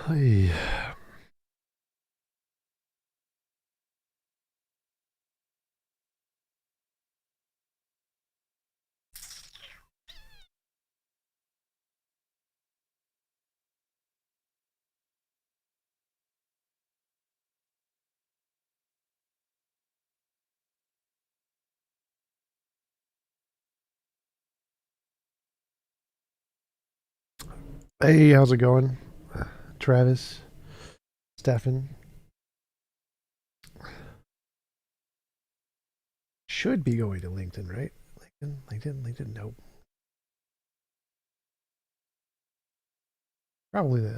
Hey. Hey, how's it going? Travis, Stefan. Should be going to LinkedIn, right? LinkedIn, nope. Probably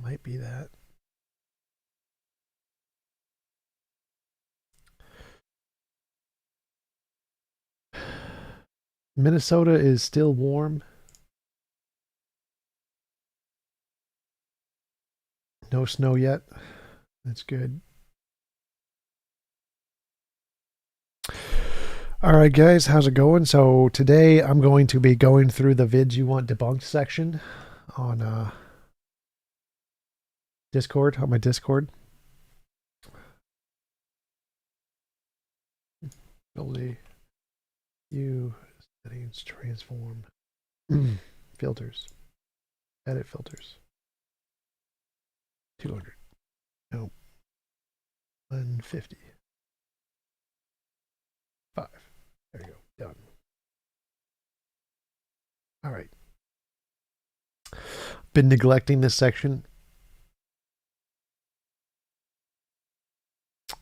might be that. Minnesota is still warm. No snow yet. That's good. All right, guys, how's it going? So today I'm going to be going through the vids you want debunked section on Discord, on my Discord. Ability, view, settings, transform, filters, edit filters. 200. Nope. 150. 5. There you go. Done. All right. Been neglecting this section.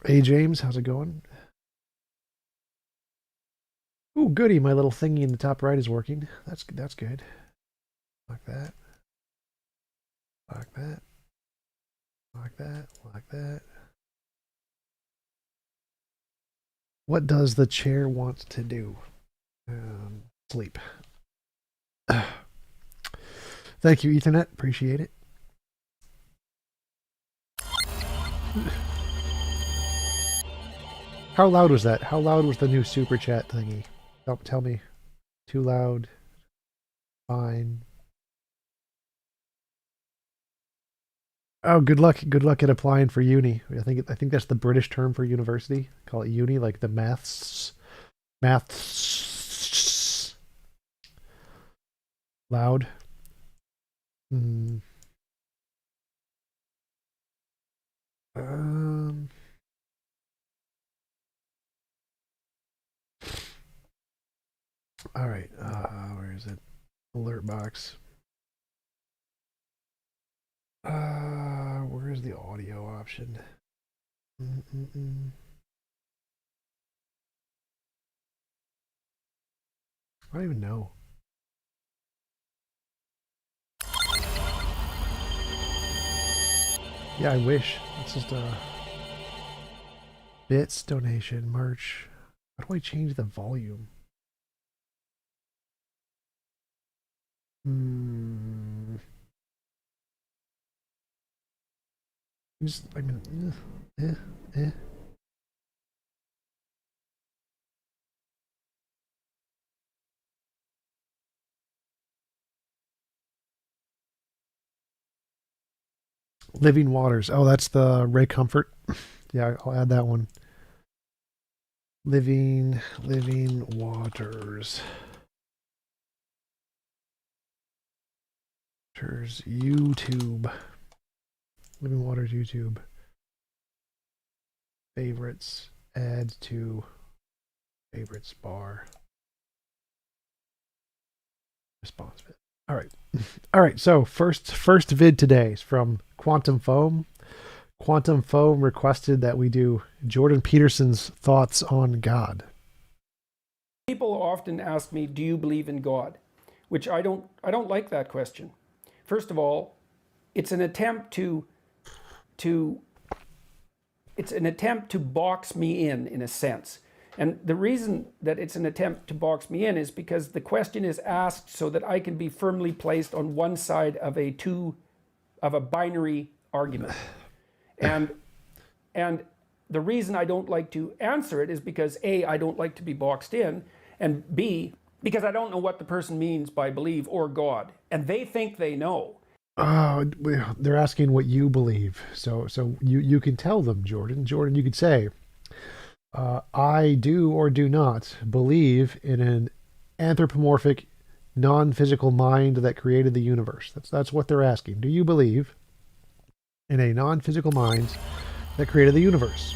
Hey, James, how's it going? Ooh, goody. My little thingy in the top right is working. That's good. Like that. Like that. Like that. Like that. What does the chair want to do? Sleep. Thank you, Ethernet. Appreciate it. How loud was that? How loud was the new super chat thingy? Don't tell me. Too loud. Fine. Oh, good luck. Good luck at applying for uni. I think that's the British term for university. Call it uni, like the maths. Maths. Loud. Hmm. Um. All right. Where is it? Alert box. Where's the audio option? Mm-mm-mm. I don't even know. Yeah, I wish. It's just a bits donation merch. How do I change the volume? Hmm. Just, I mean, eh. Living Waters. Oh, that's the Ray Comfort. Yeah, I'll add that one. Living Waters. YouTube. Living Waters YouTube. Favorites. Add to favorites bar. Response vid. All right. All right. So first vid today is from Quantum Foam. Quantum Foam requested that we do Jordan Peterson's thoughts on God. People often ask me, "Do you believe in God?" Which I don't like that question. First of all, it's an attempt to box me in a sense. And the reason that it's an attempt to box me in is because the question is asked so that I can be firmly placed on one side of a binary argument. And the reason I don't like to answer it is because A, I don't like to be boxed in, and B, because I don't know what the person means by believe or God. And they think they know. They're asking what you believe. So you can tell them, Jordan. Jordan, you could say, I do or do not believe in an anthropomorphic, non-physical mind that created the universe. That's what they're asking. Do you believe in a non-physical mind that created the universe?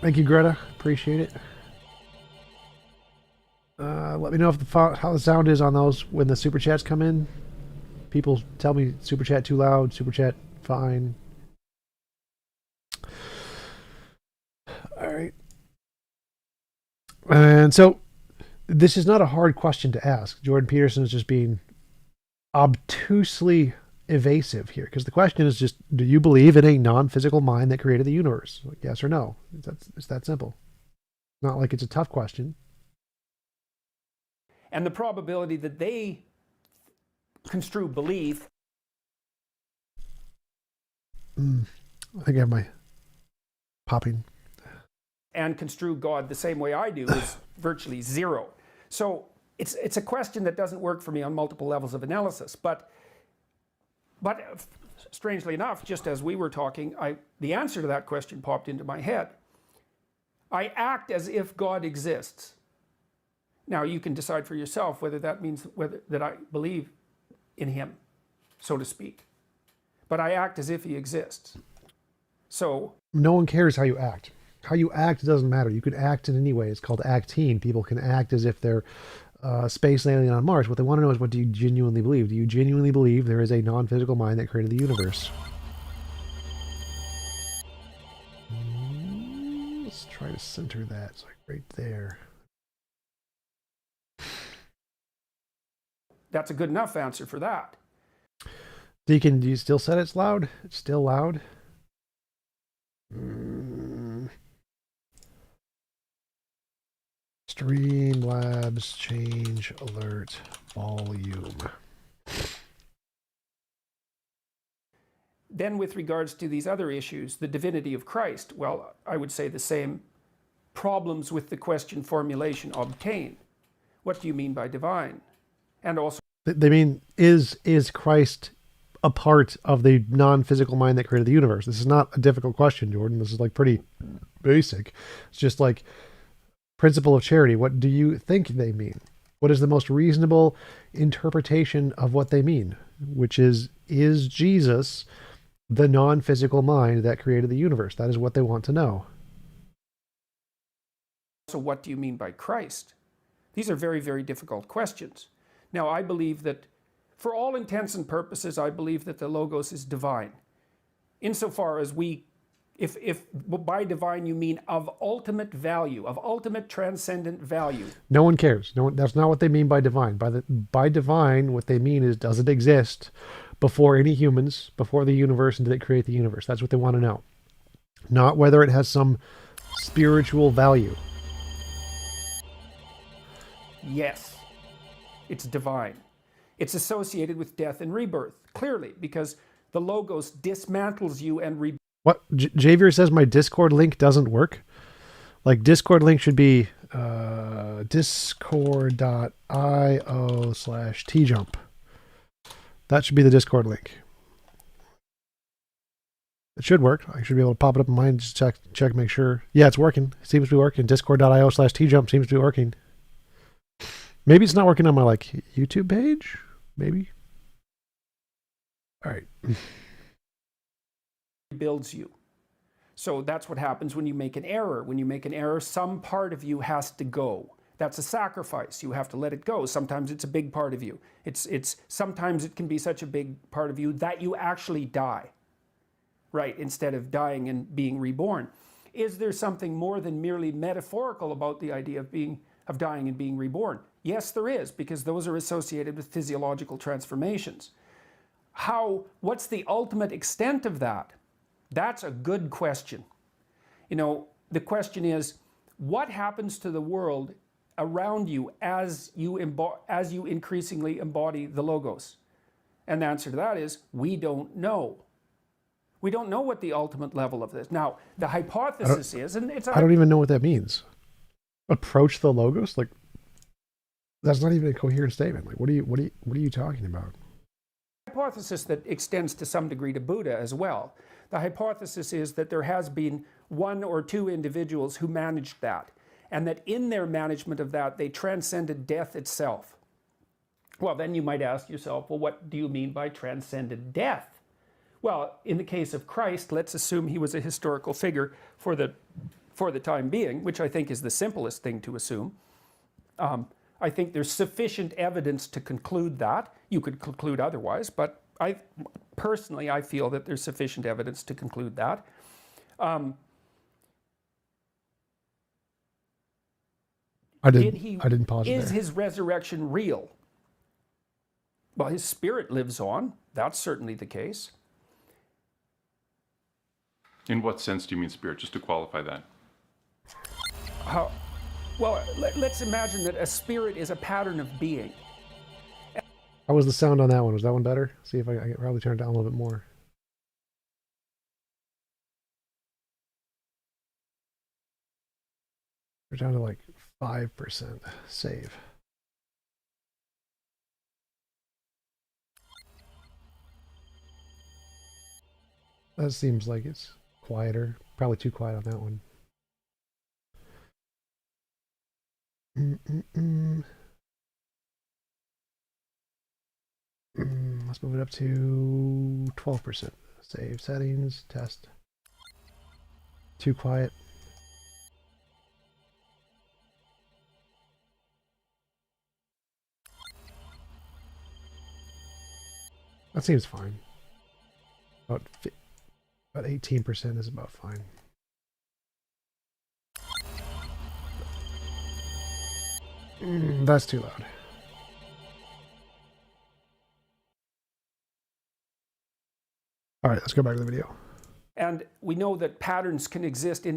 Thank you, Greta. Appreciate it. Let me know if how the sound is on those when the super chats come in. People tell me super chat too loud, super chat fine. All right. And so this is not a hard question to ask. Jordan Peterson is just being obtusely evasive here because the question is just, do you believe in a non-physical mind that created the universe? Like, yes or no? It's that simple. Not like it's a tough question. And the probability that they construe belief. I think I have my popping. And construe God the same way I do is virtually zero. So it's a question that doesn't work for me on multiple levels of analysis. But strangely enough, just as we were talking, the answer to that question popped into my head. I act as if God exists. Now you can decide for yourself whether that means that I believe in him, so to speak. But I act as if he exists. So no one cares how you act. How you act doesn't matter. You can act in any way. It's called acting. People can act as if they're space alien on Mars. What they want to know is, what do you genuinely believe? Do you genuinely believe there is a non-physical mind that created the universe? Let's try to center that. It's like right there. That's a good enough answer for that. Deacon, do you still set it's loud? It's still loud? Streamlabs change alert volume. Then with regards to these other issues, the divinity of Christ, well, I would say the same problems with the question formulation obtain. What do you mean by divine? And also, they mean, is Christ a part of the non-physical mind that created the universe? This is not a difficult question, Jordan. This is like pretty basic. It's just like principle of charity. What do you think they mean? What is the most reasonable interpretation of what they mean? Which is Jesus the non-physical mind that created the universe? That is what they want to know. so what do you mean by Christ? These are very, very difficult questions. Now, I believe that, for all intents and purposes, I believe that the Logos is divine. Insofar as if by divine you mean of ultimate value, of ultimate transcendent value. No one cares. That's not what they mean by divine. By divine, what they mean is, does it exist before any humans, before the universe, and did it create the universe? That's what they want to know. Not whether it has some spiritual value. Yes, it's divine. It's associated with death and rebirth, clearly, because the Logos dismantles you and rebirth. What? Javier says my Discord link doesn't work. Like, Discord link should be discord.io/tjump. That should be the Discord link. It should work. I should be able to pop it up in mine, just check, make sure. Yeah, it's working. It seems to be working. Discord.io/tjump seems to be working. Maybe it's not working on my YouTube page. Maybe. All right. Builds you. So that's what happens when you make an error. When you make an error, some part of you has to go. That's a sacrifice. You have to let it go. Sometimes it's a big part of you. Sometimes it can be such a big part of you that you actually die, right? Instead of dying and being reborn. Is there something more than merely metaphorical about the idea of dying and being reborn? Yes, there is, because those are associated with physiological transformations. What's the ultimate extent of that? That's a good question. The question is, what happens to the world around you as you increasingly embody the Logos? And the answer to that is, we don't know. We don't know what the ultimate level of this. Now, the hypothesis is, and I don't even know what that means. Approach the Logos? That's not even a coherent statement. What are you talking about? hypothesis that extends to some degree to Buddha as well. The hypothesis is that there has been one or two individuals who managed that, and that in their management of that, they transcended death itself. Well, then you might ask yourself, well, what do you mean by transcended death? Well, in the case of Christ, let's assume he was a historical figure for the time being, which I think is the simplest thing to assume. I think there's sufficient evidence to conclude that. You could conclude otherwise, but personally, I feel that there's sufficient evidence to conclude that. I didn't pause it Is there. his resurrection real? Well, his spirit lives on. That's certainly the case. In what sense do you mean spirit? Just to qualify that. Well, let's imagine that a spirit is a pattern of being. How was the sound on that one? Was that one better? See if I can probably turn it down a little bit more. We're down to like 5% save. That seems like it's quieter. Probably too quiet on that one. Let's move it up to 12%. Save settings, test. Too quiet. That seems fine. About 18% is about fine. That's too loud. All right, let's go back to the video. And we know that patterns can exist,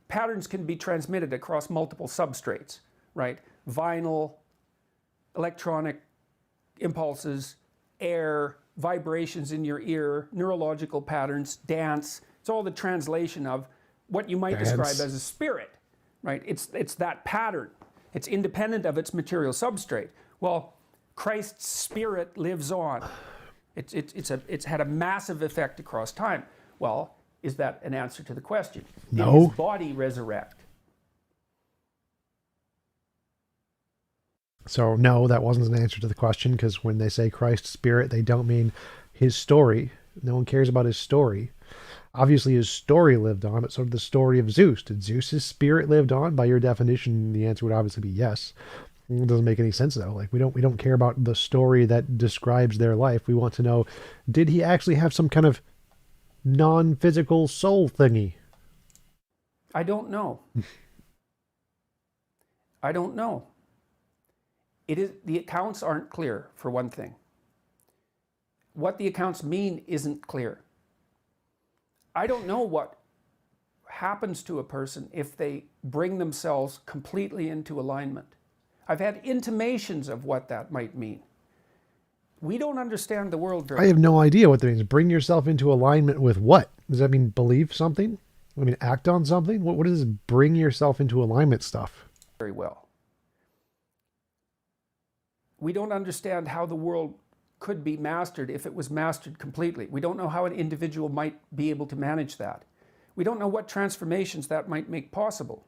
patterns can be transmitted across multiple substrates, right? Vinyl, electronic impulses, air, vibrations in your ear, neurological patterns, dance. It's all the translation of what you might describe as a spirit, right? It's that pattern. It's independent of its material substrate. Well, Christ's spirit lives on. It's had a massive effect across time. Well, is that an answer to the question? No. Did his body resurrect? So no, that wasn't an answer to the question, because when they say Christ's spirit, they don't mean his story. No one cares about his story. Obviously, his story lived on, but so did the story of Zeus. Did Zeus's spirit lived on? By your definition, the answer would obviously be yes. It doesn't make any sense though. Like we don't care about the story that describes their life. We want to know, did he actually have some kind of non-physical soul thingy? I don't know. I don't know. The accounts aren't clear, for one thing. What the accounts mean isn't clear. I don't know what happens to a person if they bring themselves completely into alignment. I've had intimations of what that might mean. We don't understand the world very well. I have no idea what that means. Bring yourself into alignment with what? Does that mean believe something? I mean, act on something? What is this bring yourself into alignment stuff? Very well. We don't understand how the world could be mastered if it was mastered completely. We don't know how an individual might be able to manage that. We don't know what transformations that might make possible.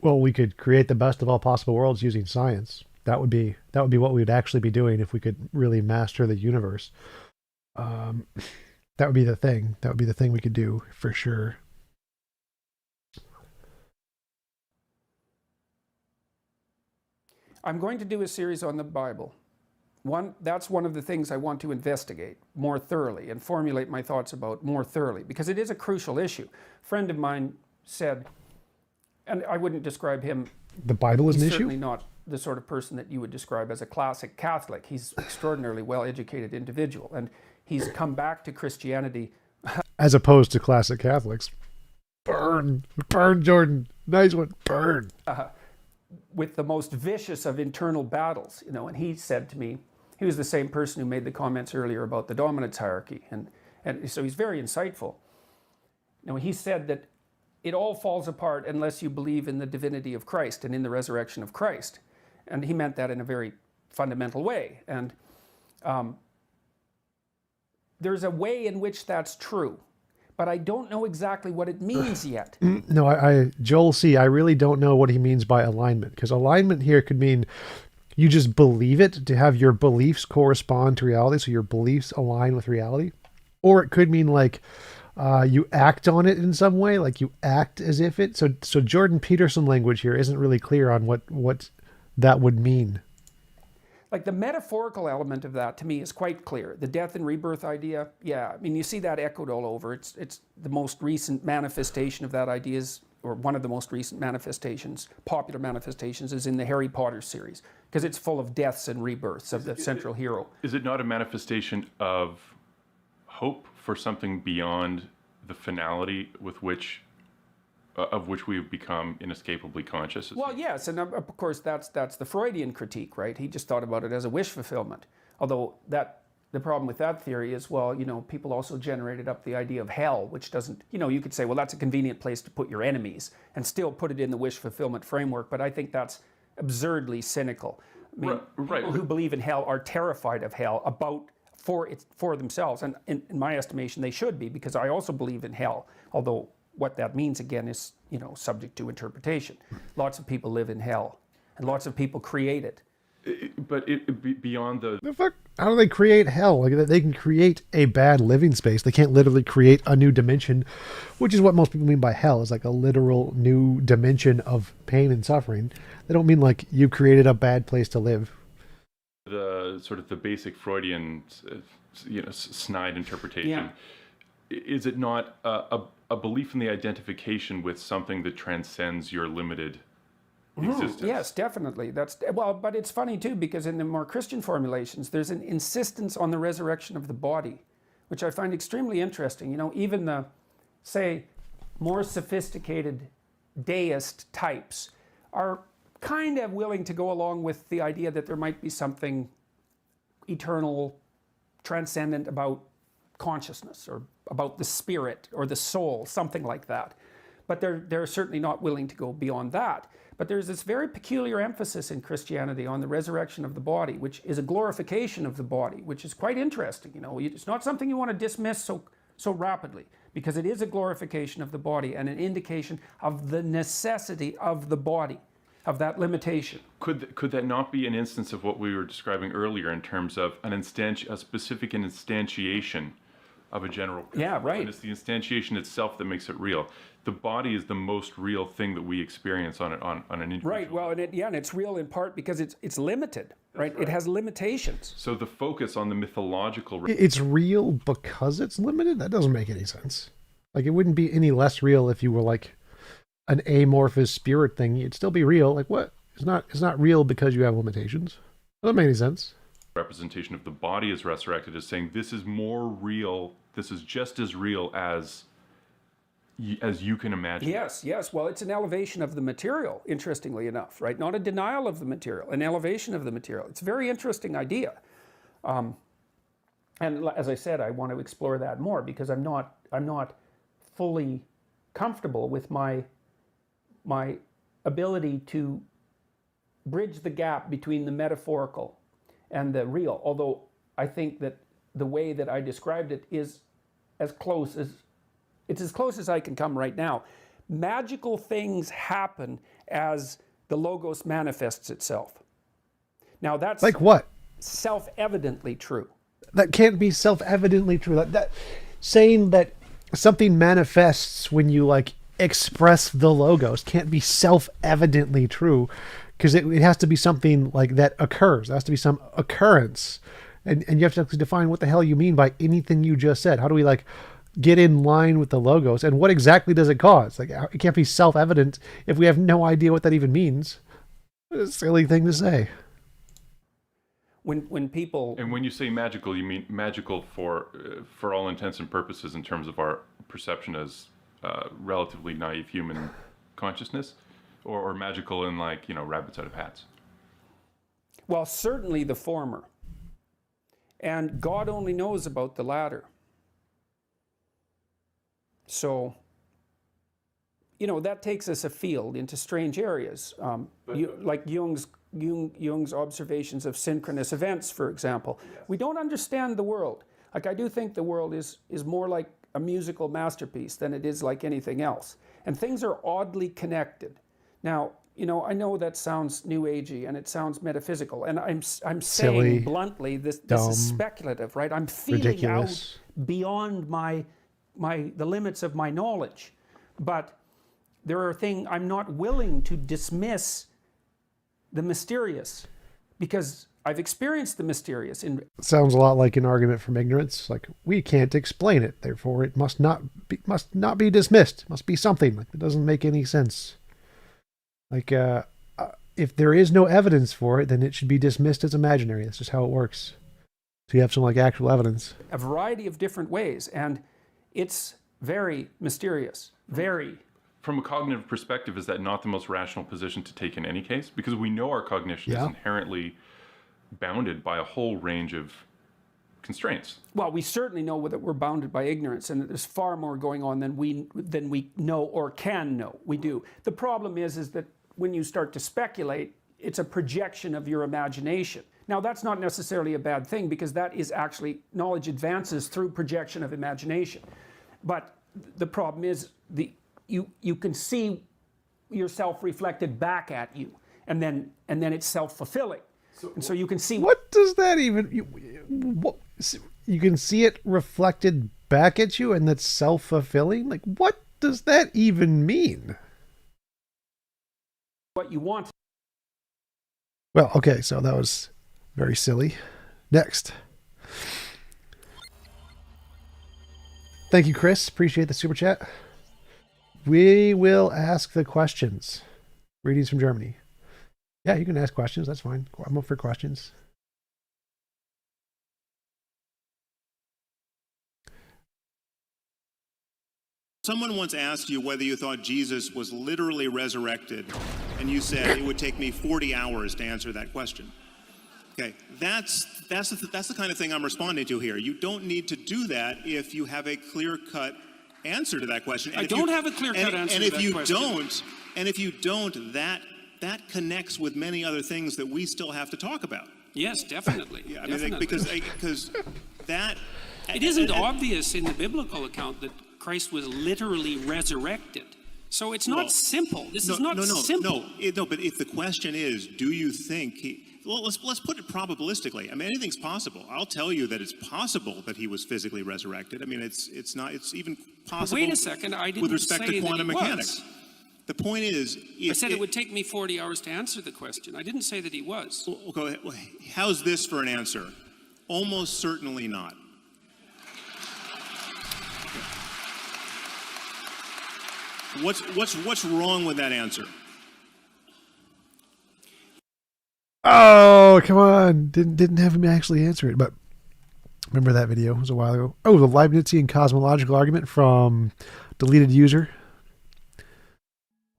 Well, we could create the best of all possible worlds using science. That would be what we would actually be doing if we could really master the universe. That would be the thing. That would be the thing we could do for sure. I'm going to do a series on the Bible. That's one of the things I want to investigate more thoroughly and formulate my thoughts about more thoroughly, because it is a crucial issue. A friend of mine said, and I wouldn't describe him. The Bible is an He's issue? certainly not the sort of person that you would describe as a classic Catholic. He's an extraordinarily well-educated individual, and he's come back to Christianity. As opposed to classic Catholics. Burn, Jordan. Nice one, burn. With the most vicious of internal battles, and he said to me, he was the same person who made the comments earlier about the dominance hierarchy, and so he's very insightful. He said that it all falls apart unless you believe in the divinity of Christ and in the resurrection of Christ. And he meant that in a very fundamental way. And there's a way in which that's true, but I don't know exactly what it means yet. No, Joel C., I really don't know what he means by alignment, because alignment here could mean you just believe it, to have your beliefs correspond to reality, so your beliefs align with reality. Or it could mean like you act on it in some way, like you act as if it. So Jordan Peterson language here isn't really clear on what that would mean. Like the metaphorical element of that to me is quite clear. The death and rebirth idea, yeah, I mean, you see that echoed all over. It's the most recent manifestation of that idea is, or one of the most recent manifestations, popular manifestations, is in the Harry Potter series, because it's full of deaths and rebirths of the central hero. Is it not a manifestation of hope for something beyond the finality with which of which we've become inescapably conscious? Well, yes, and of course that's the Freudian critique, right? He just thought about it as a wish fulfillment. Although the problem with that theory is, well, people also generated up the idea of hell, which doesn't, you could say, well, that's a convenient place to put your enemies and still put it in the wish fulfillment framework, but I think that's absurdly cynical. I mean, people who believe in hell are terrified of hell for themselves, and in my estimation, they should be, because I also believe in hell, although what that means, again, is, subject to interpretation. Lots of people live in hell, and lots of people create it. But beyond the fuck? How do they create hell? Like, they can create a bad living space. They can't literally create a new dimension, which is what most people mean by hell, is like a literal new dimension of pain and suffering. They don't mean like you've created a bad place to live. The sort of the basic Freudian, snide interpretation. Yeah. Is it not a belief in the identification with something that transcends your limited existence? Yes, definitely. But it's funny too, because in the more Christian formulations, there's an insistence on the resurrection of the body, which I find extremely interesting. Even the, say, more sophisticated deist types are kind of willing to go along with the idea that there might be something eternal, transcendent about consciousness, or about the spirit or the soul, something like that. But they're certainly not willing to go beyond that. But there's this very peculiar emphasis in Christianity on the resurrection of the body, which is a glorification of the body, which is quite interesting. It's not something you want to dismiss so rapidly, because it is a glorification of the body and an indication of the necessity of the body, of that limitation. Could that not be an instance of what we were describing earlier in terms of a specific instantiation of a general principle? Yeah, right. And it's the instantiation itself that makes it real. The body is the most real thing that we experience on an individual. Right. Well, and it's real in part because it's limited, right? It has limitations. So the focus on the mythological. It's real because it's limited? That doesn't make any sense. Like, it wouldn't be any less real if you were like an amorphous spirit thing. It'd still be real. Like, what? It's not real because you have limitations. That doesn't make any sense. Representation of the body is resurrected is saying this is more real, this is just as real as you can imagine. Yes. Well, it's an elevation of the material, interestingly enough, right? Not a denial of the material, an elevation of the material. It's a very interesting idea. And as I said, I want to explore that more, because I'm not fully comfortable with my ability to bridge the gap between the metaphorical and the real, although I think that the way that I described it is as close as I can come right now. Magical things happen as the logos manifests itself. Now that's like what? Self-evidently true. That can't be self-evidently true. That saying that something manifests when you like express the logos can't be self-evidently true, because it has to be something like that occurs. There has to be some occurrence. And you have to actually define what the hell you mean by anything you just said. How do we like get in line with the logos? And what exactly does it cause? Like, it can't be self-evident if we have no idea what that even means. What a silly thing to say. When people... And when you say magical, you mean magical for all intents and purposes in terms of our perception as relatively naive human consciousness? Or magical in, like, rabbits out of hats? Well, certainly the former. And God only knows about the latter. So, that takes us afield into strange areas. Like Jung's Jung's observations of synchronous events, for example. We don't understand the world. Like, I do think the world is more like a musical masterpiece than it is like anything else. And things are oddly connected. Now, I know that sounds new agey and it sounds metaphysical, and I'm saying Silly, bluntly, this dumb, is speculative, right? I'm feeling ridiculous. out beyond the limits of my knowledge. But there are things I'm not willing to dismiss the mysterious, because I've experienced the mysterious. Sounds a lot like an argument from ignorance. Like, we can't explain it, therefore it must not be dismissed. It must be something. Like, it doesn't make any sense. Like, if there is no evidence for it, then it should be dismissed as imaginary. That's just how it works. So you have some like actual evidence. A variety of different ways, and it's very mysterious. Very. From a cognitive perspective, is that not the most rational position to take in any case? Because we know our cognition is inherently bounded by a whole range of constraints. Well, we certainly know that we're bounded by ignorance, and that there's far more going on than we know or can know. We do. The problem is that when you start to speculate, it's a projection of your imagination. Now, that's not necessarily a bad thing, because that is actually, knowledge advances through projection of imagination. But the problem is you can see yourself reflected back at you, and then it's self-fulfilling. So you can see... What does that even... You can see it reflected back at you, and that's self-fulfilling? Like, what does that even mean? What you want. Well, okay, so that was very silly. Next. Thank you, Chris. Appreciate the super chat. We will ask the questions. Greetings from Germany. Yeah, you can ask questions. That's fine. I'm up for questions. Someone once asked you whether you thought Jesus was literally resurrected, and you said it would take me 40 hours to answer that question. Okay, that's the kind of thing I'm responding to here. You don't need to do that if you have a clear-cut answer to that question. I don't have a clear-cut answer to that question. And if you don't, that connects with many other things that we still have to talk about. Yes, definitely. Yeah, I mean, because that... It isn't obvious in the biblical account that Christ was literally resurrected. So it's not simple. This is not simple. No, but if the question is, do you think let's put it probabilistically. I mean, anything's possible. I'll tell you that it's possible that he was physically resurrected. I mean, it's even possible. Wait a second, I didn't with respect say to quantum that he mechanics. was. The point is, I said it would take me 40 hours to answer the question. I didn't say that he was. Well, go ahead. How's this for an answer? Almost certainly not. What's wrong with that answer? Oh, come on. Didn't have him actually answer it, but remember that video? It was a while ago. Oh, the Leibnizian cosmological argument from deleted user.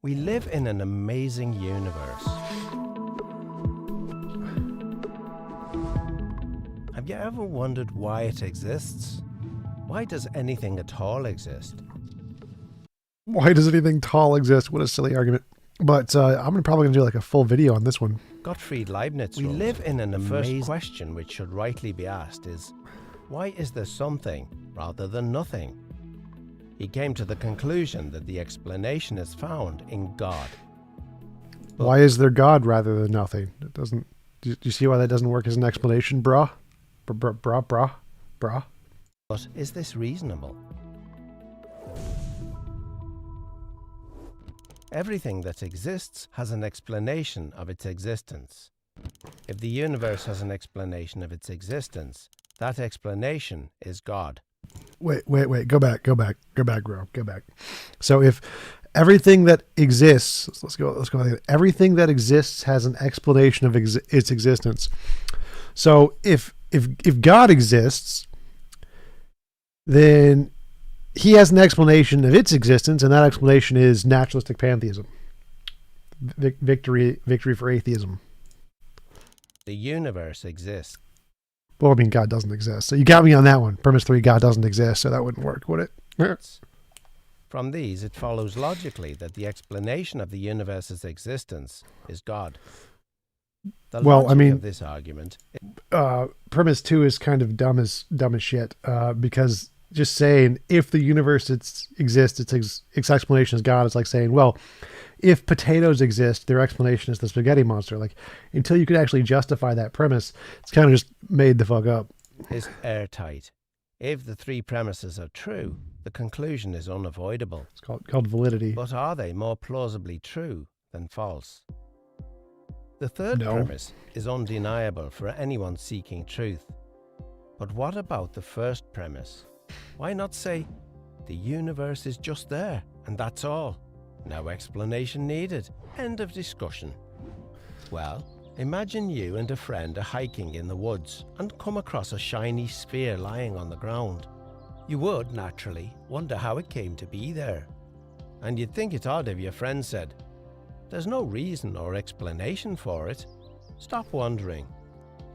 We live in an amazing universe. Have you ever wondered why it exists? Why does anything at all exist? Why does anything tall exist? What a silly argument. But I'm probably going to do like a full video on this one. Gottfried Leibniz wrote, we live in an amazing... The first question which should rightly be asked is, why is there something rather than nothing? He came to the conclusion that the explanation is found in God. But why is there God rather than nothing? It doesn't... Do you see why that doesn't work as an explanation, brah? Brah. But is this reasonable? Everything that exists has an explanation of its existence. If the universe has an explanation of its existence, that explanation is God. Wait. Go back, bro. Go back. So if everything that exists, let's go. Everything that exists has an explanation of its existence. So if God exists, then he has an explanation of its existence, and that explanation is naturalistic pantheism. Victory for atheism. The universe exists. Well, I mean, God doesn't exist. So you got me on that one. Premise 3, God doesn't exist, so that wouldn't work, would it? From these, it follows logically that the explanation of the universe's existence is God. The Well, logic I mean, of this argument, premise 2 is kind of dumb as shit, because just saying if the universe exists, its explanation is God is like saying, well, if potatoes exist, their explanation is the spaghetti monster. Like, until you could actually justify that premise, it's kind of just made the fuck up. is airtight. If the three premises are true, the conclusion is unavoidable. It's called validity. But are they more plausibly true than false? The third No. premise is undeniable for anyone seeking truth. But what about the first premise? Why not say, the universe is just there, and that's all? No explanation needed. End of discussion. Well, imagine you and a friend are hiking in the woods and come across a shiny sphere lying on the ground. You would, naturally, wonder how it came to be there. And you'd think it odd if your friend said, there's no reason or explanation for it. Stop wondering.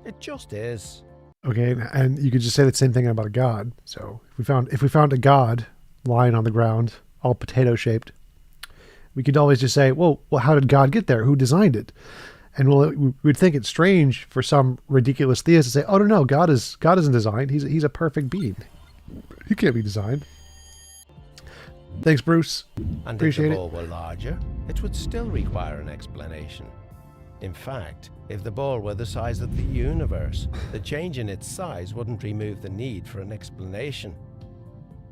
It just is. Okay, and you could just say the same thing about a god. So if we found a god lying on the ground, all potato shaped, we could always just say, well, how did God get there? Who designed it? And we'd think it's strange for some ridiculous theist to say, oh no, God isn't designed. He's a perfect being. He can't be designed. Thanks, Bruce. And Appreciate if the it. ball were larger, it would still require an explanation. In fact, if the ball were the size of the universe, the change in its size wouldn't remove the need for an explanation.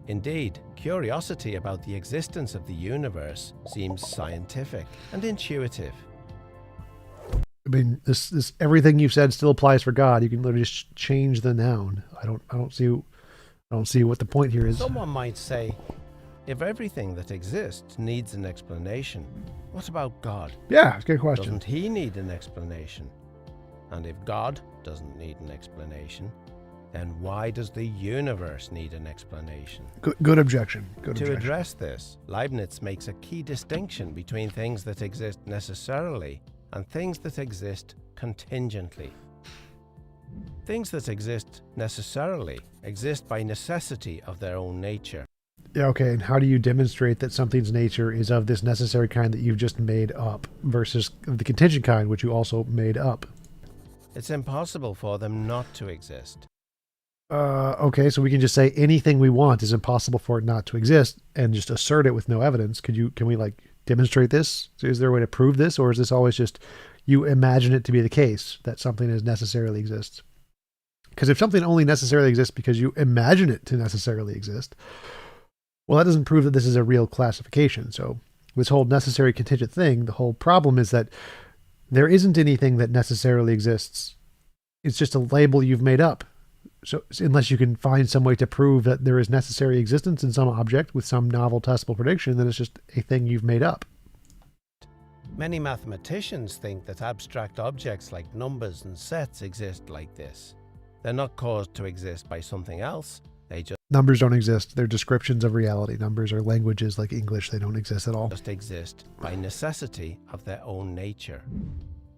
Indeed, curiosity about the existence of the universe seems scientific and intuitive. I mean, this everything you've said still applies for God. You can literally just change the noun. I don't see what the point here is. Someone might say, if everything that exists needs an explanation, what about God? Yeah, it's a good question. Doesn't he need an explanation? And if God doesn't need an explanation, then why does the universe need an explanation? Good objection. Good To objection. address this, Leibniz makes a key distinction between things that exist necessarily and things that exist contingently. Things that exist necessarily exist by necessity of their own nature. Yeah, okay, and how do you demonstrate that something's nature is of this necessary kind that you've just made up versus the contingent kind, which you also made up? It's impossible for them not to exist. Okay, so we can just say anything we want is impossible for it not to exist and just assert it with no evidence. Can we demonstrate this? So is there a way to prove this, or is this always just you imagine it to be the case that something is necessarily exists? Because if something only necessarily exists because you imagine it to necessarily exist, well, that doesn't prove that this is a real classification. So this whole necessary contingent thing, the whole problem is that there isn't anything that necessarily exists. It's just a label you've made up. So unless you can find some way to prove that there is necessary existence in some object with some novel testable prediction, then it's just a thing you've made up. Many mathematicians think that abstract objects like numbers and sets exist like this. They're not caused to exist by something else. Numbers don't exist. They're descriptions of reality. Numbers are languages like English. They don't exist at all. Just exist by necessity of their own nature.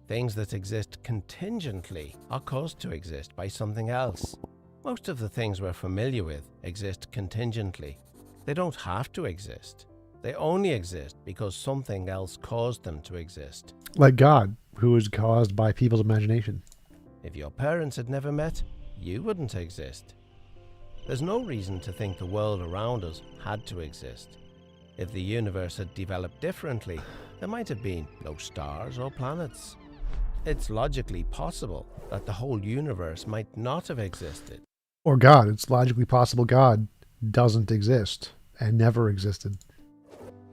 Things that exist contingently are caused to exist by something else. Most of the things we're familiar with exist contingently. They don't have to exist. They only exist because something else caused them to exist. Like God, who is caused by people's imagination. If your parents had never met, you wouldn't exist. There's no reason to think the world around us had to exist. If the universe had developed differently, there might have been no stars or planets. It's logically possible that the whole universe might not have existed. Or God. It's logically possible God doesn't exist and never existed.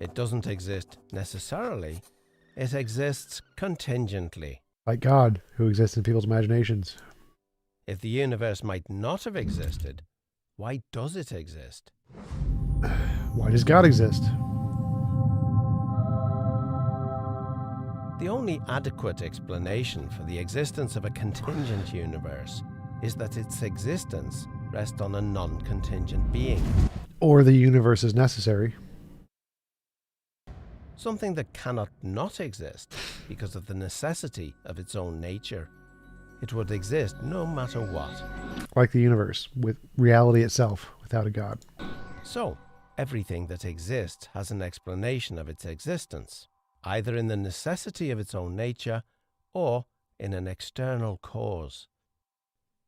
It doesn't exist necessarily. It exists contingently. Like God, who exists in people's imaginations. If the universe might not have existed, why does it exist? Why does God exist? The only adequate explanation for the existence of a contingent universe is that its existence rests on a non-contingent being. Or the universe is necessary. Something that cannot not exist because of the necessity of its own nature. It would exist no matter what. Like the universe, with reality itself, without a God. So, everything that exists has an explanation of its existence, either in the necessity of its own nature or in an external cause.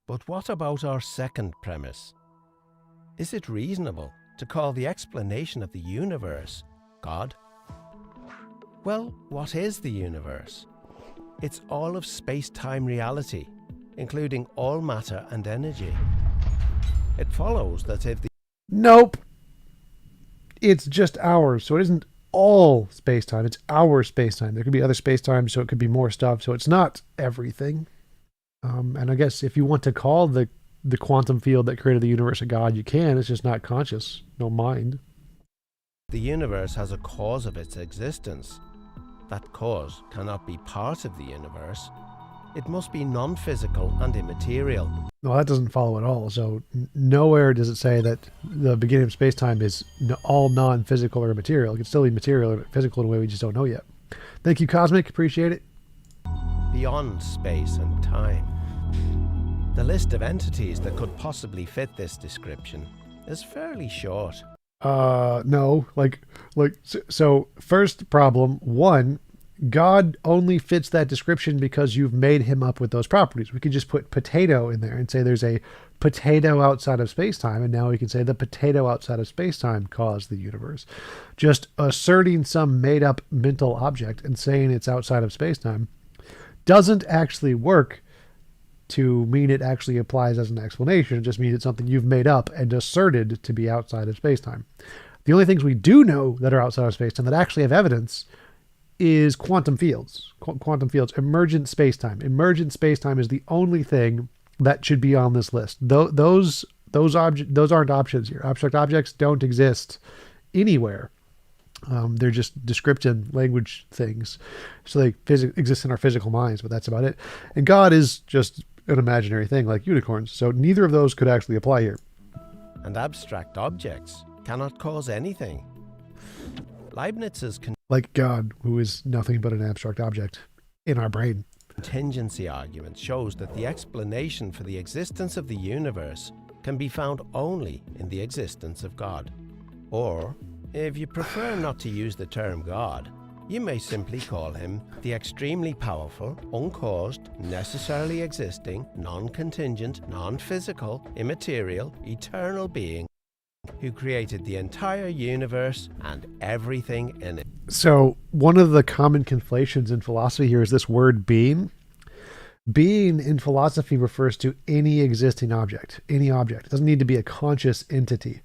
But what about our second premise? Is it reasonable to call the explanation of the universe God? Well, what is the universe? It's all of space-time reality, including all matter and energy. It follows that if the... Nope. It's just ours. So it isn't all space-time. It's our space-time. There could be other space-time, so it could be more stuff. So it's not everything. And I guess if you want to call the quantum field that created the universe a God, you can. It's just not conscious. No mind. The universe has a cause of its existence. That cause cannot be part of the universe. It must be non-physical and immaterial. No, that doesn't follow at all. So nowhere does it say that the beginning of space-time is all non-physical or immaterial. It could still be material or physical in a way we just don't know yet. Thank you, Cosmic. Appreciate it. Beyond space and time. The list of entities that could possibly fit this description is fairly short. No, so first problem, one, God only fits that description because you've made him up with those properties. We could just put potato in there and say there's a potato outside of space-time, and now we can say the potato outside of space-time caused the universe. Just asserting some made-up mental object and saying it's outside of space-time doesn't actually work to mean it actually applies as an explanation. It just means it's something you've made up and asserted to be outside of space-time. The only things we do know that are outside of space-time that actually have evidence is quantum fields. Quantum fields, emergent space-time. Emergent space-time is the only thing that should be on this list. Those aren't options here. Abstract objects don't exist anywhere. They're just descriptive language things. So they exist in our physical minds, but that's about it. And God is just an imaginary thing like unicorns. So neither of those could actually apply here. And abstract objects cannot cause anything. Leibniz's like God, who is nothing but an abstract object in our brain. Contingency argument shows that the explanation for the existence of the universe can be found only in the existence of God. Or, if you prefer not to use the term God, you may simply call him the extremely powerful, uncaused, necessarily existing, non-contingent, non-physical, immaterial, eternal being who created the entire universe and everything in it. So one of the common conflations in philosophy here is this word being. Being in philosophy refers to any existing object, any object. It doesn't need to be a conscious entity.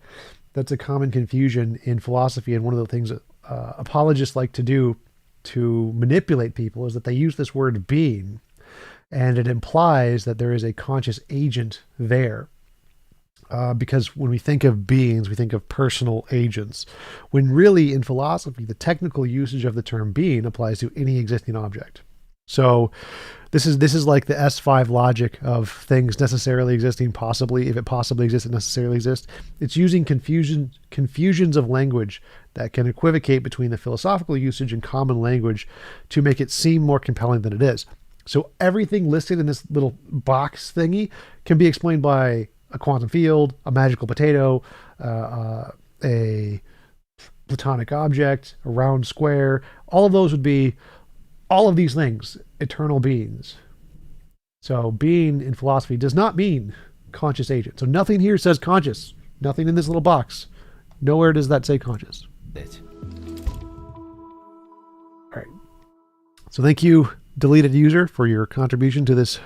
That's a common confusion in philosophy, and one of the things that apologists like to do to manipulate people is that they use this word being, and it implies that there is a conscious agent there. Because when we think of beings, we think of personal agents, when really in philosophy, the technical usage of the term being applies to any existing object. So this is like the S5 logic of things necessarily existing, possibly. If it possibly exists, it necessarily exists. It's using confusions of language that can equivocate between the philosophical usage and common language to make it seem more compelling than it is. So everything listed in this little box thingy can be explained by a quantum field, a magical potato, a platonic object, a round square. All of those would be all of these things, eternal beings. So being in philosophy does not mean conscious agent. So nothing here says conscious. Nothing in this little box. Nowhere does that say conscious. All right. So thank you, deleted user, for your contribution to this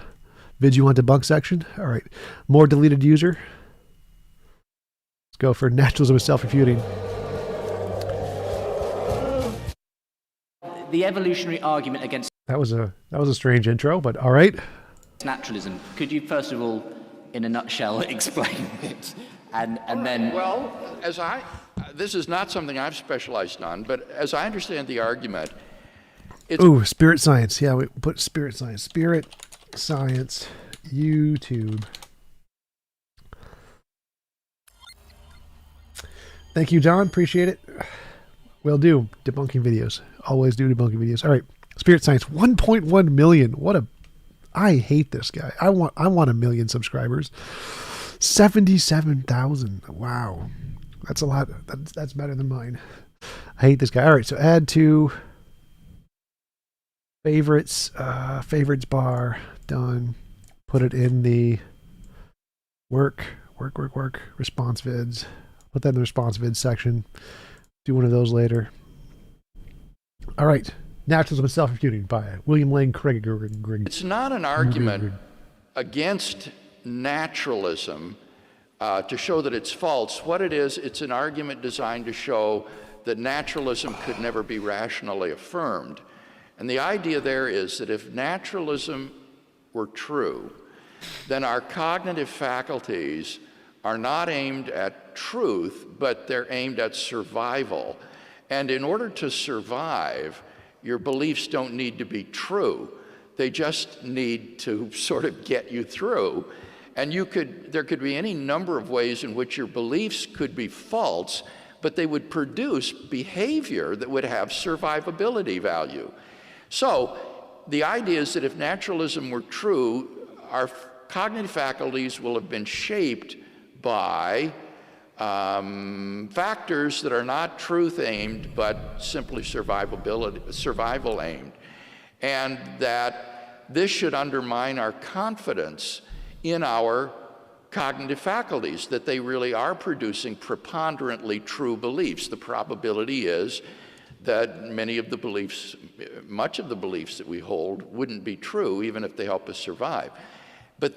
vid you want debunk section. All right. More deleted user. Let's go for naturalism is self-refuting. The evolutionary argument against That was a strange intro, but all right. naturalism. Could you first of all, in a nutshell, explain it, and then? Well, this is not something I've specialized on, but as I understand the argument, Ooh, spirit science. Yeah, we put spirit science. Spirit science, YouTube. Thank you, John. Appreciate it. Will do. Debunking videos. Always do debunking videos. All right. Spirit science, 1.1 million. I hate this guy. I want 1 million subscribers. 77,000. Wow. That's a lot. That's better than mine. I hate this guy. All right. So add to Favorites bar, done. Put it in the work, response vids. Put that in the response vids section. Do one of those later. All right. Naturalism and Self-Refuting by William Lane Craig. It's not an argument against naturalism to show that it's false. What it is, it's an argument designed to show that naturalism could never be rationally affirmed. And the idea there is that if naturalism were true, then our cognitive faculties are not aimed at truth, but they're aimed at survival. And in order to survive, your beliefs don't need to be true. They just need to sort of get you through. And there could be any number of ways in which your beliefs could be false, but they would produce behavior that would have survivability value. So the idea is that if naturalism were true, our cognitive faculties will have been shaped by factors that are not truth-aimed, but simply survival-aimed. And that this should undermine our confidence in our cognitive faculties, that they really are producing preponderantly true beliefs. The probability is that much of the beliefs that we hold wouldn't be true, even if they help us survive. But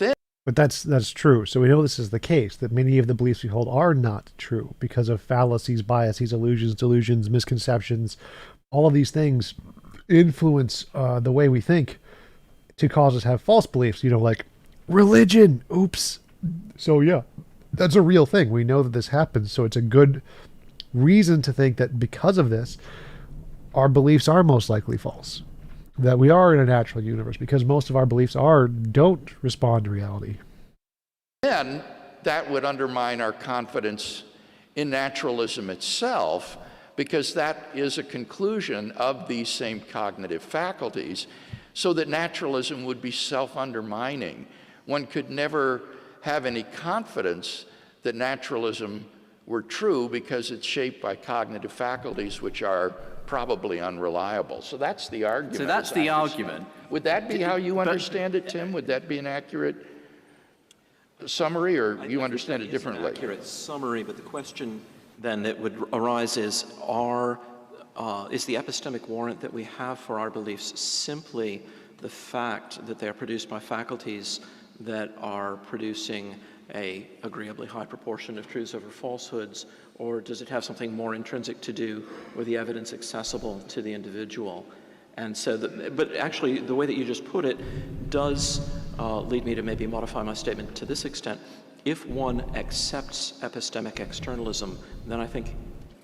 that's true. So we know this is the case, that many of the beliefs we hold are not true because of fallacies, biases, illusions, delusions, misconceptions. All of these things influence the way we think to cause us to have false beliefs, like religion. Oops. So yeah, that's a real thing. We know that this happens. So it's a good reason to think that because of this, our beliefs are most likely false. That we are in a natural universe because most of our beliefs don't respond to reality. Then that would undermine our confidence in naturalism itself, because that is a conclusion of these same cognitive faculties, so that naturalism would be self-undermining. One could never have any confidence that naturalism were true because it's shaped by cognitive faculties which are probably unreliable. So that's the argument. So that's the argument. Would that be how you understand it, Tim? Would that be an accurate summary, or you understand it differently? It's an accurate summary, but the question then that would arise is, is the epistemic warrant that we have for our beliefs simply the fact that they are produced by faculties that are producing a agreeably high proportion of truths over falsehoods, or does it have something more intrinsic to do with the evidence accessible to the individual? And so, but actually, the way that you just put it does lead me to maybe modify my statement to this extent. If one accepts epistemic externalism, then I think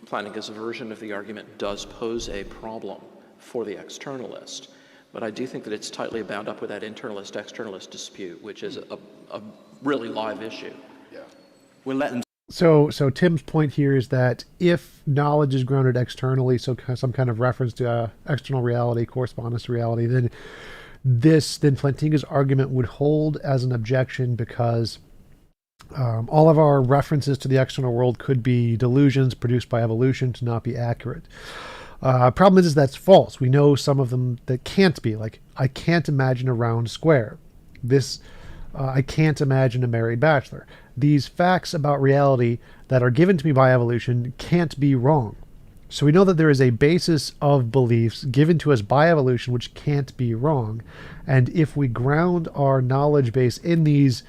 Plantinga's version of the argument does pose a problem for the externalist. But I do think that it's tightly bound up with that internalist-externalist dispute, which is a really live issue. Yeah. We'll let them. So Tim's point here is that if knowledge is grounded externally, so some kind of reference to external reality, correspondence to reality, then Plantinga's argument would hold as an objection, because all of our references to the external world could be delusions produced by evolution to not be accurate. Problem is that's false. We know some of them that can't be. Like, I can't imagine a round square. I can't imagine a married bachelor. These facts about reality that are given to me by evolution can't be wrong. So we know that there is a basis of beliefs given to us by evolution which can't be wrong. And if we ground our knowledge base in these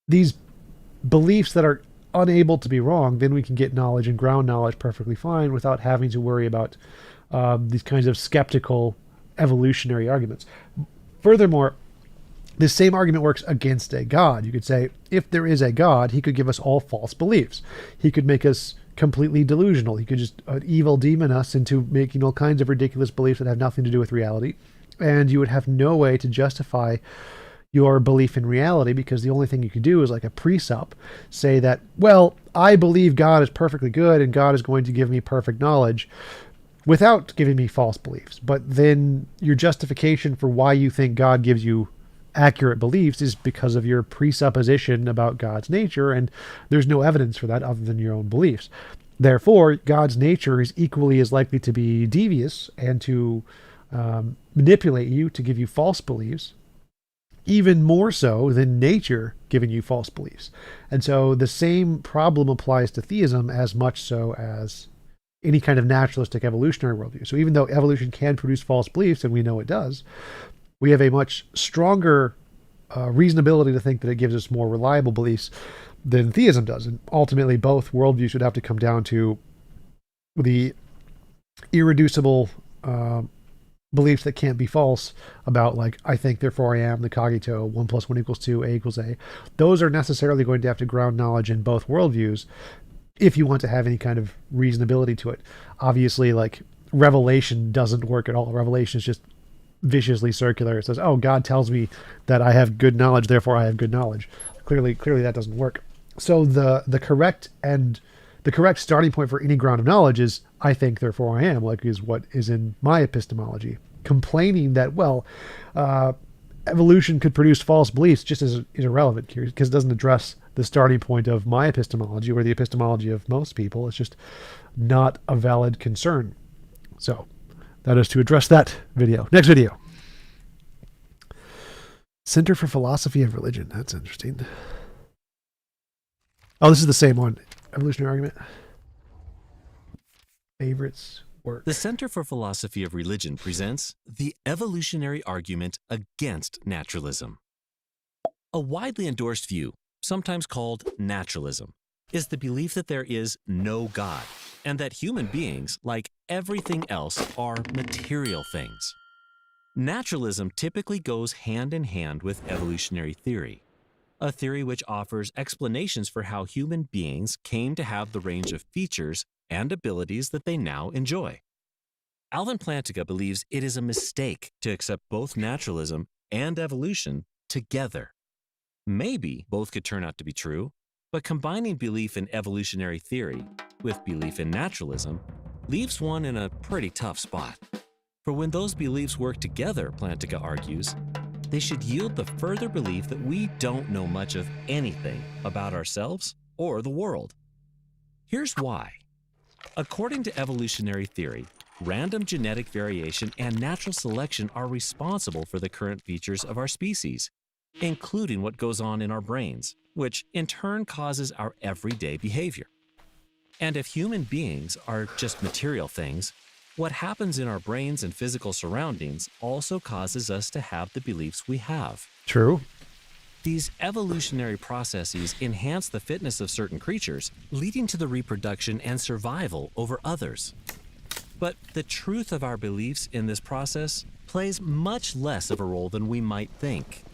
beliefs that are unable to be wrong, then we can get knowledge and ground knowledge perfectly fine without having to worry about these kinds of skeptical evolutionary arguments. Furthermore, this same argument works against a God. You could say, if there is a God, he could give us all false beliefs. He could make us completely delusional. He could just evil demon us into making all kinds of ridiculous beliefs that have nothing to do with reality. And you would have no way to justify your belief in reality, because the only thing you could do is like a presup, say that, well, I believe God is perfectly good and God is going to give me perfect knowledge without giving me false beliefs. But then your justification for why you think God gives you accurate beliefs is because of your presupposition about God's nature, and there's no evidence for that other than your own beliefs. Therefore, God's nature is equally as likely to be devious and to manipulate you to give you false beliefs, even more so than nature giving you false beliefs. And so the same problem applies to theism as much so as any kind of naturalistic evolutionary worldview. So even though evolution can produce false beliefs, and we know it does, we have a much stronger reasonability to think that it gives us more reliable beliefs than theism does. And ultimately, both worldviews would have to come down to the irreducible beliefs that can't be false about, like, I think, therefore I am, the cogito, 1 + 1 = 2, A = A. Those are necessarily going to have to ground knowledge in both worldviews if you want to have any kind of reasonability to it. Obviously, like, revelation doesn't work at all. Revelation is just viciously circular. It says, oh, God tells me that I have good knowledge, therefore I have good knowledge. Clearly that doesn't work. So the correct starting point for any ground of knowledge is, I think, therefore I am, like is what is in my epistemology. Complaining that, well, evolution could produce false beliefs just is irrelevant here, because it doesn't address the starting point of my epistemology or the epistemology of most people. It's just not a valid concern. So that is to address that video. Next video. Center for Philosophy of Religion. That's interesting. Oh, this is the same one. Evolutionary Argument. Favorites. Work. The Center for Philosophy of Religion presents the Evolutionary Argument against Naturalism. A widely endorsed view, sometimes called naturalism, is the belief that there is no God and that human beings, like everything else, are material things. Naturalism typically goes hand in hand with evolutionary theory, a theory which offers explanations for how human beings came to have the range of features and abilities that they now enjoy. Alvin Plantinga believes it is a mistake to accept both naturalism and evolution together. Maybe both could turn out to be true, but combining belief in evolutionary theory with belief in naturalism leaves one in a pretty tough spot. For when those beliefs work together, Plantinga argues, they should yield the further belief that we don't know much of anything about ourselves or the world. Here's why. According to evolutionary theory, random genetic variation and natural selection are responsible for the current features of our species, including what goes on in our brains, which in turn causes our everyday behavior. And if human beings are just material things, what happens in our brains and physical surroundings also causes us to have the beliefs we have. True. These evolutionary processes enhance the fitness of certain creatures, leading to the reproduction and survival over others. But the truth of our beliefs in this process plays much less of a role than we might think.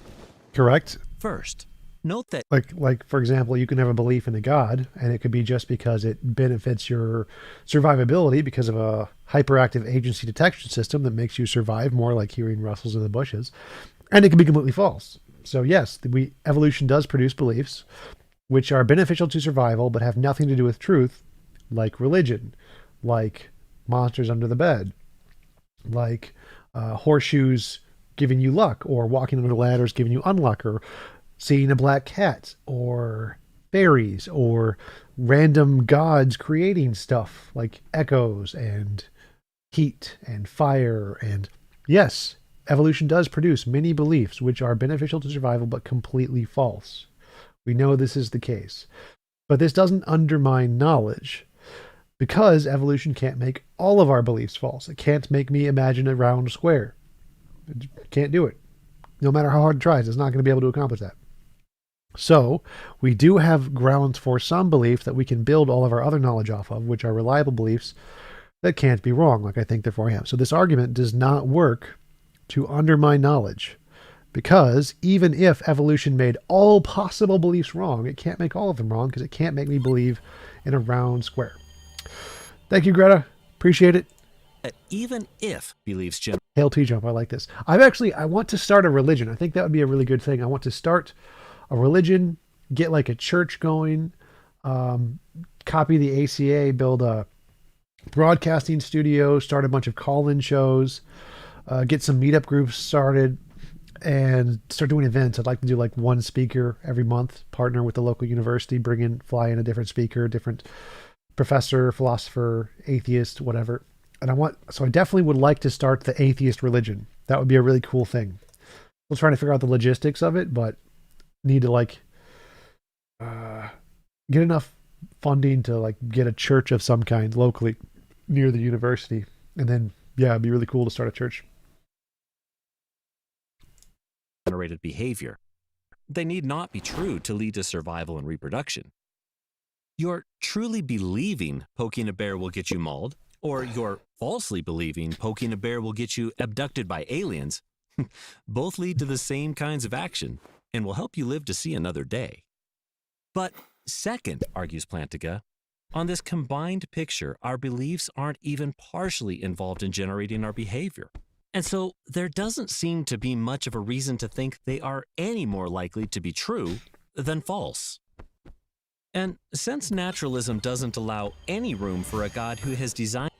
Correct. First, note that, like for example, you can have a belief in a God, and it could be just because it benefits your survivability because of a hyperactive agency detection system that makes you survive more, like hearing rustles in the bushes, and it can be completely false. So yes, evolution does produce beliefs which are beneficial to survival but have nothing to do with truth, like religion, like monsters under the bed, like horseshoes giving you luck, or walking under ladders giving you unluck, or seeing a black cat, or fairies, or random gods creating stuff like echoes and heat and fire. And yes, evolution does produce many beliefs which are beneficial to survival but completely false. We know this is the case. But this doesn't undermine knowledge, because evolution can't make all of our beliefs false. It can't make me imagine a round square. It can't do it. No matter how hard it tries, it's not going to be able to accomplish that. So we do have grounds for some belief that we can build all of our other knowledge off of, which are reliable beliefs that can't be wrong, like I think therefore I am. So this argument does not work to undermine knowledge, because even if evolution made all possible beliefs wrong, it can't make all of them wrong, because it can't make me believe in a round square. Thank you, Greta. Appreciate it. Even if beliefs Hail T-Jump, I like this. I want to start a religion. I think that would be a really good thing. I want to start a religion, get like a church going, copy the ACA, build a broadcasting studio, start a bunch of call-in shows, get some meetup groups started, and start doing events. I'd like to do like one speaker every month, partner with the local university, fly in a different speaker, different professor, philosopher, atheist, whatever, And I definitely would like to start the atheist religion. That would be a really cool thing. We're trying to figure out the logistics of it, but need to get enough funding to get a church of some kind locally near the university. And then, yeah, it'd be really cool to start a church. Generated behavior. They need not be true to lead to survival and reproduction. You're truly believing poking a bear will get you mauled, or you're falsely believing poking a bear will get you abducted by aliens, both lead to the same kinds of action and will help you live to see another day. But second, argues Plantinga, on this combined picture, our beliefs aren't even partially involved in generating our behavior. And so there doesn't seem to be much of a reason to think they are any more likely to be true than false. And since naturalism doesn't allow any room for a God who has designed...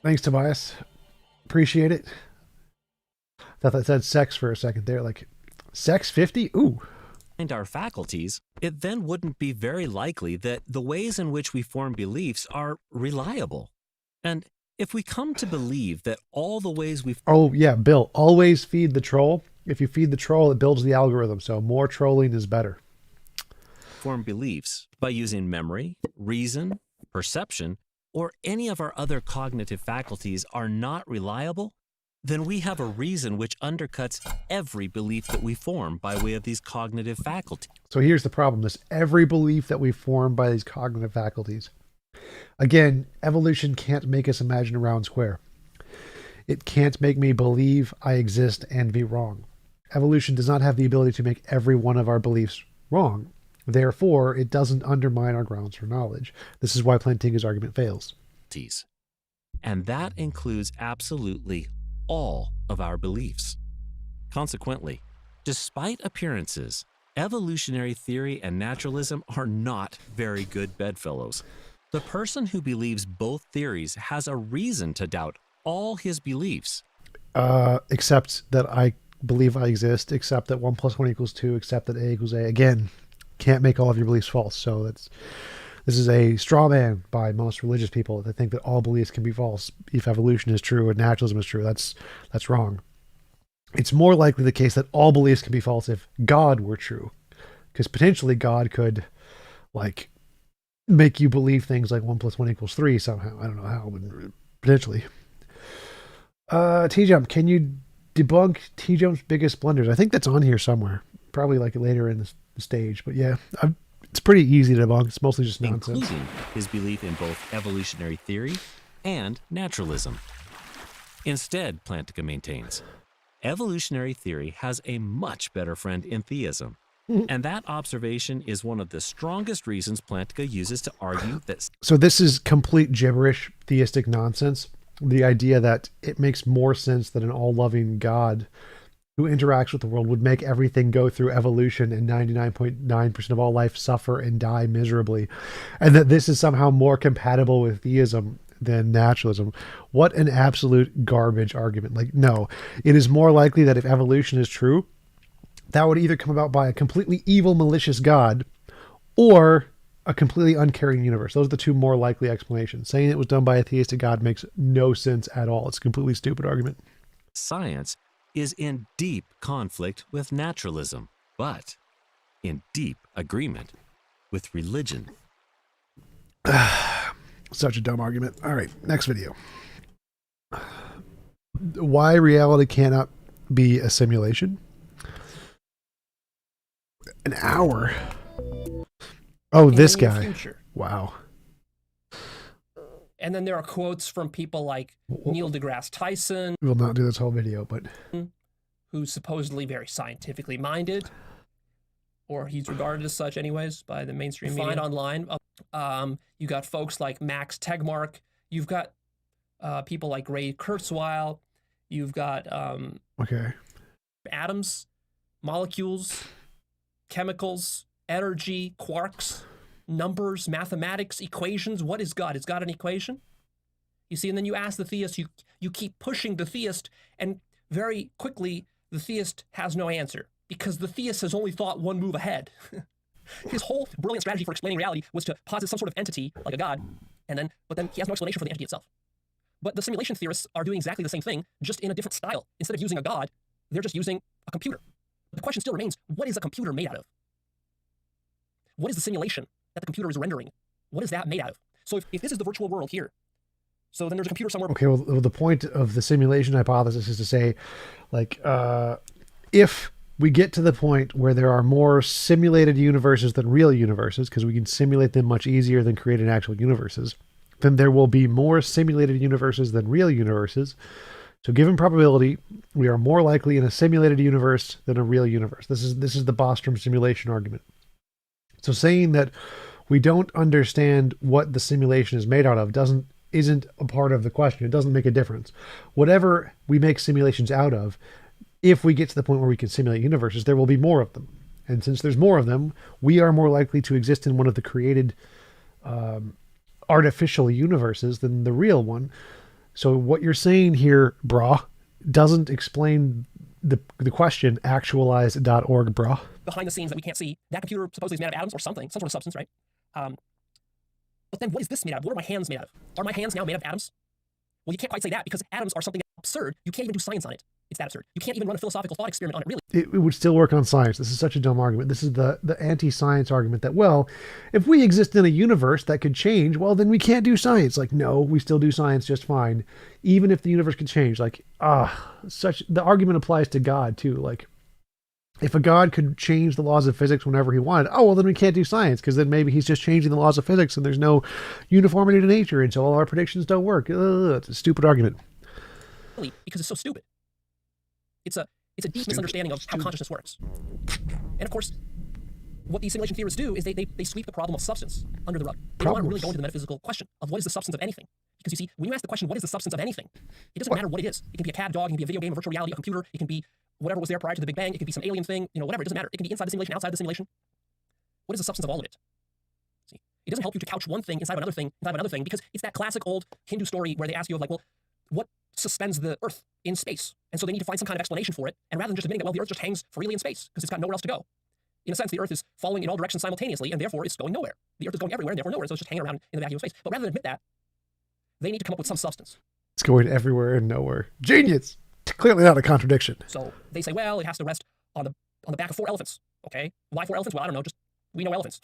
Thanks, Tobias. Appreciate it. Thought that said sex for a second there, sex 50? Ooh. ...and our faculties, it then wouldn't be very likely that the ways in which we form beliefs are reliable. And if we come to believe that all the ways we... Oh, yeah, Bill, always feed the troll. If you feed the troll, it builds the algorithm, so more trolling is better. ...form beliefs by using memory, reason, perception, or any of our other cognitive faculties are not reliable, then we have a reason which undercuts every belief that we form by way of these cognitive faculties. So here's the problem. Every belief that we form by these cognitive faculties. Again, evolution can't make us imagine a round square. It can't make me believe I exist and be wrong. Evolution does not have the ability to make every one of our beliefs wrong. Therefore, it doesn't undermine our grounds for knowledge. This is why Plantinga's argument fails. And that includes absolutely all of our beliefs. Consequently, despite appearances, evolutionary theory and naturalism are not very good bedfellows. The person who believes both theories has a reason to doubt all his beliefs. Except that I believe I exist, except that 1 + 1 = 2, except that A equals A. Again, can't make all of your beliefs false. So this is a straw man by most religious people that think that all beliefs can be false. If evolution is true and naturalism is true, that's wrong. It's more likely the case that all beliefs can be false if God were true. Because potentially God could, make you believe things like 1 + 1 = 3 somehow. I don't know how, but potentially. T-Jump, can you debunk T-Jump's biggest blunders? I think that's on here somewhere. Probably later in the stage. But yeah, it's pretty easy to debunk. It's mostly just nonsense. Including his belief in both evolutionary theory and naturalism. Instead, Plantinga maintains, evolutionary theory has a much better friend in theism. And that observation is one of the strongest reasons Plantinga uses to argue that... So this is complete gibberish, theistic nonsense. The idea that it makes more sense that an all-loving God who interacts with the world would make everything go through evolution and 99.9% of all life suffer and die miserably. And that this is somehow more compatible with theism than naturalism. What an absolute garbage argument. No, it is more likely that if evolution is true, that would either come about by a completely evil, malicious God or a completely uncaring universe. Those are the two more likely explanations. Saying it was done by a theistic God makes no sense at all. It's a completely stupid argument. Science is in deep conflict with naturalism, but in deep agreement with religion. Such a dumb argument. All right, next video. Why reality cannot be a simulation? An hour. Oh, this guy. Future. Wow. And then there are quotes from people like Neil deGrasse Tyson. We will not do this whole video, but... who's supposedly very scientifically minded, or he's regarded as such anyways by the mainstream media. Find online. You got folks like Max Tegmark. You've got people like Ray Kurzweil. You've got atoms, molecules, chemicals, energy, quarks, numbers, mathematics, equations. What is God? Is God an equation? You see, and then you ask the theist, you keep pushing the theist, and very quickly the theist has no answer because the theist has only thought one move ahead. His whole brilliant strategy for explaining reality was to posit some sort of entity like a God, but then he has no explanation for the entity itself. But the simulation theorists are doing exactly the same thing, just in a different style. Instead of using a god, they're just using a computer. But the question still remains, what is a computer made out of? What is the simulation that the computer is rendering? What is that made out of? So if this is the virtual world here, so then there's a computer somewhere. Okay, well, the point of the simulation hypothesis is to say, like, if we get to the point where there are more simulated universes than real universes, because we can simulate them much easier than creating actual universes, then there will be more simulated universes than real universes. So given probability, we are more likely in a simulated universe than a real universe. This is the Bostrom simulation argument. So saying that we don't understand what the simulation is made out of isn't a part of the question. It doesn't make a difference. Whatever we make simulations out of, if we get to the point where we can simulate universes, there will be more of them. And since there's more of them, we are more likely to exist in one of the created artificial universes than the real one. So what you're saying here, brah, doesn't explain the question actualized.org, brah. Behind the scenes that we can't see, that computer supposedly is made out of atoms or something, some sort of substance, right? But then what is this made out of? What are my hands made out of? Are my hands now made out of atoms? Well, you can't quite say that because atoms are something absurd. You can't even do science on it. It's that absurd. You can't even run a philosophical thought experiment on it, really. It would still work on science. This is such a dumb argument. This is the anti-science argument that, well, if we exist in a universe that could change, well, then we can't do science. Like, no, we still do science just fine, even if the universe could change. Like, the argument applies to God, too. Like, if a God could change the laws of physics whenever he wanted, oh, well, then we can't do science, because then maybe he's just changing the laws of physics and there's no uniformity to nature, and so all our predictions don't work. It's a stupid argument. Because it's so stupid. It's a deep misunderstanding of how consciousness works. And of course, what these simulation theorists do is they sweep the problem of substance under the rug. They don't want to really go into the metaphysical question of what is the substance of anything. Because you see, when you ask the question, what is the substance of anything? It doesn't matter what it is. It can be a cat, dog, it can be a video game, a virtual reality, a computer, it can be whatever was there prior to the Big Bang, it can be some alien thing, whatever, it doesn't matter. It can be inside the simulation, outside the simulation. What is the substance of all of it? See, it doesn't help you to couch one thing inside of another thing, because it's that classic old Hindu story where they ask you, like, well, what suspends the Earth in space? And so they need to find some kind of explanation for it, and rather than just admitting that, well, the Earth just hangs freely in space, because it's got nowhere else to go. In a sense, the Earth is falling in all directions simultaneously, and therefore it's going nowhere. The Earth is going everywhere, and therefore nowhere, so it's just hanging around in the vacuum of space. But rather than admit that, they need to come up with some substance. It's going everywhere and nowhere. Genius! Clearly not a contradiction. So they say, well, it has to rest on the back of 4 elephants. Okay, why 4 elephants? Well, I don't know. Just we know elephants.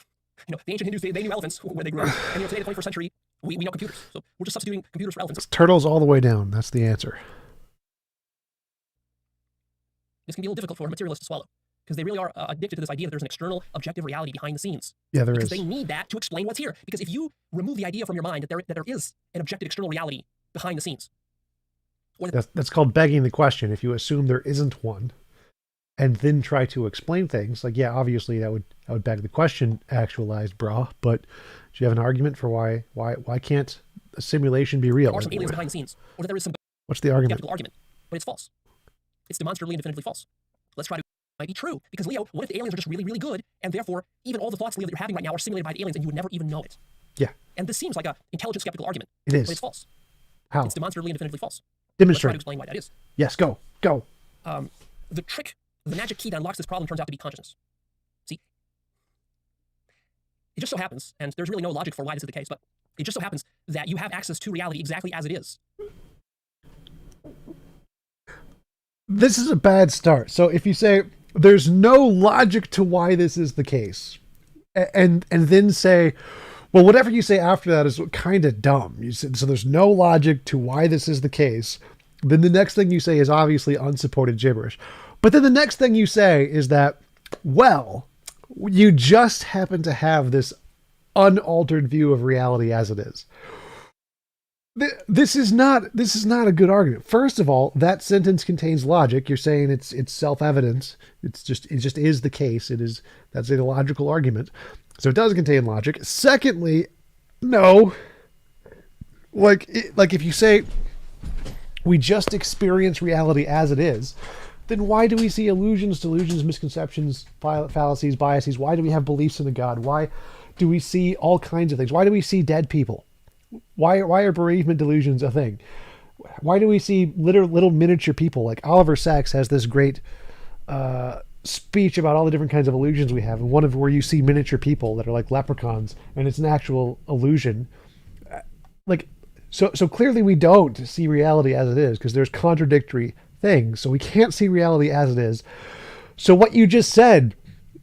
The ancient Hindus they knew elephants where they grew up, and today, the 21st century, we know computers. So we're just substituting computers for elephants. It's turtles all the way down. That's the answer. This can be a little difficult for materialists to swallow, because they really are addicted to this idea that there's an external objective reality behind the scenes. Yeah, there because is. They need that to explain what's here. Because if you remove the idea from your mind that there is an objective external reality behind the scenes, that's called begging the question. If you assume there isn't one, and then try to explain things, like, yeah, obviously that would beg the question, actualized, brah. But do you have an argument for why can't a simulation be real? There are some aliens behind the scenes, or that there is some. What's the argument? Skeptical argument, but it's false. It's demonstrably and definitively false. Let's try to. Might be true, because Leo, what if the aliens are just really, really good, and therefore even all the thoughts, Leo, that you're having right now are simulated by the aliens, and you would never even know it? Yeah. And this seems like an intelligent skeptical argument. It is. But it's false. How? It's demonstrably and definitively false. Demonstrate. Let's try to explain why that is. Yes, go. The trick, the magic key that unlocks this problem turns out to be consciousness. See, it just so happens, and there's really no logic for why this is the case, but it just so happens that you have access to reality exactly as it is. This is a bad start. So if you say there's no logic to why this is the case, and then say, well, whatever you say after that is kind of dumb. You said, so there's no logic to why this is the case. Then the next thing you say is obviously unsupported gibberish. But then the next thing you say is that, well, you just happen to have this unaltered view of reality as it is. This is not a good argument. First of all, that sentence contains logic. You're saying it's self-evident. It just is the case. That's a logical argument. So it does contain logic. Secondly, no. Like if you say we just experience reality as it is, then why do we see illusions, delusions, misconceptions, fallacies, biases? Why do we have beliefs in a God? Why do we see all kinds of things? Why do we see dead people? Why are bereavement delusions a thing? Why do we see little miniature people? Like Oliver Sacks has this great speech about all the different kinds of illusions we have, and one of where you see miniature people that are like leprechauns, and it's an actual illusion. Like So clearly we don't see reality as it is because there's contradictory things. So we can't see reality as it is. So what you just said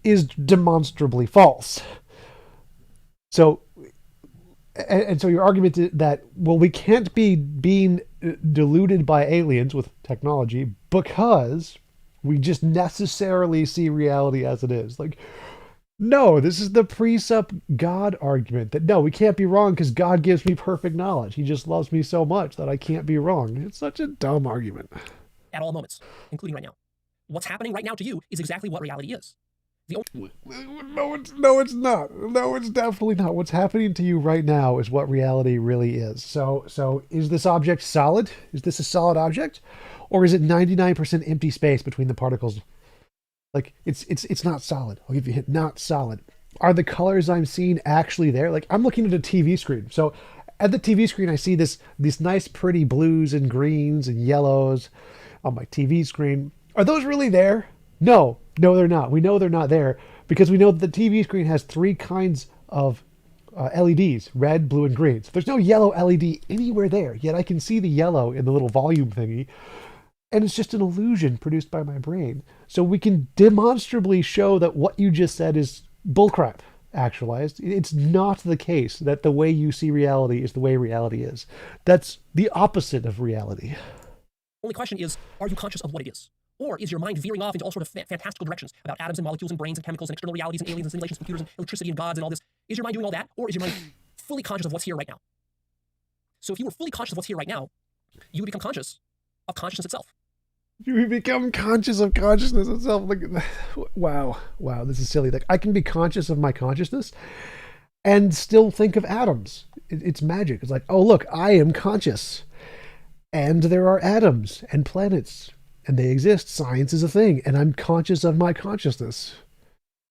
is demonstrably false. So, and so your argument is that, well, we can't be being deluded by aliens with technology because we just necessarily see reality as it is. Like, no, this is the presup God argument that no, we can't be wrong because God gives me perfect knowledge. He just loves me so much that I can't be wrong. It's such a dumb argument. At all moments, including right now. What's happening right now to you is exactly what reality is. No, it's not. No, it's definitely not. What's happening to you right now is what reality really is. So is this object solid? Is this a solid object? Or is it 99% empty space between the particles? Like, it's not solid. I'll give you a hint. Not solid. Are the colors I'm seeing actually there? Like, I'm looking at a TV screen. So at the TV screen, I see these nice, pretty blues and greens and yellows on my TV screen. Are those really there? No, they're not. We know they're not there because we know that the TV screen has 3 kinds of LEDs, red, blue, and green. So there's no yellow LED anywhere there, yet I can see the yellow in the little volume thingy. And it's just an illusion produced by my brain. So we can demonstrably show that what you just said is bullcrap, actualized. It's not the case that the way you see reality is the way reality is. That's the opposite of reality. Only question is, are you conscious of what it is? Or is your mind veering off into all sorts of fantastical directions about atoms and molecules and brains and chemicals and external realities and aliens and simulations, computers and electricity and gods and all this? Is your mind doing all that? Or is your mind fully conscious of what's here right now? So if you were fully conscious of what's here right now, you would become conscious of consciousness itself. You become conscious of consciousness itself. Like, wow, this is silly. Like, I can be conscious of my consciousness and still think of atoms. It's magic. It's like, oh, look, I am conscious. And there are atoms and planets. And they exist. Science is a thing. And I'm conscious of my consciousness.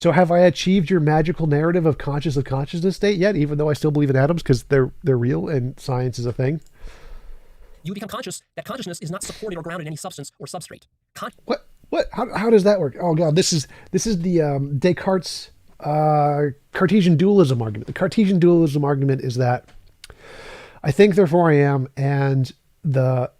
So have I achieved your magical narrative of consciousness state yet, even though I still believe in atoms because they're real and science is a thing? You become conscious that consciousness is not supported or grounded in any substance or substrate. What? How does that work? Oh God, this is the Descartes' Cartesian dualism argument. The Cartesian dualism argument is that I think, therefore I am, and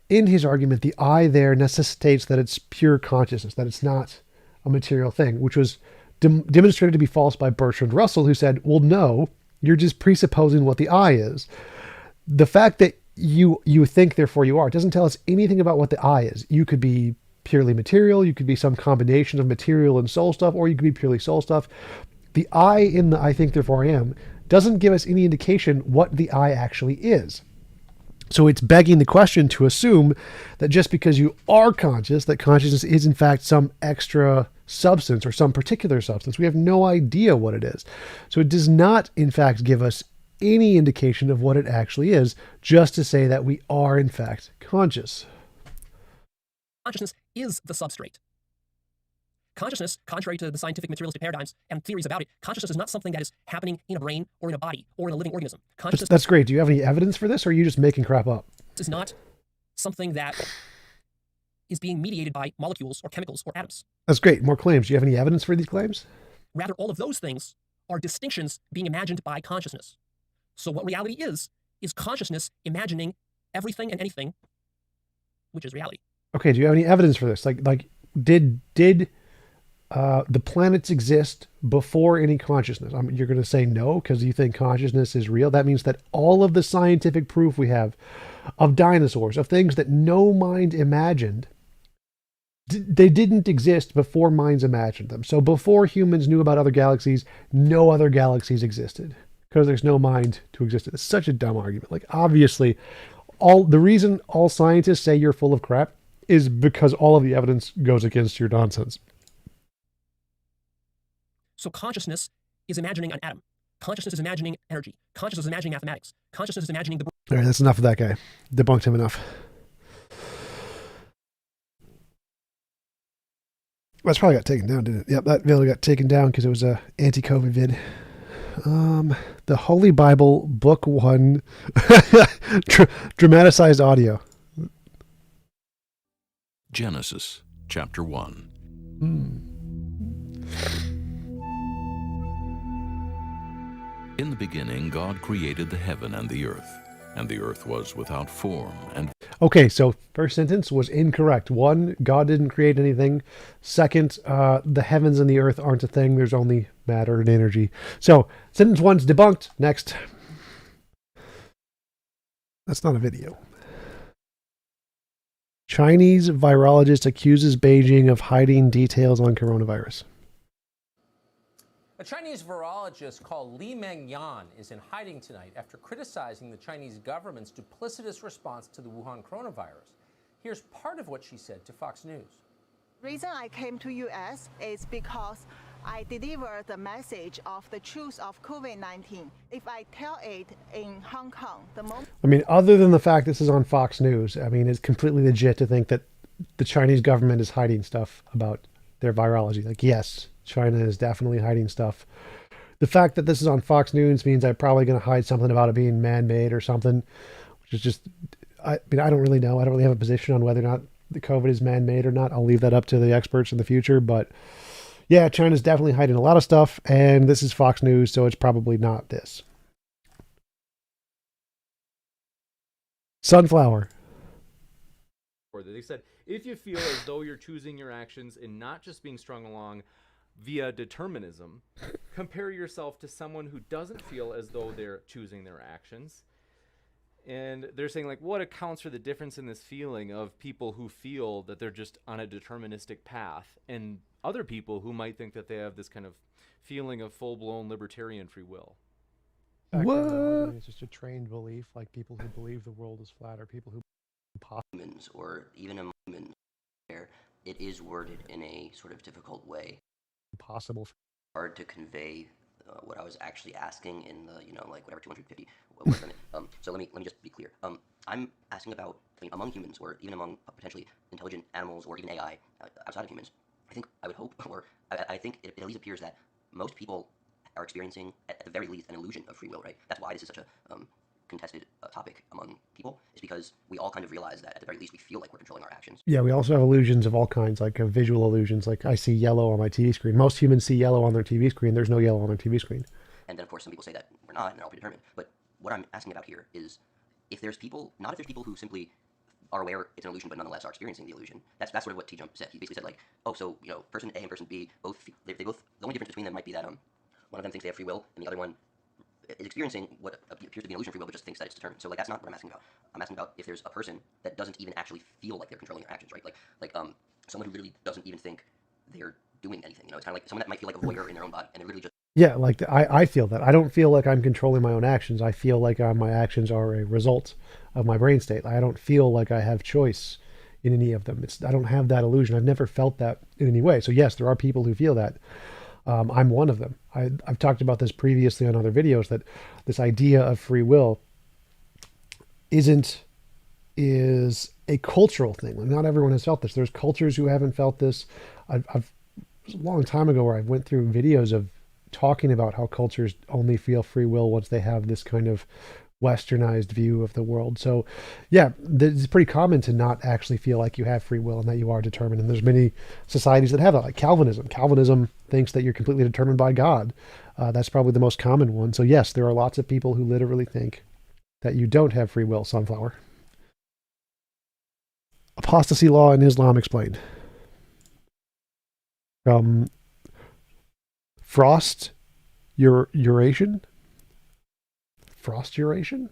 in his argument, the I there necessitates that it's pure consciousness, that it's not a material thing, which was demonstrated to be false by Bertrand Russell, who said, well, no, you're just presupposing what the I is. The fact that you think, therefore you are, doesn't tell us anything about what the I is. You could be purely material, you could be some combination of material and soul stuff, or you could be purely soul stuff. The I in the I think, therefore I am doesn't give us any indication what the I actually is. So it's begging the question to assume that just because you are conscious, that consciousness is in fact some extra substance or some particular substance. We have no idea what it is. So it does not, in fact, give us any indication of what it actually is, just to say that we are in fact conscious. Consciousness is the substrate. Consciousness, contrary to the scientific materialistic paradigms and theories about it, consciousness is not something that is happening in a brain or in a body or in a living organism. Consciousness That's great. Do you have any evidence for this, or are you just making crap up? Is not something that is being mediated by molecules or chemicals or atoms. That's great. More claims. Do you have any evidence for these claims? Rather, all of those things are distinctions being imagined by consciousness. So what reality is consciousness imagining everything and anything, which is reality. Okay, do you have any evidence for this? Like did the planets exist before any consciousness? You're going to say no because you think consciousness is real. That means that all of the scientific proof we have of dinosaurs, of things that no mind imagined, they didn't exist before minds imagined them. So before humans knew about other galaxies, no other galaxies existed because there's no mind to exist. It's such a dumb argument. Like, obviously, the reason all scientists say you're full of crap is because all of the evidence goes against your nonsense. So consciousness is imagining an atom. Consciousness is imagining energy. Consciousness is imagining mathematics. Consciousness is imagining the... All right, that's enough of that guy. Debunked him enough. That's probably got taken down, didn't it? Yep, that video got taken down because it was a anti-COVID vid. The Holy Bible, Book 1, dramatized audio. Genesis, chapter 1. In the beginning, God created the heaven and the earth. and the earth was without form and... Okay, so first sentence was incorrect. One, God didn't create anything. Second, the heavens and the earth aren't a thing. There's only matter and energy. So sentence one's debunked. Next. That's not a video. Chinese virologist accuses Beijing of hiding details on coronavirus. A Chinese virologist called Li Mengyan is in hiding tonight after criticizing the Chinese government's duplicitous response to the Wuhan coronavirus. Here's part of what she said to Fox News. The reason I came to US is because I deliver the message of the truth of COVID-19. If I tell it in Hong Kong, the moment... I mean, other than the fact this is on Fox News, I mean, it's completely legit to think that the Chinese government is hiding stuff about their virology. Like, yes, China is definitely hiding stuff. The fact that this is on Fox News means I'm probably going to hide something about it being man-made or something, which is just, I mean, I don't really know. I don't really have a position on whether or not the COVID is man-made or not. I'll leave that up to the experts in the future. But yeah, China's definitely hiding a lot of stuff, and this is Fox News, so it's probably not this. Sunflower. They said, if you feel as though you're choosing your actions and not just being strung along via determinism, compare yourself to someone who doesn't feel as though they're choosing their actions. And they're saying, like, what accounts for the difference in this feeling of people who feel that they're just on a deterministic path and other people who might think that they have this kind of feeling of full-blown libertarian free will? What? It's just a trained belief, like people who believe the world is flat or people who humans, or even among humans, where it is worded in a sort of difficult way. Possible. Hard to convey what I was actually asking in the, you know, like whatever 250 word limit. So let me just be clear. I'm asking about, I mean, among humans, or even among potentially intelligent animals, or even AI outside of humans. I think I would hope, or I think it at least appears that most people are experiencing, at the very least, an illusion of free will, right? That's why this is such a contested topic among people, is because we all kind of realize that at the very least we feel like we're controlling our actions. Yeah, we also have illusions of all kinds, like visual illusions. Like I see yellow on my TV screen. Most humans see yellow on their TV screen. There's no yellow on their TV screen. And then of course some people say that we're not, and they're all predetermined. But what I'm asking about here is if there's people, not if there's people who simply are aware it's an illusion but nonetheless are experiencing the illusion. That's sort of what TJump said. He basically said, like, oh, so, you know, person A and person B both, they both, the only difference between them might be that one of them thinks they have free will and the other one is experiencing what appears to be an illusion of free will, but just thinks that it's determined. So, like, that's not what I'm asking about. I'm asking about if there's a person that doesn't even actually feel like they're controlling their actions, right? Like someone who literally doesn't even think they're doing anything. You know, it's kind of like someone that might feel like a voyeur in their own body, and they're literally just... Yeah, like I feel that. I don't feel like I'm controlling my own actions. I feel like my actions are a result of my brain state. I don't feel like I have choice in any of them. I don't have that illusion. I've never felt that in any way. So yes, there are people who feel that. I'm one of them. I've talked about this previously on other videos, that this idea of free will is a cultural thing. Like, not everyone has felt this. There's cultures who haven't felt this. It was a long time ago where I went through videos of talking about how cultures only feel free will once they have this kind of westernized view of the world. So yeah, it's pretty common to not actually feel like you have free will and that you are determined. And there's many societies that have that, like Calvinism. Calvinism thinks that you're completely determined by God. That's probably the most common one. So yes, there are lots of people who literally think that you don't have free will, Sunflower. Apostasy law in Islam explained. Frost uration? Frost uration?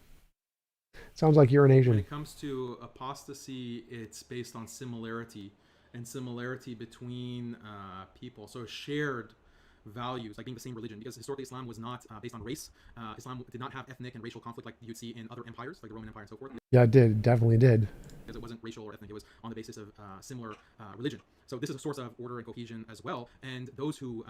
Sounds like urination. When it comes to apostasy, it's based on similarity, and similarity between people. So shared values, like being the same religion, because historically Islam was not based on race. Islam did not have ethnic and racial conflict like you'd see in other empires, like the Roman Empire and so forth. Yeah, it did. It definitely did. Because it wasn't racial or ethnic, it was on the basis of similar religion. So this is a source of order and cohesion as well. And those who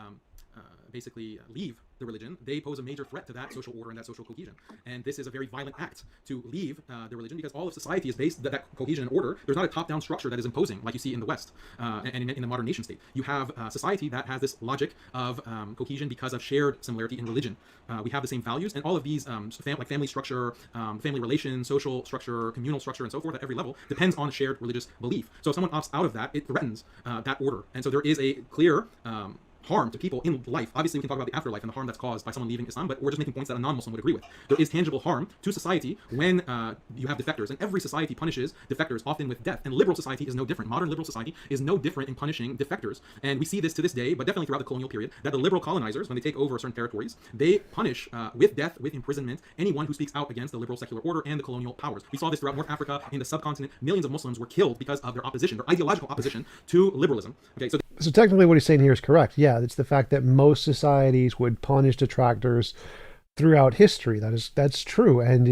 basically leave the religion, they pose a major threat to that social order and that social cohesion. And this is a very violent act to leave the religion, because all of society is based that cohesion and order. There's not a top-down structure that is imposing like you see in the West and in the modern nation state. You have society that has this logic of cohesion because of shared similarity in religion. We have the same values, and all of these like family structure, family relations, social structure, communal structure, and so forth at every level depends on shared religious belief. So if someone opts out of that, it threatens that order. And so there is a clear harm to people in life. Obviously, we can talk about the afterlife and the harm that's caused by someone leaving Islam, but we're just making points that a non-Muslim would agree with. There is tangible harm to society when you have defectors, and every society punishes defectors, often with death. And liberal society is no different. Modern liberal society is no different in punishing defectors. And we see this to this day, but definitely throughout the colonial period, that the liberal colonizers, when they take over certain territories, they punish with death, with imprisonment, anyone who speaks out against the liberal secular order and the colonial powers. We saw this throughout North Africa, in the subcontinent. Millions of Muslims were killed because of their opposition, their ideological opposition to liberalism. Okay, so technically what he's saying here is correct. Yeah, it's the fact that most societies would punish detractors throughout history. That's true, and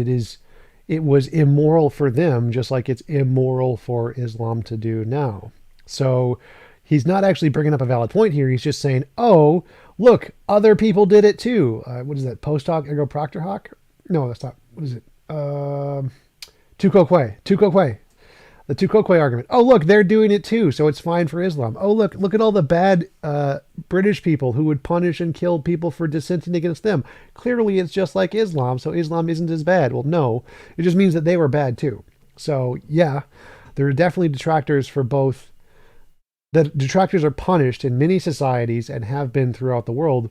it was immoral for them, just like it's immoral for Islam to do now. So he's not actually bringing up a valid point here. He's just saying, oh, look, other people did it too. What is that? Post hoc ergo propter hoc? No, that's not. What is it? Tu quoque. The tu quoque argument. Oh, look, they're doing it too, so it's fine for Islam. Oh, look at all the bad British people who would punish and kill people for dissenting against them. Clearly, it's just like Islam, so Islam isn't as bad. Well, no, it just means that they were bad too. So, yeah, there are definitely detractors for both. The detractors are punished in many societies and have been throughout the world,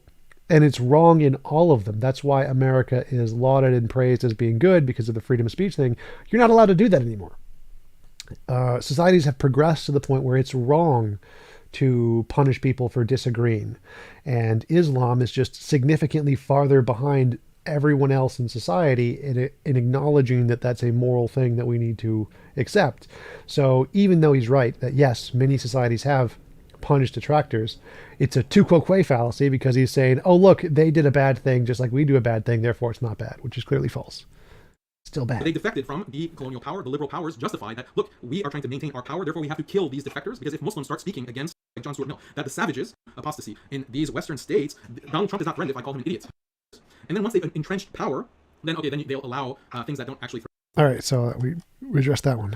and it's wrong in all of them. That's why America is lauded and praised as being good, because of the freedom of speech thing. You're not allowed to do that anymore. Societies have progressed to the point where it's wrong to punish people for disagreeing. And Islam is just significantly farther behind everyone else in society in acknowledging that that's a moral thing that we need to accept. So even though he's right that, yes, many societies have punished detractors, it's a tu quoque fallacy, because he's saying, oh, look, they did a bad thing just like we do a bad thing, therefore it's not bad, which is clearly false. Still bad. They defected from the colonial power. The liberal powers justify that, look, we are trying to maintain our power, therefore we have to kill these defectors, because if Muslims start speaking against, like John Stuart Mill, that the savages, apostasy, in these Western states, Donald Trump is not threatened if I call him an idiot. And then once they've entrenched power, then they'll allow things that don't actually... All right, so we addressed that one.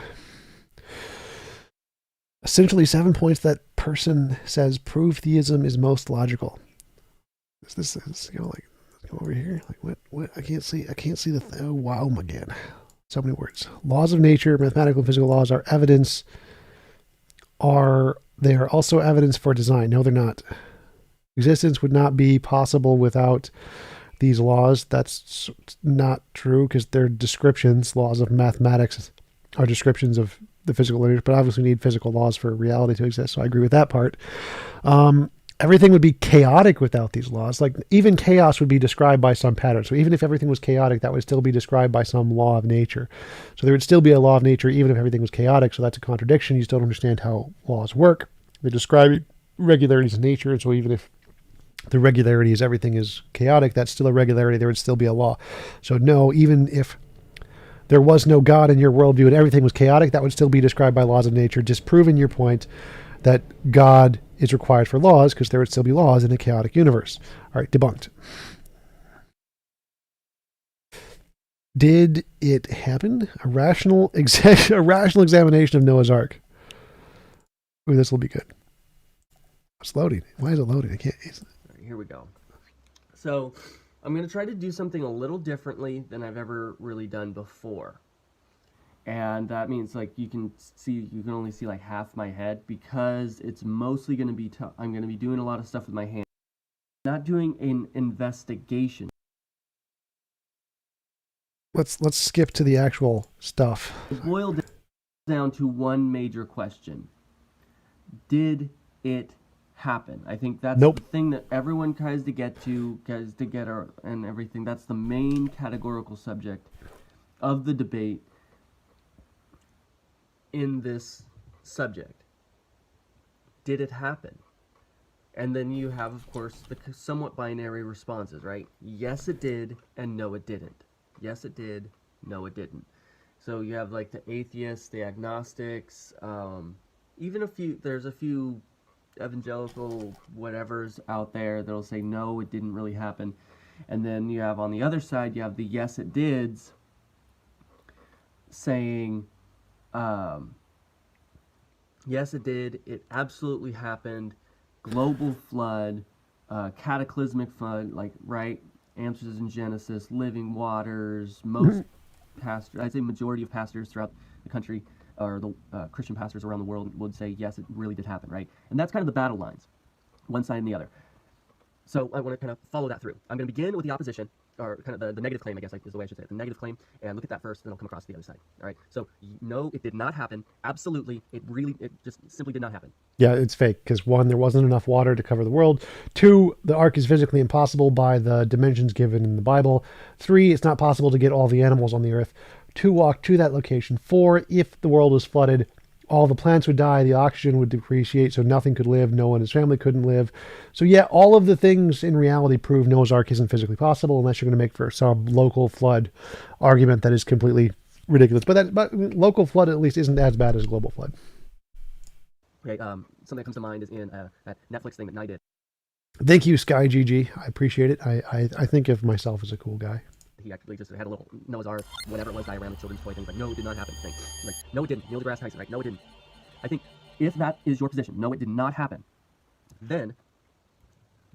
Essentially 7 points that person says prove theism is most logical. This is, you know, like, go over here. Like what? I can't see the oh, wow again. So many words. Laws of nature, mathematical and physical laws are evidence. They are also evidence for design? No, they're not. Existence would not be possible without these laws. That's not true, because they're descriptions. Laws of mathematics are descriptions of the physical universe, but obviously we need physical laws for reality to exist. So I agree with that part. Everything would be chaotic without these laws. Like, even chaos would be described by some pattern. So even if everything was chaotic, that would still be described by some law of nature. So there would still be a law of nature even if everything was chaotic. So that's a contradiction. You still don't understand how laws work. They describe regularities in nature. And so even if the regularity is everything is chaotic, that's still a regularity. There would still be a law. So no, even if there was no God in your worldview and everything was chaotic, that would still be described by laws of nature, disproving your point that God is required for laws, because there would still be laws in a chaotic universe. All right, debunked. Did it happen? A rational examination of Noah's Ark. Ooh, this will be good. It's loading. Why is it loading? I can't. All right, here we go. So I'm going to try to do something a little differently than I've ever really done before. And that means, like, you can only see like half my head, because it's mostly going to be I'm going to be doing a lot of stuff with my hand, not doing an investigation. Let's skip to the actual stuff. It boiled down to one major question: did it happen? I think that's the thing that everyone tries to get and everything. That's the main categorical subject of the debate in this subject. Did it happen? And then you have, of course, the somewhat binary responses, right? Yes, it did, and no, it didn't. Yes, it did, no, it didn't. So you have like the atheists, the agnostics, there's a few evangelical whatevers out there that'll say, no, it didn't really happen. And then you have on the other side, you have the yes, it dids saying, yes, it did. It absolutely happened. Global flood, cataclysmic flood, like, right? Answers in Genesis, living waters. Most pastors, I'd say majority of pastors throughout the country, or the Christian pastors around the world, would say, yes, it really did happen, right? And that's kind of the battle lines, one side and the other. So I want to kind of follow that through. I'm going to begin with the opposition, or kind of the negative claim, I guess is the way I should say it. The negative claim, and look at that first, then I'll come across to the other side. All right. So no, it did not happen. Absolutely, it just simply did not happen. Yeah, it's fake because 1, there wasn't enough water to cover the world. 2, the ark is physically impossible by the dimensions given in the Bible. 3, it's not possible to get all the animals on the earth to walk to that location. 4, if the world was flooded, all the plants would die, the oxygen would depreciate, so nothing could live, Noah and his family couldn't live. So yeah, all of the things in reality prove Noah's Ark isn't physically possible unless you're going to make for some local flood argument that is completely ridiculous. But local flood at least isn't as bad as global flood. Okay, something that comes to mind is in that Netflix thing that Nye did. Thank you, SkyGG. I appreciate it. I think of myself as a cool guy. He actually just had a little Noah's Ark, whatever it was, diagram, the children's toy thing. Like, no, it did not happen. Thing. Like, no, it didn't. Neil deGrasse Tyson, right? No, it didn't. I think if that is your position, no, it did not happen, then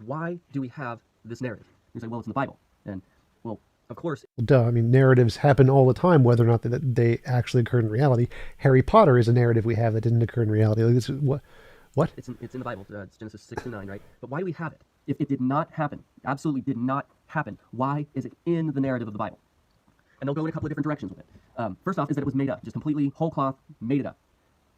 why do we have this narrative? You say, well, it's in the Bible. And, well, of course. Duh. I mean, narratives happen all the time, whether or not they actually occurred in reality. Harry Potter is a narrative we have that didn't occur in reality. Like, this is, what? It's in the Bible. It's Genesis 6-9, right? But why do we have it? If it did not happen, absolutely did not happen, why is it in the narrative of the Bible? And they'll go in a couple of different directions with it. First off is that it was made up, just completely whole cloth, made it up.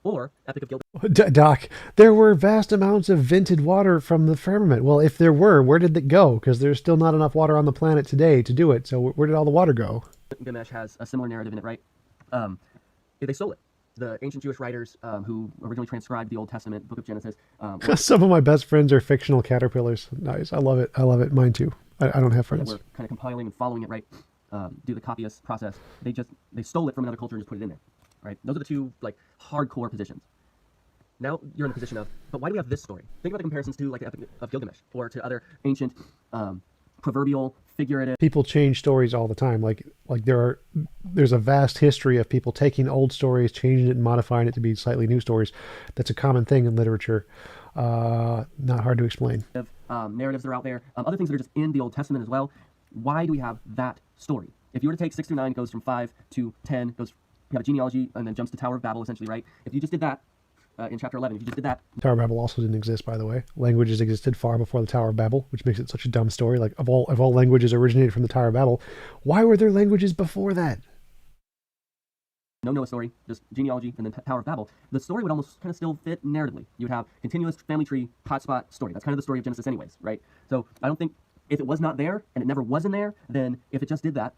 Or Epic of Gilgamesh. Doc, there were vast amounts of vented water from the firmament. Well, if there were, where did it go? Because there's still not enough water on the planet today to do it. So where did all the water go? Gilgamesh has a similar narrative in it, right? They stole it. The ancient Jewish writers who originally transcribed the Old Testament, Book of Genesis. Some of my best friends are fictional caterpillars. Nice. I love it. I love it. Mine too. I don't have friends. We're kind of compiling and following it, right? Do the copyist process. They stole it from another culture and just put it in there, right? Those are the two like hardcore positions. Now you're in the position of, but why do we have this story? Think about the comparisons to like the Epic of Gilgamesh or to other ancient proverbial, figurative. People change stories all the time. Like there's a vast history of people taking old stories, changing it and modifying it to be slightly new stories. That's a common thing in literature. Not hard to explain. Narratives that are out there. Other things that are just in the Old Testament as well. Why do we have that story? If you were to take 6-9, it goes from 5 to 10, you have a genealogy and then jumps to Tower of Babel essentially, right? If you just did that in chapter 11, if you just did that. Tower of Babel also didn't exist, by the way. Languages existed far before the Tower of Babel, which makes it such a dumb story. Like, of all languages originated from the Tower of Babel, why were there languages before that? No Noah story, just genealogy and then Tower of Babel. The story would almost kind of still fit narratively. You would have continuous family tree, hotspot story. That's kind of the story of Genesis anyways, right? So I don't think if it was not there and it never was in there, then if it just did that,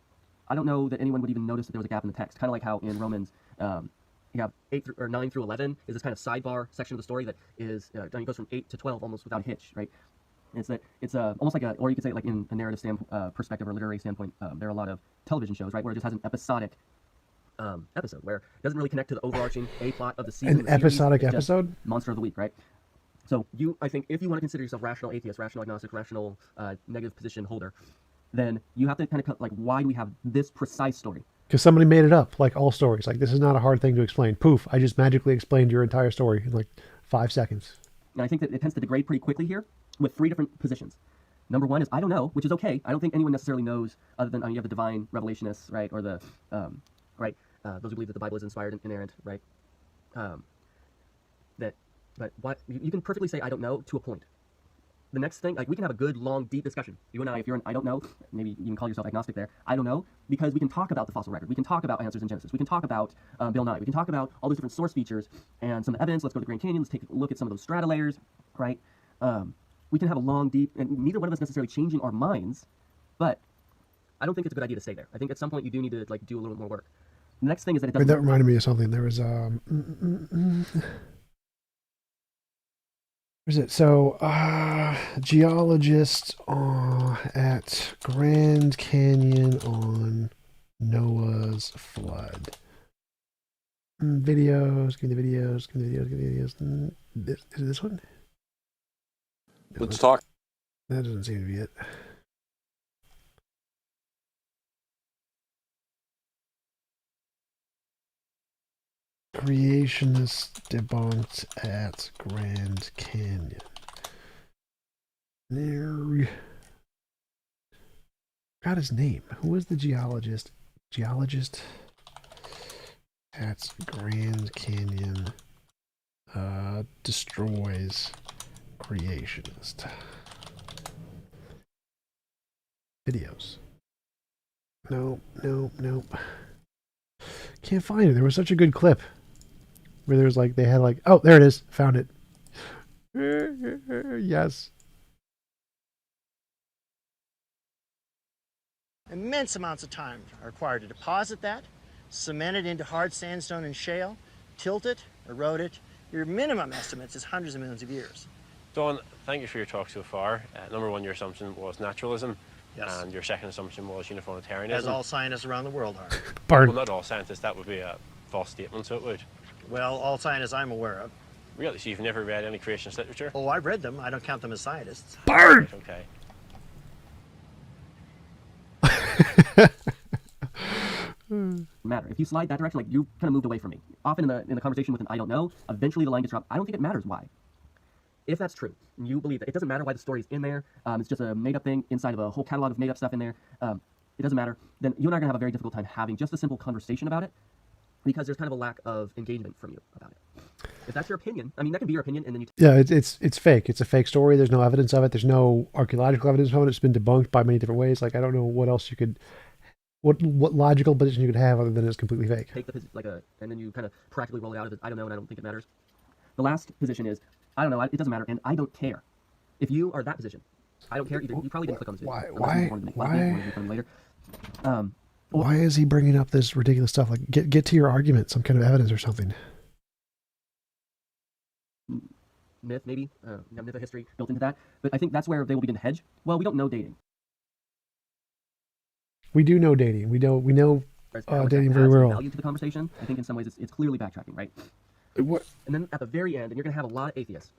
I don't know that anyone would even notice that there was a gap in the text. Kind of like how in Romans, you have 9 through 11 is this kind of sidebar section of the story that is, it goes from 8 to 12 almost without a hitch, right? It's almost like or you could say like in a narrative perspective or literary standpoint, there are a lot of television shows, right, where it just has an episodic episode where it doesn't really connect to the overarching plot of the season. An episodic episode? Monster of the week, right? So I think if you want to consider yourself rational atheist, rational agnostic, rational negative position holder, then you have to kind of like, why do we have this precise story? Because somebody made it up, like all stories. Like, this is not a hard thing to explain. Poof, I just magically explained your entire story in like 5 seconds. And I think that it tends to degrade pretty quickly here with 3 different positions. Number 1 is I don't know, which is okay. I don't think anyone necessarily knows other than you have the divine revelationists, right? Or the, those who believe that the Bible is inspired and inerrant, right? But what you can perfectly say I don't know to a point. The next thing, like we can have a good, long, deep discussion. You and I, if you're an I don't know, maybe you can call yourself agnostic there. I don't know, because we can talk about the fossil record. We can talk about answers in Genesis. We can talk about Bill Nye. We can talk about all those different source features and some evidence. Let's go to the Grand Canyon. Let's take a look at some of those strata layers, right? We can have a long, deep, and neither one of us necessarily changing our minds, but I don't think it's a good idea to stay there. I think at some point you do need to like do a little bit more work. The next thing is that it doesn't... That reminded me of something. There was Where's it? So, geologists at Grand Canyon on Noah's flood. Videos, give me the videos, give me the videos, give me the videos. Is it this one? Let's talk. That doesn't seem to be it. Creationists debunked at Grand Canyon. There. Got his name. Who was the geologist? Geologist at Grand Canyon destroys creationist. Videos. No. Can't find it. There was such a good clip where there's like, they had like, oh, there it is. Found it. Yes. Immense amounts of time are required to deposit that, cement it into hard sandstone and shale, tilt it, erode it. Your minimum estimates is hundreds of millions of years. Don, thank you for your talk so far. Number one, your assumption was naturalism. Yes. And your second assumption was uniformitarianism. As all scientists around the world are. Barn. Well, not all scientists. That would be a false statement, so it would. Well, all scientists I'm aware of. Really? So you've never read any creationist literature? Oh, I've read them. I don't count them as scientists. Barn! Okay. Matter. If you slide that direction, like you kind of moved away from me. Often in the conversation with an I don't know, eventually the line gets dropped. I don't think it matters why. If that's true, and you believe that it doesn't matter why the story is in there, it's just a made-up thing inside of a whole catalog of made-up stuff in there, it doesn't matter, then you and I are going to have a very difficult time having just a simple conversation about it, because there's kind of a lack of engagement from you about it. If that's your opinion, I mean, that can be your opinion, and then you... Yeah, it's fake. It's a fake story. There's no evidence of it. There's no archaeological evidence of it. It's been debunked by many different ways. Like, I don't know what else you could... What logical position you could have other than it's completely fake. Take the and then you kind of practically roll it out of it. I don't know, and I don't think it matters. The last position is, I don't know, it doesn't matter, and I don't care. If you are that position, I don't care either. You probably didn't click on this video. Why is he bringing up this ridiculous stuff? Like, get to your argument, some kind of evidence or something. Myth, maybe, myth of history built into that. But I think that's where they will begin to hedge. Well, we don't know dating. We do know dating. We know dating very well. Value to the conversation. I think in some ways it's clearly backtracking, right? What? And then at the very end, and you're going to have a lot of atheists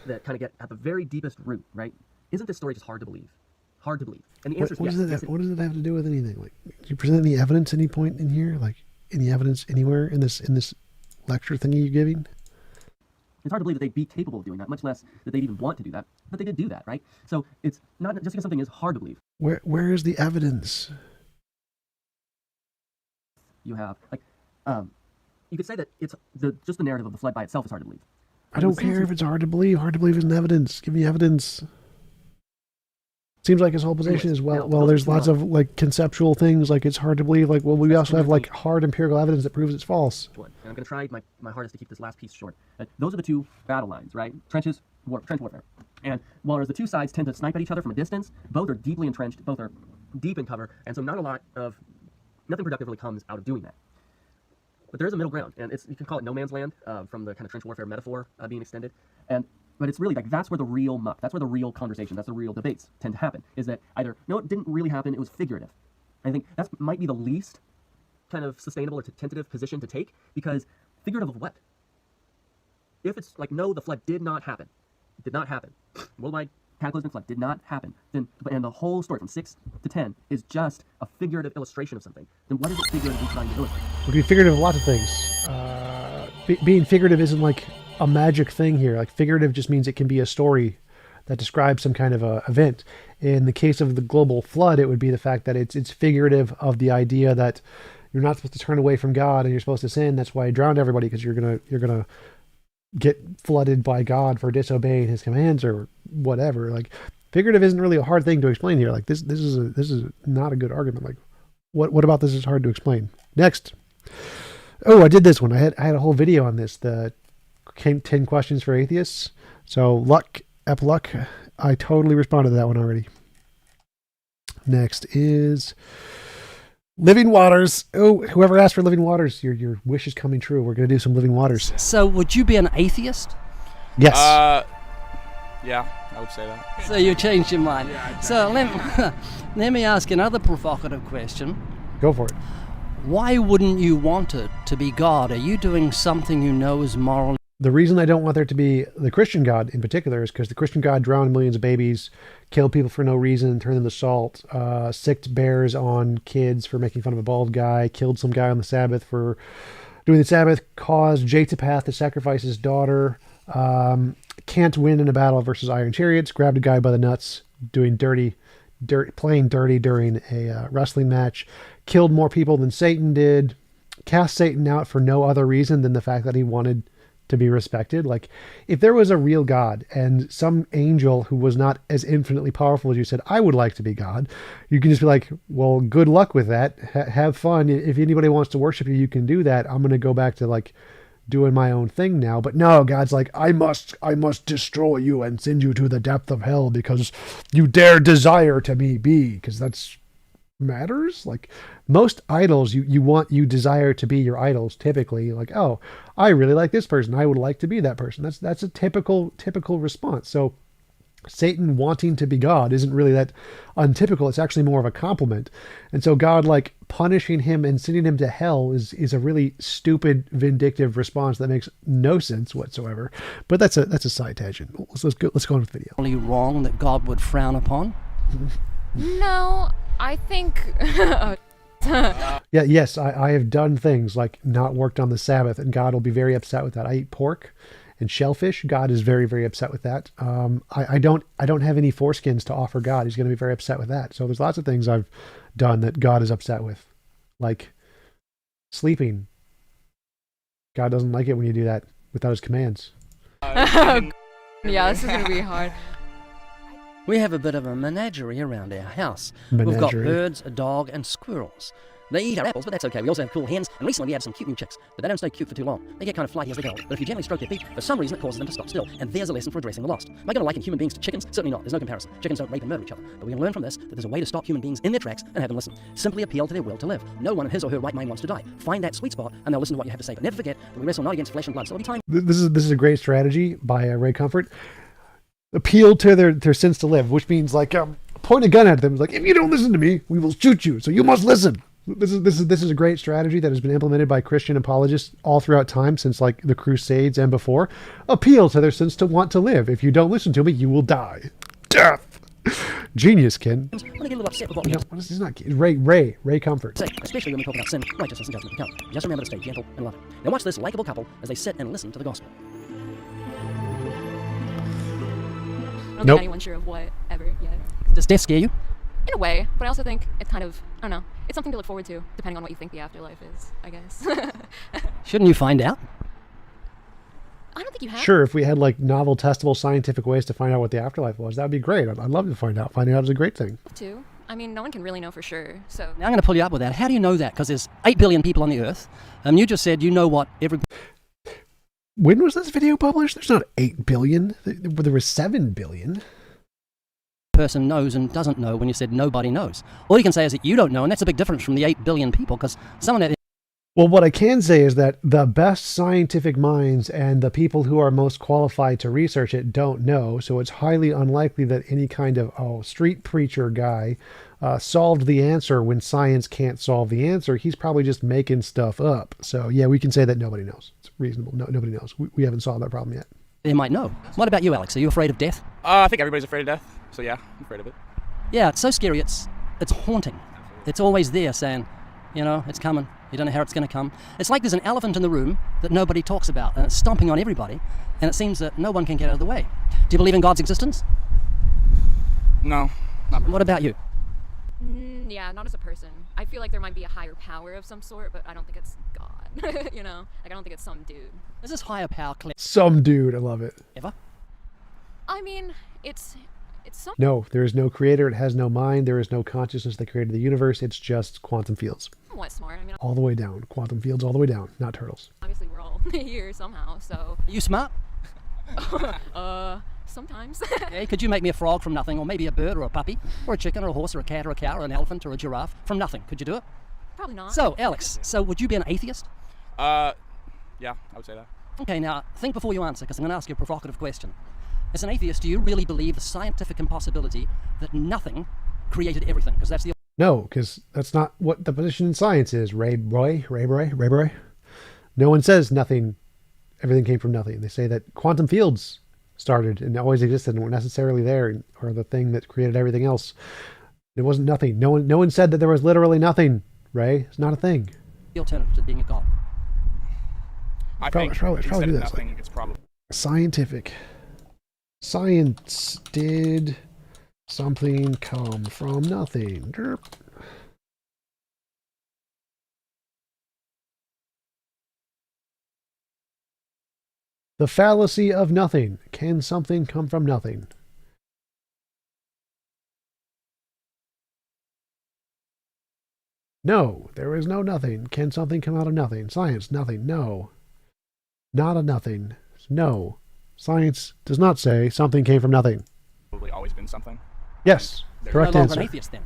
that kind of get at the very deepest root, right? Isn't this story just hard to believe? Hard to believe. And the answer is yes. What does it have to do with anything? Like, do you present any evidence any point in here? Like, any evidence anywhere in this lecture thingy you're giving? It's hard to believe that they'd be capable of doing that, much less that they'd even want to do that. But they did do that, right? So it's not just because something is hard to believe. Where is the evidence? You have, like, you could say that it's just the narrative of the flood by itself is hard to believe. I don't care if it's hard to believe. Hard to believe isn't evidence. Give me evidence. Seems like his whole position is, well, there's lots of, like, conceptual things, like it's hard to believe. Like, well, we also have, like, hard empirical evidence that proves it's false. And I'm going to try my hardest to keep this last piece short. Those are the two battle lines, right? Trench warfare. And while the two sides tend to snipe at each other from a distance, both are deeply entrenched, both are deep in cover, and so nothing productive really comes out of doing that. But there is a middle ground, and you can call it no man's land, from the kind of trench warfare metaphor being extended. But it's really like, that's where the real muck, that's where the real conversation, that's the real debates tend to happen, is that either, no, it didn't really happen, it was figurative. I think that might be the least kind of sustainable or tentative position to take, because figurative of what? If it's like, no, the flood did not happen. It did not happen. Worldwide cataclysmic flood did not happen. And the whole story from 6 to 10 is just a figurative illustration of something. Then what is it figuratively trying to illustrate? It could be figurative of lots of things. Being figurative isn't like a magic thing here. Like, figurative just means it can be a story that describes some kind of a event. In the case of the global flood, it would be the fact that it's figurative of the idea that you're not supposed to turn away from God and you're supposed to sin. That's why he drowned everybody, because you're gonna get flooded by God for disobeying his commands or whatever. Like, figurative isn't really a hard thing to explain here. Like, this is not a good argument. Like, what about this is hard to explain? Next. Oh, I did this one. I had a whole video on this. The 10 questions for atheists. So Luck, I totally responded to that one already. Next is Living Waters. Oh, whoever asked for Living Waters, your wish is coming true. We're going to do some Living Waters. So would you be an atheist? Yes. Yeah, I would say that. So you changed your mind. Yeah, so let me ask another provocative question. Go for it. Why wouldn't you want it to be God? Are you doing something you know is morally? The reason I don't want there to be the Christian God in particular is because the Christian God drowned millions of babies, killed people for no reason, turned them to salt, sicked bears on kids for making fun of a bald guy, killed some guy on the Sabbath for doing the Sabbath, caused Jatapath to sacrifice his daughter, can't win in a battle versus iron chariots, grabbed a guy by the nuts, playing dirty during a wrestling match, killed more people than Satan did, cast Satan out for no other reason than the fact that he wanted to be respected. Like, if there was a real God and some angel who was not as infinitely powerful as you said, I would like to be God, you can just be like, well, good luck with that. Have fun. If anybody wants to worship you, you can do that. I'm going to go back to like doing my own thing now. But no, God's like, I must destroy you and send you to the depth of hell because you dare desire to me be, because that's matters. Like, most idols, you desire to be your idols typically. Like, oh, I really like this person, I would like to be that person. That's a typical response. So Satan wanting to be God isn't really that untypical. It's actually more of a compliment. And so God, like, punishing him and sending him to hell is a really stupid, vindictive response that makes no sense whatsoever. But that's a side tangent. Let's go on with the video. Are you wrong that God would frown upon? No, I think. Yes, I have done things like not worked on the Sabbath, and God will be very upset with that. I eat pork and shellfish. God is very, very upset with that. I don't have any foreskins to offer God. He's going to be very upset with that. So there's lots of things I've done that God is upset with, like sleeping. God doesn't like it when you do that without his commands. Yeah, this is going to be hard. We have a bit of a menagerie around our house. Menagerie. We've got birds, a dog, and squirrels. They eat our apples, but that's okay. We also have cool hens, and recently we had some cute new chicks, but they don't stay cute for too long. They get kind of flighty as they get older, but if you gently stroke their feet, for some reason it causes them to stop still. And there's a lesson for addressing the lost. Am I going to liken human beings to chickens? Certainly not. There's no comparison. Chickens don't rape and murder each other. But we can learn from this that there's a way to stop human beings in their tracks and have them listen. Simply appeal to their will to live. No one in his or her right mind wants to die. Find that sweet spot, and they'll listen to what you have to say. But never forget that we wrestle not against flesh and blood. So it'll be time. This is a great strategy by Ray Comfort. Appeal to their sense to live, which means like point a gun at them. It's like, if you don't listen to me, we will shoot you. So you must listen. This is a great strategy that has been implemented by Christian apologists all throughout time, since like the Crusades and before. Appeal to their sense to want to live. If you don't listen to me, you will die. Death. Genius, Ken. I'm going to get a little upset with what we have. This is not Ray Comfort. Say, especially when we talk about sin, righteousness, and judgment to come. Just remember to stay gentle and loving. Now watch this likable couple as they sit and listen to the gospel. I don't think anyone's sure of what ever yet. Does death scare you? In a way, but I also think it's kind of, I don't know, it's something to look forward to, depending on what you think the afterlife is, I guess. Shouldn't you find out? I don't think you have. Sure, if we had like novel, testable, scientific ways to find out what the afterlife was, that would be great. I'd love to find out. Finding out is a great thing. Too. I mean, no one can really know for sure, so. Now I'm going to pull you up with that. How do you know that? Because there's 8 billion people on the earth. You just said you know what every... When was this video published? There's not 8 billion. There was 7 billion. Person knows and doesn't know when you said nobody knows. All you can say is that you don't know, and that's a big difference from the 8 billion people, because someone that... Well, what I can say is that the best scientific minds and the people who are most qualified to research it don't know, so it's highly unlikely that any kind of street preacher guy solved the answer when science can't solve the answer. He's probably just making stuff up. So yeah, we can say that nobody knows. It's reasonable. Nobody knows. We haven't solved that problem yet. They might know. What about you, Alex? Are you afraid of death? I think everybody's afraid of death. So yeah, I'm afraid of it. Yeah, it's so scary. It's haunting. It's always there saying, you know, it's coming. You don't know how it's going to come. It's like there's an elephant in the room that nobody talks about, and it's stomping on everybody, and it seems that no one can get out of the way. Do you believe in God's existence? No. Not what about you? Yeah, not as a person. I feel like there might be a higher power of some sort, but I don't think it's God. You know? Like, I don't think it's some dude. Is this higher power clear? Some dude. I love it. Ever? I mean, it's some... No, there is no creator. It has no mind. There is no consciousness that created the universe. It's just quantum fields. Somewhat smart. I mean, all the way down. Quantum fields all the way down, not turtles. Obviously, we're all here somehow, so... Are you smart? Sometimes. Okay, could you make me a frog from nothing, or maybe a bird or a puppy, or a chicken or a horse or a cat or a cow or an elephant or a giraffe from nothing? Could you do it? Probably not. So, Alex, would you be an atheist? Yeah, I would say that. Okay, now, think before you answer, because I'm going to ask you a provocative question. As an atheist, do you really believe the scientific impossibility that nothing created everything? Because that's the... No, because that's not what the position in science is, Ray Boy. No one says nothing, everything came from nothing. They say that quantum fields started and always existed and weren't necessarily there, or the thing that created everything else. It wasn't nothing. No one said that there was literally nothing, Ray. It's not a thing. The alternative to being a god. I think probably do this. Nothing, it's probably scientific. Science did something come from nothing. Derp. The fallacy of nothing. Can something come from nothing? No, there is no nothing. Can something come out of nothing? Science, nothing. No. Not a nothing. No. Science does not say something came from nothing. Probably always been something. Yes. Correct no longer answer. an atheist then.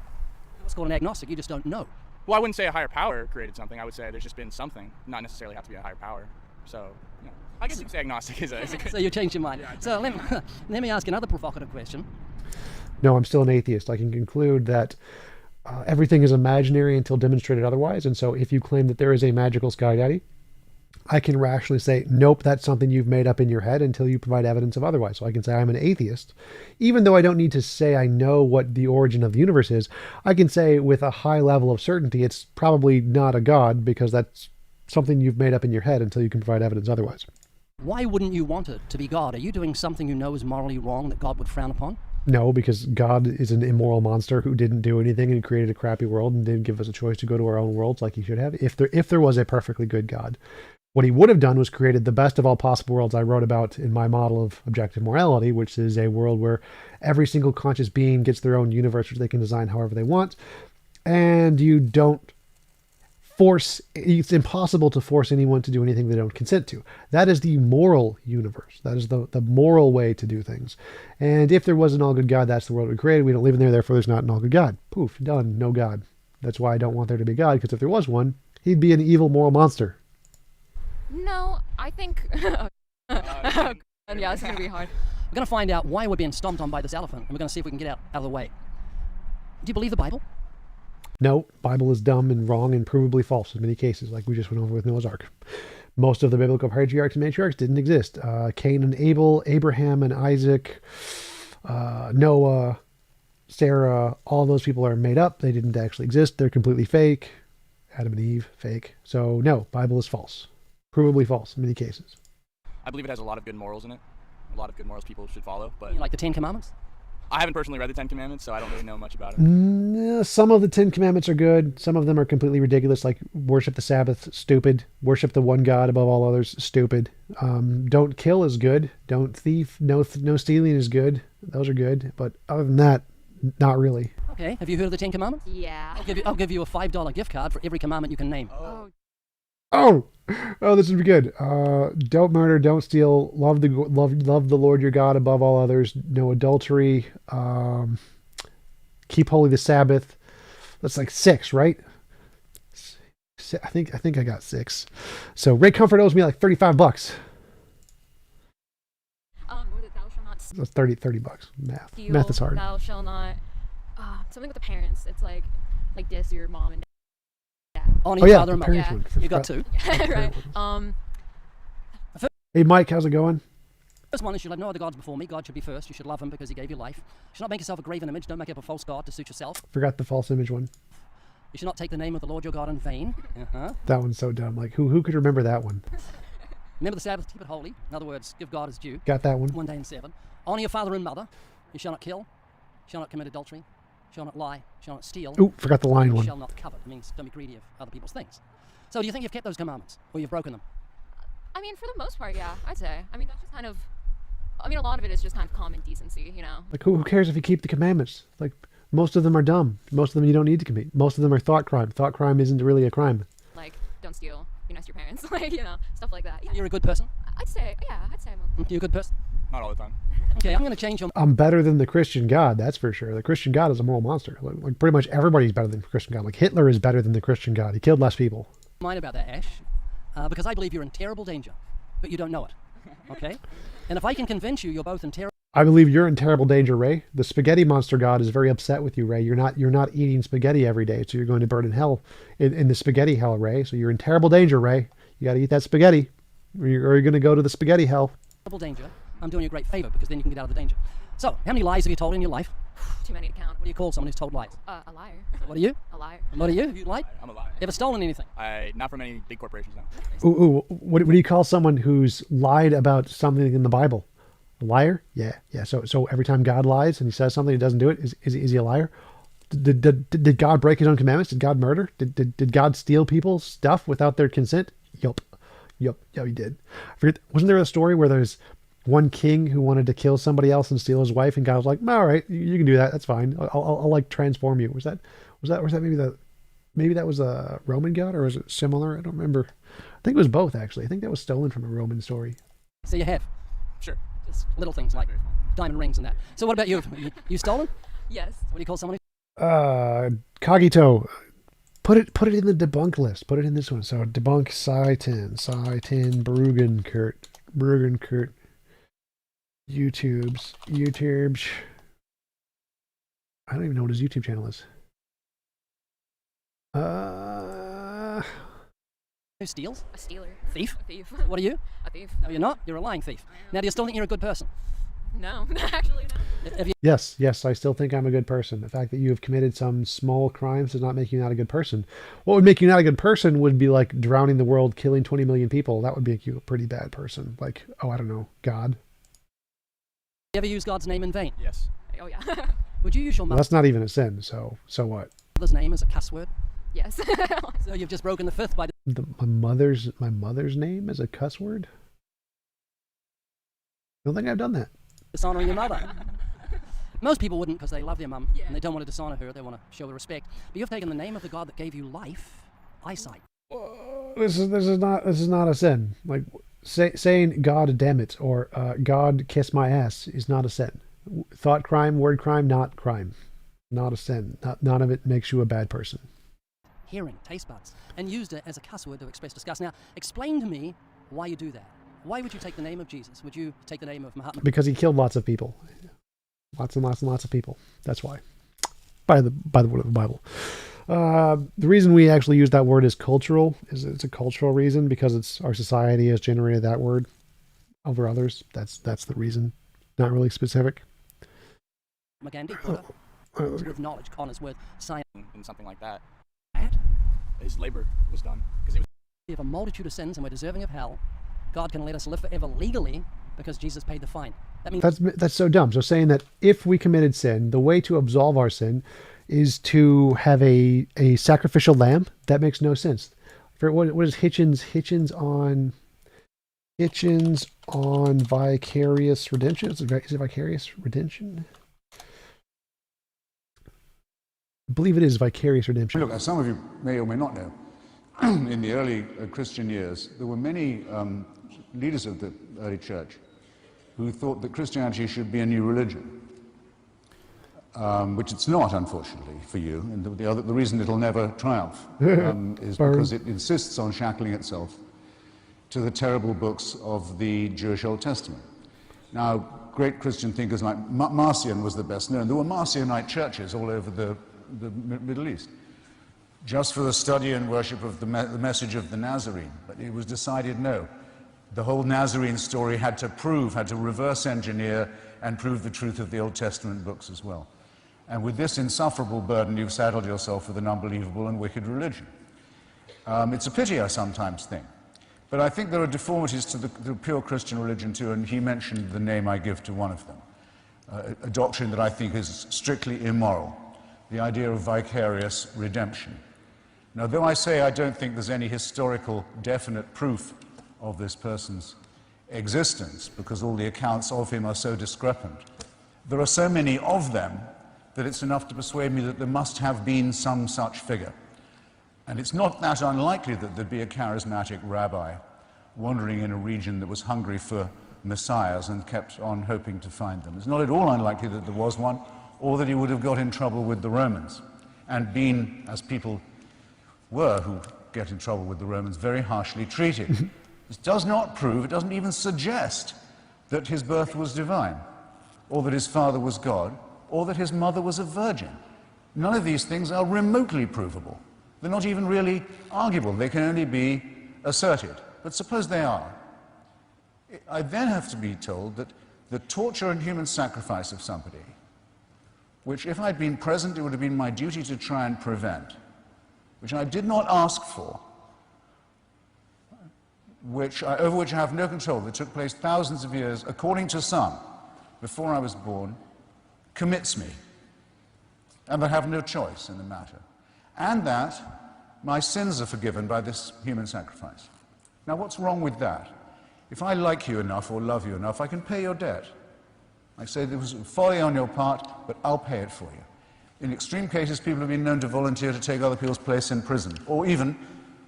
What's called an agnostic? You just don't know. Well, I wouldn't say a higher power created something. I would say there's just been something, not necessarily have to be a higher power. So, you know, I guess you could say agnostic is a good... So you changed your mind. So let me ask another provocative question. No, I'm still an atheist. I can conclude that everything is imaginary until demonstrated otherwise. And so if you claim that there is a magical sky daddy, I can rationally say, nope, that's something you've made up in your head until you provide evidence of otherwise. So I can say I'm an atheist. Even though I don't need to say I know what the origin of the universe is, I can say with a high level of certainty it's probably not a god, because that's something you've made up in your head until you can provide evidence otherwise. Why wouldn't you want it to be God? Are you doing something you know is morally wrong that God would frown upon? No, because God is an immoral monster who didn't do anything and created a crappy world and didn't give us a choice to go to our own worlds like he should have. If there was a perfectly good God, what he would have done was created the best of all possible worlds I wrote about in my model of objective morality, which is a world where every single conscious being gets their own universe, which they can design however they want. And you don't it's impossible to force anyone to do anything they don't consent to. That is the moral universe. That is the moral way to do things. And if there was an all good God, that's the world we created. We don't live in there, therefore there's not an all good God. Poof, done, no God. That's why I don't want there to be God, because if there was one, he'd be an evil moral monster. No, I think... yeah, it's going to be hard. We're going to find out why we're being stomped on by this elephant, and we're going to see if we can get out of the way. Do you believe the Bible? No, Bible is dumb and wrong and provably false in many cases, like we just went over with Noah's Ark. Most of the biblical patriarchs and matriarchs didn't exist. Cain and Abel, Abraham and Isaac, Noah, Sarah, all those people are made up. They didn't actually exist. They're completely fake. Adam and Eve, fake. So no, Bible is false. Provably false in many cases. I believe it has a lot of good morals in it. A lot of good morals people should follow. But You like the Ten Commandments? I haven't personally read the Ten Commandments, so I don't really know much about it. Some of the Ten Commandments are good. Some of them are completely ridiculous, like worship the Sabbath, stupid. Worship the one God above all others, stupid. Don't kill is good. Don't thief. No stealing is good. Those are good. But other than that, not really. Okay, have you heard of the Ten Commandments? Yeah. I'll give you a $5 gift card for every commandment you can name. Oh, this would be good. Don't murder, don't steal, love the Lord your God above all others, no adultery, keep holy the Sabbath. That's like 6, right? I think I got 6. So Ray Comfort owes me like $35. What is it, thou shalt not That's $30. Math. steal, Math is hard. thou shalt not... something with the parents. It's like diss your mom and dad. Honor Oh, your yeah, father and the mother. parents one. You got 2. right. Hey Mike, how's it going? First one is you should have no other gods before me. God should be first. You should love him because he gave you life. You should not make yourself a graven image. Don't make up a false god to suit yourself. Forgot the false image one. You should not take the name of the Lord your God in vain. That one's so dumb. Like who could remember that one? Remember the Sabbath, keep it holy. In other words, give God his due. Got that one. 1 day in 7. Honor your father and mother. You shall not kill. You shall not commit adultery. You shall not lie. You shall not steal. Ooh, forgot the line You one. shall not covet. It means don't be greedy of other people's things. So do you think you've kept those commandments, or you've broken them? I mean, for the most part, yeah, I'd say. I mean, that's just kind of... I mean, a lot of it is just kind of common decency, you know? Like who cares if you keep the commandments? Like most of them are dumb. Most of them you don't need to commit. Most of them are thought crime. Thought crime isn't really a crime. Like, don't steal, be nice to your parents, like, you know, stuff like that. Yeah. You're a good person? I'd say I'm You're a good person? Not all the time. Okay, I'm going to change your... I'm better than the Christian God, that's for sure. The Christian God is a moral monster. Like pretty much everybody's better than the Christian God. Like Hitler is better than the Christian God. He killed less people. mind about that, Ash, because I believe you're in terrible danger, but you don't know it, okay? And if I can convince you you're both in terrible... I believe you're in terrible danger, Ray. The spaghetti monster god is very upset with you, Ray. You're not eating spaghetti every day, so you're going to burn in hell, in the spaghetti hell, Ray. So you're in terrible danger, Ray. You got to eat that spaghetti, or you're going to go to the spaghetti hell. Terrible danger. I'm doing you a great favor because then you can get out of the danger. So, how many lies have you told in your life? Too many to count. What do you call someone who's told lies? A liar. What are you? A liar. What are you? Have you lied? I'm a liar. Ever stolen anything? Not from any big corporations, no. Ooh, what do you call someone who's lied about something in the Bible? A liar? Yeah. So every time God lies and he says something, he doesn't do it. Is he a liar? Did God break his own commandments? Did God murder? Did God steal people's stuff without their consent? Yup. Yep, yeah, he did. I forget, wasn't there a story where there's one king who wanted to kill somebody else and steal his wife, and God was like, all right, you can do that. That's fine. I'll like transform you. Was that maybe that was a Roman god, or was it similar? I don't remember. I think it was both, actually. I think that was stolen from a Roman story. So you have? Sure. Just little things like diamond rings and that. So what about you? You stolen? Yes. What do you call someone Cogito, put it in the debunk list. Put it in this one. So debunk Satan Brugenkurt, YouTube's. I don't even know what his YouTube channel is. who steals? A stealer. Thief? A thief. What are you? A thief. No, you're not. You're a lying thief. Now, do you still think you're a good person? No, actually no. If you Yes, I still think I'm a good person. The fact that you have committed some small crimes does not make you not a good person. What would make you not a good person would be like drowning the world, killing 20 million people. That would make you a pretty bad person. Like, oh, I don't know, God. ever use God's name in vain? Yes. Oh yeah. Would you use your Well, that's not even a sin, so what? mother's name as a cuss word? Yes. So you've just broken the fifth by My mother's name is a cuss word? I don't think I've done that. dishonoring your mother. Most people wouldn't because they love their mum and they don't want to dishonor her. They want to show her respect. But you've taken the name of the God that gave you life, eyesight. This is not a sin. Like saying God damn it or God kiss my ass is not a sin. Thought crime, word crime, not crime. Not a sin. None of it makes you a bad person. Hearing, taste buds, and used it as a cuss word to express disgust. Now, explain to me why you do that. Why would you take the name of Jesus? Would you take the name of Mahatma? Because he killed lots of people. Lots and lots and lots of people. That's why. By the word of the Bible. The reason we actually use that word is cultural. It's a cultural reason because our society has generated that word over others. That's the reason. Not really specific. Gandhi, with knowledge, honors, with science. And something like that. That? His labor was done. Because We have a multitude of sins and we're deserving of hell. God can let us live forever legally because Jesus paid the fine. That means That's so dumb. So saying that if we committed sin, the way to absolve our sin is to have a sacrificial lamb. That makes no sense. For what is Hitchens on vicarious redemption? Is it vicarious redemption? I believe it is vicarious redemption. Look, as some of you may or may not know, in the early Christian years, there were many leaders of the early church who thought that Christianity should be a new religion, which it's not, unfortunately, for you. And the reason it'll never triumph is because it insists on shackling itself to the terrible books of the Jewish Old Testament. Now, great Christian thinkers like Marcion was the best known. There were Marcionite churches all over the Middle East, just for the study and worship of the message of the Nazarene. But it was decided no. The whole Nazarene story had to reverse engineer and prove the truth of the Old Testament books as well. And with this insufferable burden, you've saddled yourself with an unbelievable and wicked religion. It's a pity, I sometimes think. But I think there are deformities to the pure Christian religion too, and he mentioned the name I give to one of them, a doctrine that I think is strictly immoral, the idea of vicarious redemption. Now, though I say I don't think there's any historical definite proof of this person's existence, because all the accounts of him are so discrepant, there are so many of them that it's enough to persuade me that there must have been some such figure. And it's not that unlikely that there'd be a charismatic rabbi wandering in a region that was hungry for messiahs and kept on hoping to find them. It's not at all unlikely that there was one, or that he would have got in trouble with the Romans and been, as people were who get in trouble with the Romans, very harshly treated. This does not prove, it doesn't even suggest that his birth was divine, or that his father was God, or that his mother was a virgin. None of these things are remotely provable. They're not even really arguable. They can only be asserted. But suppose they are. I then have to be told that the torture and human sacrifice of somebody, which if I'd been present, it would have been my duty to try and prevent, which I did not ask for, over which I have no control, that took place thousands of years, according to some, before I was born, commits me, and I have no choice in the matter, and that my sins are forgiven by this human sacrifice. Now, what's wrong with that? If I like you enough or love you enough, I can pay your debt. I say there was folly on your part, but I'll pay it for you. In extreme cases, people have been known to volunteer to take other people's place in prison, or even,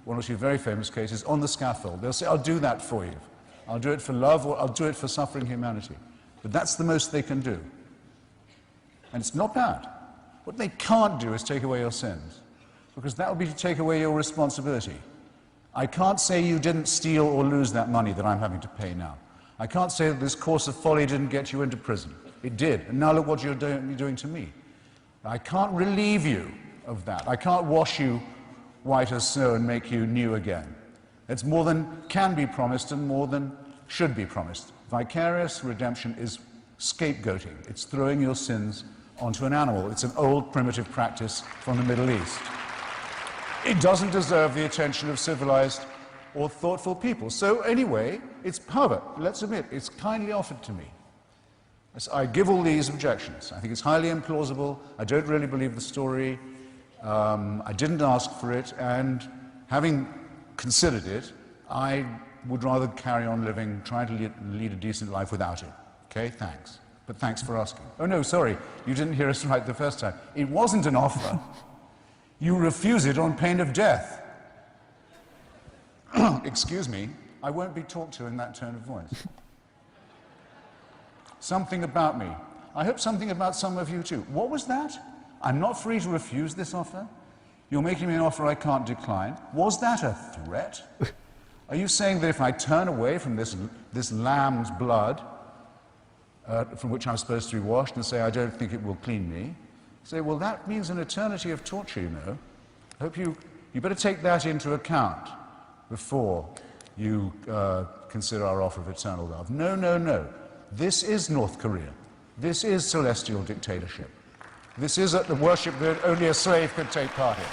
one or two very famous cases, on the scaffold. They'll say, I'll do that for you. I'll do it for love, or I'll do it for suffering humanity. But that's the most they can do. And it's not bad. What they can't do is take away your sins, because that would be to take away your responsibility. I can't say you didn't steal or lose that money that I'm having to pay now. I can't say that this course of folly didn't get you into prison. It did, and now look what you're doing to me. I can't relieve you of that. I can't wash you white as snow and make you new again. It's more than can be promised and more than should be promised. Vicarious redemption is scapegoating. It's throwing your sins onto an animal. It's an old primitive practice from the Middle East. It doesn't deserve the attention of civilized or thoughtful people. So anyway, it's pervert. Let's admit, it's kindly offered to me. I give all these objections. I think it's highly implausible. I don't really believe the story. I didn't ask for it, and having considered it, I would rather carry on living, trying to lead a decent life without it. Okay, thanks. But thanks for asking. Oh no, sorry, you didn't hear us right the first time. It wasn't an offer. You refuse it on pain of death. Excuse me, I won't be talked to in that tone of voice. Something about me. I hope something about some of you too. What was that? I'm not free to refuse this offer? You're making me an offer I can't decline. Was that a threat? Are you saying that if I turn away from this lamb's blood, from which I'm supposed to be washed, and say I don't think it will clean me, say, well, that means an eternity of torture, you know. I hope you better take that into account before you consider our offer of eternal love. No, no, no. This is North Korea. This is celestial dictatorship. This is the worship that only a slave could take part in.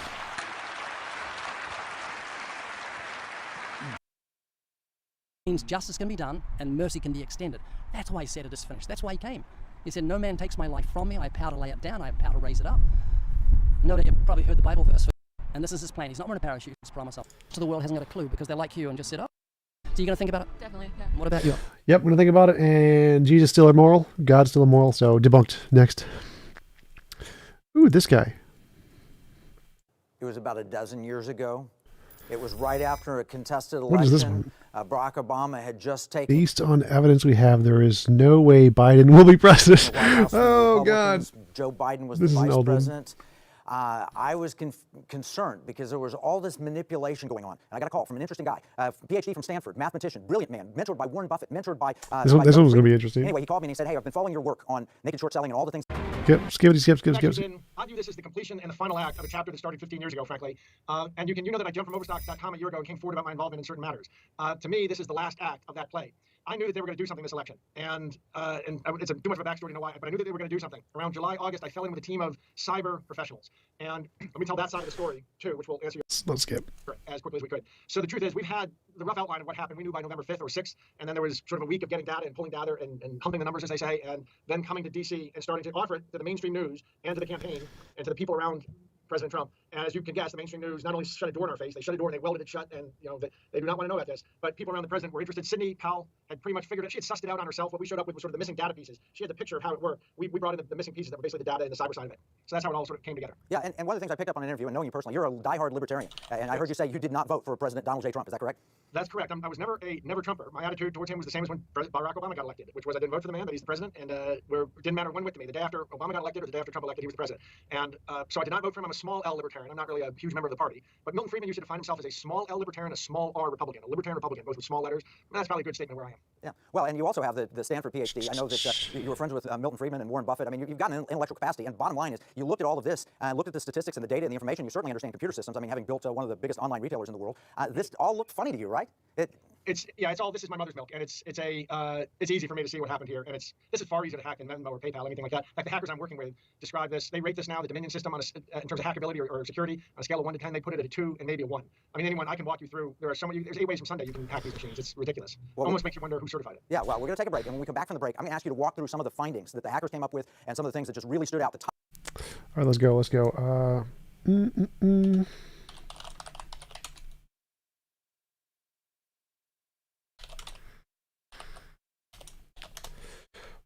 Means justice can be done and mercy can be extended. That's why he said it is finished. That's why he came. He said, no man takes my life from me. I have power to lay it down. I have power to raise it up. No doubt you've probably heard the Bible verse. And this is his plan. He's not wearing a parachute, I promise. So the world hasn't got a clue because they're like you and just said, oh. So you're going to think about it? Definitely, yeah. What about you? Yep, I'm going to think about it. And Jesus still immoral. God's still immoral. So debunked. Next. Ooh, this guy. It was about a dozen years ago. It was right after a contested election. What is this one? Barack Obama had just taken... Based on evidence we have, there is no way Biden will be president. Oh, God. Joe Biden was This the is an vice old one. president. I was concerned because there was all this manipulation going on. And I got a call from an interesting guy, PhD from Stanford, mathematician, brilliant man, mentored by Warren Buffett, mentored by... This one's going to be interesting. Anyway, he called me and he said, hey, I've been following your work on naked short selling and all the things... Skip. I view this as the completion and the final act of a chapter that started 15 years ago, frankly. And you know that I jumped from Overstock.com a year ago and came forward about my involvement in certain matters. To me, this is the last act of that play. I knew that they were going to do something this election, and it's too much of a backstory to know why, but I knew that they were going to do something. Around July, August, I fell in with a team of cyber professionals, and let me tell that side of the story, too, which will answer your... Let's skip. As quickly as we could. So the truth is, we've had the rough outline of what happened. We knew by November 5th or 6th, and then there was sort of a week of getting data and pulling data and humping the numbers, as they say, and then coming to D.C. and starting to offer it to the mainstream news and to the campaign and to the people around President Trump. And as you can guess, the mainstream news not only shut a door in our face, they shut a door and they welded it shut, and they do not want to know about this. But people around the president were interested. Sidney Powell had pretty much figured it. She had sussed it out on herself. What we showed up with was sort of the missing data pieces. She had the picture of how it worked. We brought in the missing pieces that were basically the data and the cyber side of it. So that's how it all sort of came together. Yeah, and one of the things I picked up on an interview, and knowing you personally, you're a diehard libertarian. And I heard you say you did not vote for President Donald J. Trump. Is that correct? That's correct. I was never a Trumper. My attitude towards him was the same as when Barack Obama got elected, which was I didn't vote for the man, but he's the president, and it didn't matter when with me. The day after Obama got elected or the day after Trump elected, he was the president. And so I did not vote for him. I'm a small L libertarian. I'm not really a huge member of the party. But Milton Friedman used to define himself as a small L libertarian, a small R Republican, a libertarian Republican, both with small letters. And that's probably a good statement where I am. Yeah. Well, and you also have the Stanford PhD. I know that you were friends with Milton Friedman and Warren Buffett. I mean, you've got an intellectual capacity. And bottom line is, you looked at all of this, looked at the statistics and the data and the information. You certainly understand computer systems. I mean, having built one of the biggest online retailers in the world, this all looked funny to you, right? It's all. This is my mother's milk, and it's easy for me to see what happened here, and this is far easier to hack than Venmo or PayPal, anything like that. Like the hackers I'm working with describe this. They rate this now, the Dominion system, in terms of hackability or security, on a scale of 1 to 10. They put it at a 2 and maybe a 1. I mean, anyone I can walk you through. There's 8 ways from Sunday you can hack these machines. It's ridiculous. Almost makes you wonder who certified it. Yeah. Well, we're going to take a break, and when we come back from the break, I'm going to ask you to walk through some of the findings that the hackers came up with, and some of the things that just really stood out. All right, let's go.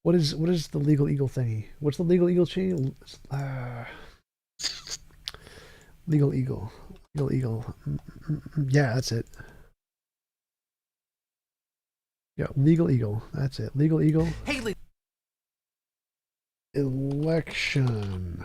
What is the legal eagle thingy? What's the legal eagle chain? Legal eagle. Legal eagle. Yeah, that's it. Yeah, legal eagle. That's it. Legal eagle. Hey, Election.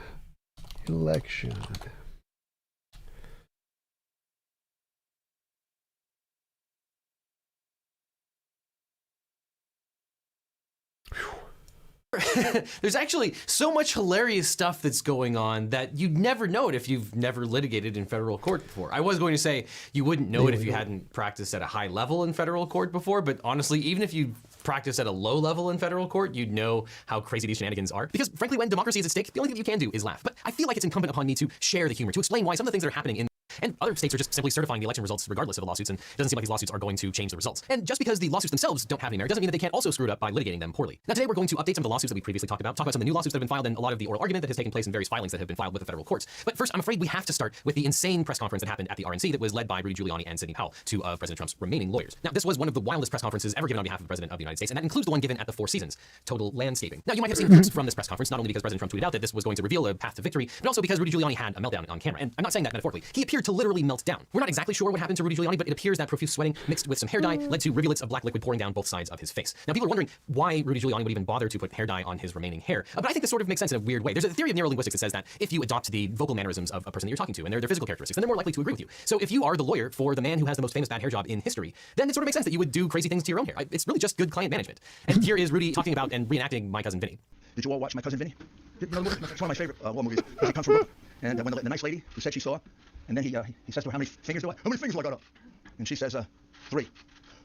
There's actually so much hilarious stuff that's going on that you'd never know it if you've never litigated in federal court before. I was going to say you wouldn't know it if you hadn't practiced at a high level in federal court before, but honestly, even if you practice at a low level in federal court, you'd know how crazy these shenanigans are. Because frankly, when democracy is at stake, the only thing that you can do is laugh. But I feel like it's incumbent upon me to share the humor, to explain why some of the things that are happening in and other states are just simply certifying the election results regardless of the lawsuits, and it doesn't seem like these lawsuits are going to change the results. And just because the lawsuits themselves don't have any merit doesn't mean that they can't also screw it up by litigating them poorly. Now today we're going to update some of the lawsuits that we previously talked about some of the new lawsuits that have been filed, and a lot of the oral argument that has taken place in various filings that have been filed with the federal courts. But first, I'm afraid we have to start with the insane press conference that happened at the RNC that was led by Rudy Giuliani and Sidney Powell, two of President Trump's remaining lawyers. Now this was one of the wildest press conferences ever given on behalf of the President of the United States, and that includes the one given at the Four Seasons, Total Landscaping. Now you might have seen clips from this press conference, not only because President Trump tweeted out that this was going to reveal a path to victory, but also because Rudy Giuliani had a meltdown on camera. And I'm not saying that metaphorically. He appeared to literally melt down. We're not exactly sure what happened to Rudy Giuliani, but it appears that profuse sweating mixed with some hair dye led to rivulets of black liquid pouring down both sides of his face. Now people are wondering why Rudy Giuliani would even bother to put hair dye on his remaining hair, but I think this sort of makes sense in a weird way. There's a theory of neurolinguistics that says that if you adopt the vocal mannerisms of a person that you're talking to and their physical characteristics, then they're more likely to agree with you. So if you are the lawyer for the man who has the most famous bad hair job in history, then it sort of makes sense that you would do crazy things to your own hair. It's really just good client management. And here is Rudy talking about and reenacting My Cousin Vinny. Did you all watch My Cousin Vinny? You know the movie? It's one of my favorite war movies. He comes from Brooklyn, and when the nice lady who said she saw, and then he says to her, how many fingers do I? How many fingers do I got up? And she says, 3.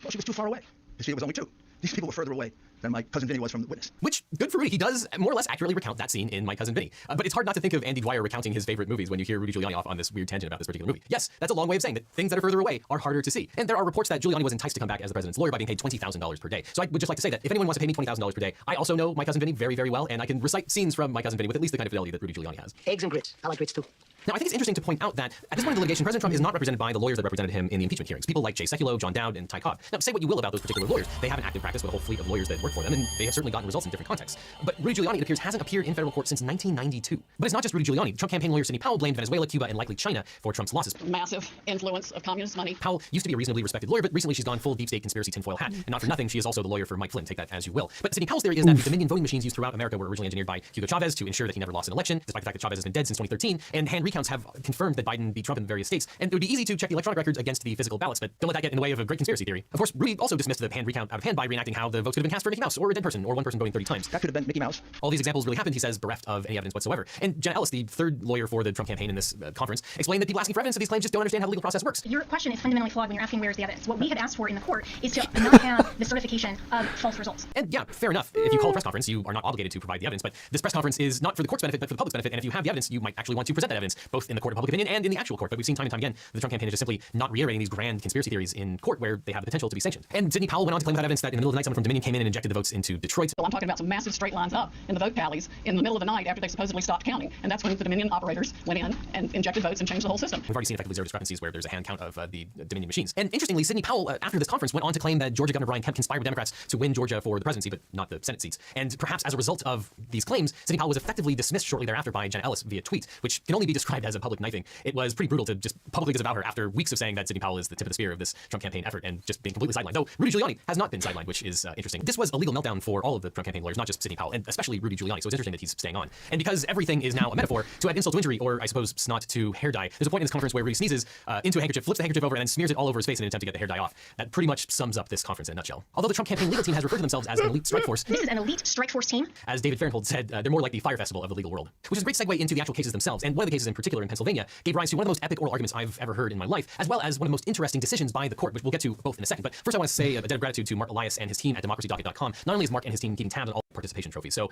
Well, she was too far away. You see, it was only 2. These people were further away than My Cousin Vinny was from the witness. Which, good for Rudy. He does more or less accurately recount that scene in My Cousin Vinny. But it's hard not to think of Andy Dwyer recounting his favorite movies when you hear Rudy Giuliani off on this weird tangent about this particular movie. Yes, that's a long way of saying that things that are further away are harder to see. And there are reports that Giuliani was enticed to come back as the president's lawyer by being paid $20,000 per day. So I would just like to say that if anyone wants to pay me $20,000 per day, I also know My Cousin Vinny very, very well, and I can recite scenes from My Cousin Vinny with at least the kind of fidelity that Rudy Giuliani has. Eggs and grits. I like grits too. Now, I think it's interesting to point out that at this point in the litigation, President Trump is not represented by the lawyers that represented him in the impeachment hearings. People like Jay Sekulow, John Dowd, and Ty Cobb. Now, say what you will about those particular lawyers. They have an active practice with a whole fleet of lawyers that work for them, and they have certainly gotten results in different contexts. But Rudy Giuliani, it appears, hasn't appeared in federal court since 1992. But it's not just Rudy Giuliani. Trump campaign lawyer Sidney Powell blamed Venezuela, Cuba, and likely China for Trump's losses. Massive influence of communist money. Powell used to be a reasonably respected lawyer, but recently she's gone full deep state conspiracy tinfoil hat. And not for nothing, she is also the lawyer for Mike Flynn. Take that as you will. But Sidney Powell's theory is that the Dominion voting machines used throughout America were originally engineered by Hugo Chavez to ensure that he never lost an election, despite the fact that Chavez has been dead since 2013. And hand recounts have confirmed that Biden beat Trump in various states. And it would be easy to check the electronic records against the physical ballots, but don't let that get in the way of a great conspiracy theory. Of course, Rudy also dismissed the hand recount out of hand by reenacting how the votes could have been cast for Mickey Mouse, or a dead person, or one person voting 30 times. That could have been Mickey Mouse. All these examples really happened, he says, bereft of any evidence whatsoever. And Jenna Ellis, the third lawyer for the Trump campaign in this conference, explained that people asking for evidence of these claims just don't understand how the legal process works. Your question is fundamentally flawed when you're asking where's the evidence. What we had asked for in the court is to not have the certification of false results. And yeah, fair enough. If you call a press conference, you are not obligated to provide the evidence, but this press conference is not for the court's benefit, but for the public's benefit. And if you have the evidence, you might actually want to present that evidence, both in the court of public opinion and in the actual court. But we've seen time and time again, the Trump campaign is just simply not reiterating these grand conspiracy theories in court where they have the potential to be sanctioned. And Sidney Powell went on to claim that evidence that in the middle of the night, someone from Dominion came in and injected the votes into Detroit. Well, I'm talking about some massive straight lines up in the vote tallies in the middle of the night after they supposedly stopped counting. And that's when the Dominion operators went in and injected votes and changed the whole system. We've already seen effectively zero discrepancies where there's a hand count of the Dominion machines. And interestingly, Sidney Powell, after this conference, went on to claim that Georgia Governor Brian Kemp conspired with Democrats to win Georgia for the presidency, but not the Senate seats. And perhaps as a result of these claims, Sidney Powell was effectively dismissed shortly thereafter by Jenna Ellis via tweet, which can only be described as a public knifing. It was pretty brutal to just publicly disavow her after weeks of saying that Sidney Powell is the tip of the spear of this Trump campaign effort and just being completely sidelined. Though Rudy Giuliani has not been sidelined, which is interesting. This was a legal meltdown for all of the Trump campaign lawyers, not just Sidney Powell, and especially Rudy Giuliani. So it's interesting that he's staying on. And because everything is now a metaphor, to add insult to injury, or I suppose snot to hair dye, there's a point in this conference where Rudy sneezes into a handkerchief, flips the handkerchief over, and then smears it all over his face in an attempt to get the hair dye off. That pretty much sums up this conference in a nutshell. Although the Trump campaign legal team has referred to themselves as an elite strike force. This is an elite strike force team. As David Fairnhold said, they're more like the Fire Festival of the legal world. Which is a great segue into the actual cases themselves. And one of the cases in particular in Pennsylvania gave rise to one of the most epic oral arguments I've ever heard in my life, as well as one of the most interesting decisions by the court, which we'll get to both in a second. But first I want to say a debt of gratitude to Mark Elias and his team at democracydocket.com. Not only is Mark and his team keeping tabs on all participation trophies, so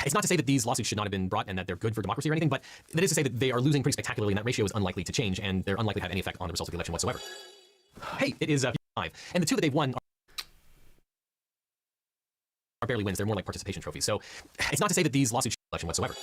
it's not to say that these lawsuits should not have been brought and that they're good for democracy or anything, but that is to say that they are losing pretty spectacularly, and that ratio is unlikely to change, and they're unlikely to have any effect on the results of the election whatsoever. Hey, it is 5, and the two that they've won are barely wins. They're more like participation trophies, so it's not to say that these lawsuits should election whatsoever.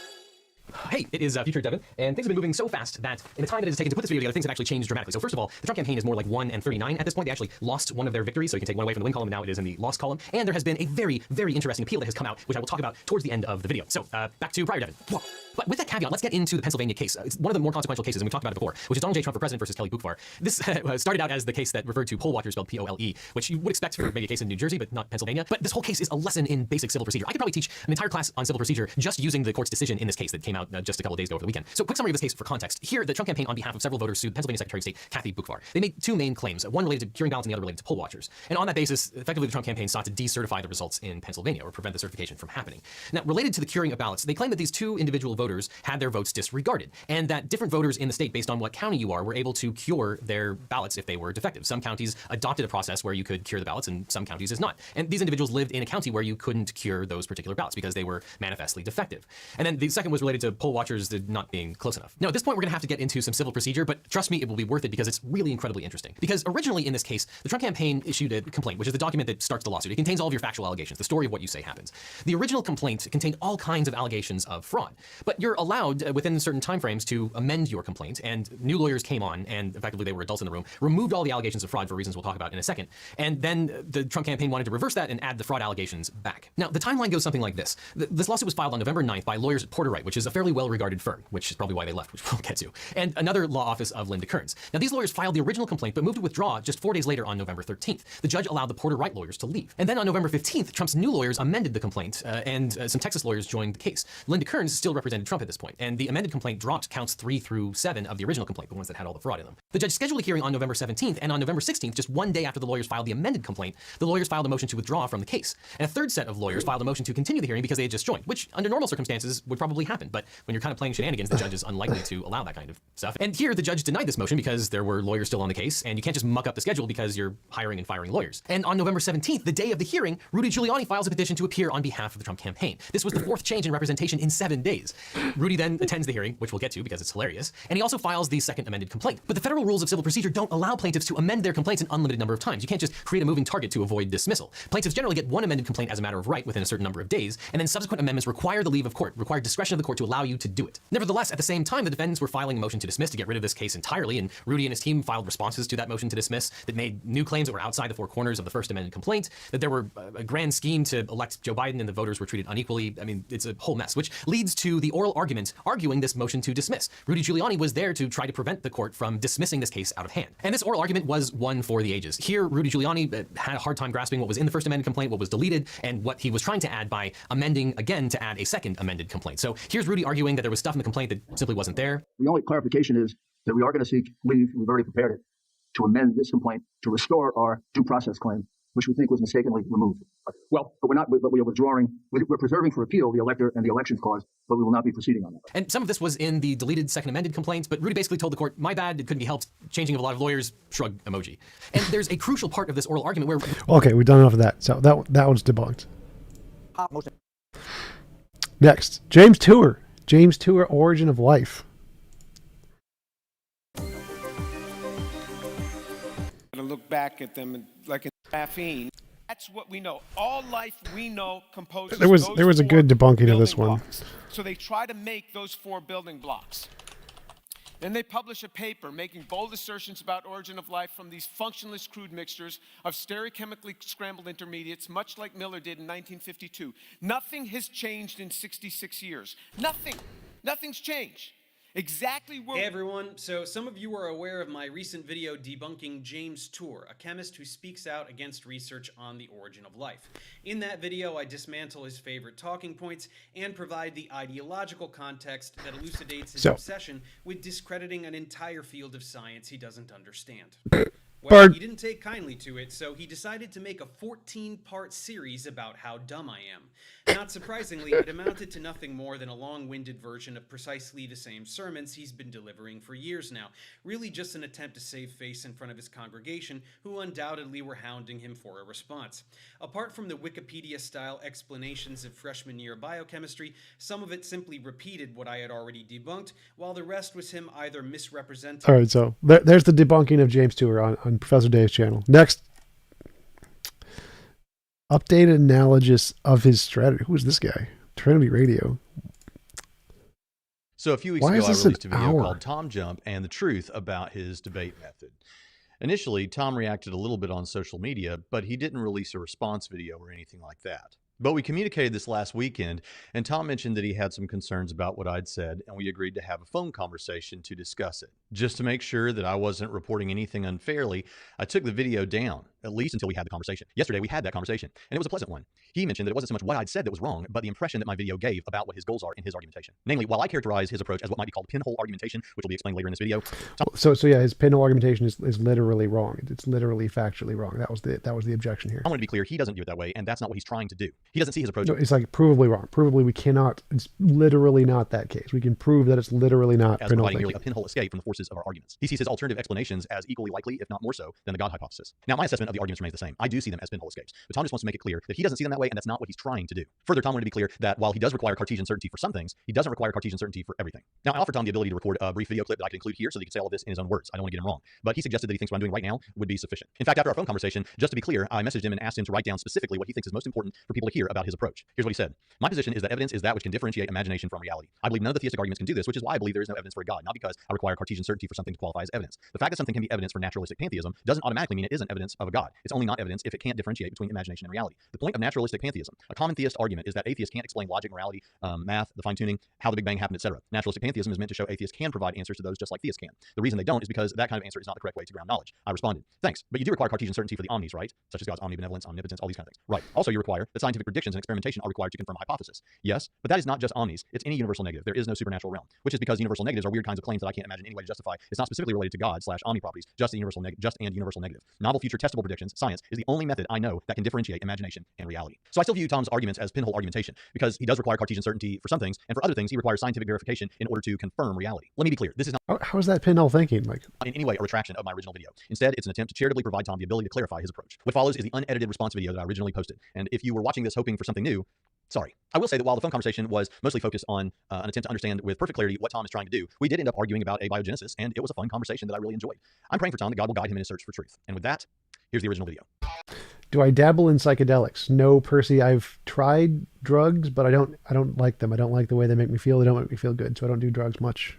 Hey, it is Future Devin, and things have been moving so fast that in the time that it has taken to put this video together, things have actually changed dramatically. So first of all, the Trump campaign is more like 1 and 39 at this point. They actually lost one of their victories, so you can take one away from the win column, and now it is in the loss column. And there has been a very, very interesting appeal that has come out, which I will talk about towards the end of the video. So back to prior Devin. Whoa. But with that caveat, let's get into the Pennsylvania case. It's one of the more consequential cases, and we talked about it before, which is Donald J. Trump for president versus Kelly Bukvar. This started out as the case that referred to poll watchers, spelled P-O-L-E, which you would expect for maybe a case in New Jersey, but not Pennsylvania. But this whole case is a lesson in basic civil procedure. I could probably teach an entire class on civil procedure just using the court's decision in this case that came out just a couple of days ago over the weekend. So quick summary of this case for context. Here, the Trump campaign on behalf of several voters sued Pennsylvania Secretary of State Kathy Bukvar. They made two main claims, one related to curing ballots and the other related to poll watchers. And on that basis, effectively the Trump campaign sought to decertify the results in Pennsylvania or prevent the certification from happening. Now, related to the curing of ballots, they claim that these two individual voters had their votes disregarded, and that different voters in the state, based on what county you are, were able to cure their ballots if they were defective. Some counties adopted a process where you could cure the ballots, and some counties is not. And these individuals lived in a county where you couldn't cure those particular ballots because they were manifestly defective. And then the second was related to poll watchers not being close enough. Now, at this point, we're going to have to get into some civil procedure, but trust me, it will be worth it because it's really incredibly interesting. Because originally in this case, the Trump campaign issued a complaint, which is the document that starts the lawsuit. It contains all of your factual allegations, the story of what you say happens. The original complaint contained all kinds of allegations of fraud, but you're allowed within certain timeframes to amend your complaint, and new lawyers came on, and effectively they were adults in the room, removed all the allegations of fraud for reasons we'll talk about in a second, and then the Trump campaign wanted to reverse that and add the fraud allegations back. Now, the timeline goes something like this. This lawsuit was filed on November 9th by lawyers at Porter Wright, which is a fairly well-regarded firm, which is probably why they left, which we'll get to, and another law office of Linda Kearns. Now, these lawyers filed the original complaint, but moved to withdraw just 4 days later on November 13th. The judge allowed the Porter Wright lawyers to leave. And then on November 15th, Trump's new lawyers amended the complaint, and some Texas lawyers joined the case. Linda Kearns still represented Trump at this point, and the amended complaint dropped counts 3 through 7 of the original complaint, the ones that had all the fraud in them. The judge scheduled a hearing on November 17th, and on November 16th, just 1 day after the lawyers filed the amended complaint, the lawyers filed a motion to withdraw from the case. And a third set of lawyers filed a motion to continue the hearing because they had just joined, which under normal circumstances would probably happen, but when you're kind of playing shenanigans, the judge is unlikely to allow that kind of stuff. And here, the judge denied this motion because there were lawyers still on the case, and you can't just muck up the schedule because you're hiring and firing lawyers. And on November 17th, the day of the hearing, Rudy Giuliani files a petition to appear on behalf of the Trump campaign. This was the 4th change in representation in 7 days. Rudy then attends the hearing, which we'll get to because it's hilarious, and he also files the second amended complaint. But the federal rules of civil procedure don't allow plaintiffs to amend their complaints an unlimited number of times. You can't just create a moving target to avoid dismissal. Plaintiffs generally get one amended complaint as a matter of right within a certain number of days, and then subsequent amendments require the leave of court, require discretion of the court to allow you to do it. Nevertheless, at the same time, the defendants were filing a motion to dismiss to get rid of this case entirely, and Rudy and his team filed responses to that motion to dismiss that made new claims that were outside the 4 corners of the first amended complaint, that there were a grand scheme to elect Joe Biden and the voters were treated unequally. I mean, it's a whole mess, which leads to the oral argument arguing this motion to dismiss. Rudy Giuliani was there to try to prevent the court from dismissing this case out of hand. And this oral argument was one for the ages. Here, Rudy Giuliani had a hard time grasping what was in the first amended complaint, what was deleted, and what he was trying to add by amending again to add a second amended complaint. So here's Rudy arguing that there was stuff in the complaint that simply wasn't there. The only clarification is that we are going to seek leave, we've already prepared it, to amend this complaint to restore our due process claim, which we think was mistakenly removed. Well, but we are withdrawing, we're preserving for appeal the elector and the elections clause, but we will not be proceeding on that. And some of this was in the deleted second amended complaint, but Rudy basically told the court, my bad, it couldn't be helped, changing of a lot of lawyers, shrug emoji. And there's a crucial part of this oral argument where... Okay, we've done enough of that. So that one's debunked. Next, James Tour. James Tour, Origin of Life. To look back at them like in caffeine. That's what we know. All life we know composes. There was a good debunking of this one. Blocks. So they try to make those 4 building blocks. Then they publish a paper making bold assertions about origin of life from these functionless crude mixtures of stereochemically scrambled intermediates, much like Miller did in 1952. Nothing has changed in 66 years. Nothing. Nothing's changed. Exactly where... Hey everyone, so some of you are aware of my recent video debunking James Tour, a chemist who speaks out against research on the origin of life. In that video, I dismantle his favorite talking points and provide the ideological context that elucidates his obsession with discrediting an entire field of science he doesn't understand. Well, he didn't take kindly to it, so he decided to make a 14-part series about how dumb I am. Not surprisingly, it amounted to nothing more than a long-winded version of precisely the same sermons he's been delivering for years now. Really just an attempt to save face in front of his congregation, who undoubtedly were hounding him for a response. Apart from the Wikipedia-style explanations of freshman year biochemistry, some of it simply repeated what I had already debunked, while the rest was him either misrepresenting... All right, so there's the debunking of James Tour on Professor Dave's channel. Next, updated analysis of his strategy. Who is this guy? Trinity Radio. So a few weeks Why ago, is I this an released a video hour? called Tom Jump and the Truth about his debate method. Initially, Tom reacted a little bit on social media, but he didn't release a response video or anything like that. But we communicated this last weekend, and Tom mentioned that he had some concerns about what I'd said, and we agreed to have a phone conversation to discuss it. Just to make sure that I wasn't reporting anything unfairly, I took the video down, at least until we had the conversation. Yesterday, we had that conversation, and it was a pleasant one. He mentioned that it wasn't so much what I'd said that was wrong, but the impression that my video gave about what his goals are in his argumentation. Namely, while I characterize his approach as what might be called pinhole argumentation, which will be explained later in this video. So yeah, his pinhole argumentation is literally wrong. It's literally factually wrong. That was the objection here. I want to be clear, he doesn't view it that way, and that's not what he's trying to do. He doesn't see his approach. No, it's like provably wrong. Provably we cannot. It's literally not that case. We can prove that it's literally not as pinhole providing merely thinking. a pinhole escape from the forces of our arguments. He sees his alternative explanations as equally likely, if not more so, than the God hypothesis. Now, my assessment of the arguments remains the same. I do see them as pinhole escapes, but Tom just wants to make it clear that he doesn't see them that way, and that's not what he's trying to do. Further, Tom wanted to be clear that while he does require Cartesian certainty for some things, he doesn't require Cartesian certainty for everything. Now, I offered Tom the ability to record a brief video clip that I could include here so that he could say all of this in his own words. I don't want to get him wrong, but he suggested that he thinks what I'm doing right now would be sufficient. In fact, after our phone conversation, just to be clear, I messaged him and asked him to write down specifically what he thinks is most important for people to hear about his approach. Here's what he said. My position is that evidence is that which can differentiate imagination from reality. I believe none of the theistic arguments can do this, which is why I believe there is no evidence for a God, not because I require Cartesian certainty for something to qualify as evidence. The fact that something can be evidence for naturalistic pantheism doesn't automatically mean it isn't evidence of a God. It's only not evidence if it can't differentiate between imagination and reality. The point of naturalistic pantheism, a common theist argument, is that atheists can't explain logic, morality, math, the fine-tuning, how the Big Bang happened, etc. Naturalistic pantheism is meant to show atheists can provide answers to those just like theists can. The reason they don't is because that kind of answer is not the correct way to ground knowledge. I responded, thanks, but you do require Cartesian certainty for the omnis, right? Such as God's omnibenevolence, omnipotence, all these kind of things. Right. Also, you require that scientific predictions and experimentation are required to confirm a hypothesis. Yes, but that is not just omnis. It's any universal negative. There is no supernatural realm, which is because universal negatives are weird kinds of claims that I can't imagine any way to justify. It's not specifically related to God/omni properties, just and universal negative. Novel future testable predictions, science, is the only method I know that can differentiate imagination and reality. So I still view Tom's arguments as pinhole argumentation because he does require Cartesian certainty for some things, and for other things he requires scientific verification in order to confirm reality. Let me be clear, this is not How is that pinhole thinking? Like, in any way a retraction of my original video. Instead, it's an attempt to charitably provide Tom the ability to clarify his approach. What follows is the unedited response video that I originally posted, and if you were watching this hoping for something new, sorry. I will say that while the phone conversation was mostly focused on an attempt to understand with perfect clarity what Tom is trying to do, we did end up arguing about abiogenesis, and it was a fun conversation that I really enjoyed. I'm praying for Tom that God will guide him in his search for truth. And with that, here's the original video. do I dabble in psychedelics? No, Percy. I've tried drugs, but I don't like them. I don't like the way they make me feel. They don't make me feel good, so I don't do drugs much.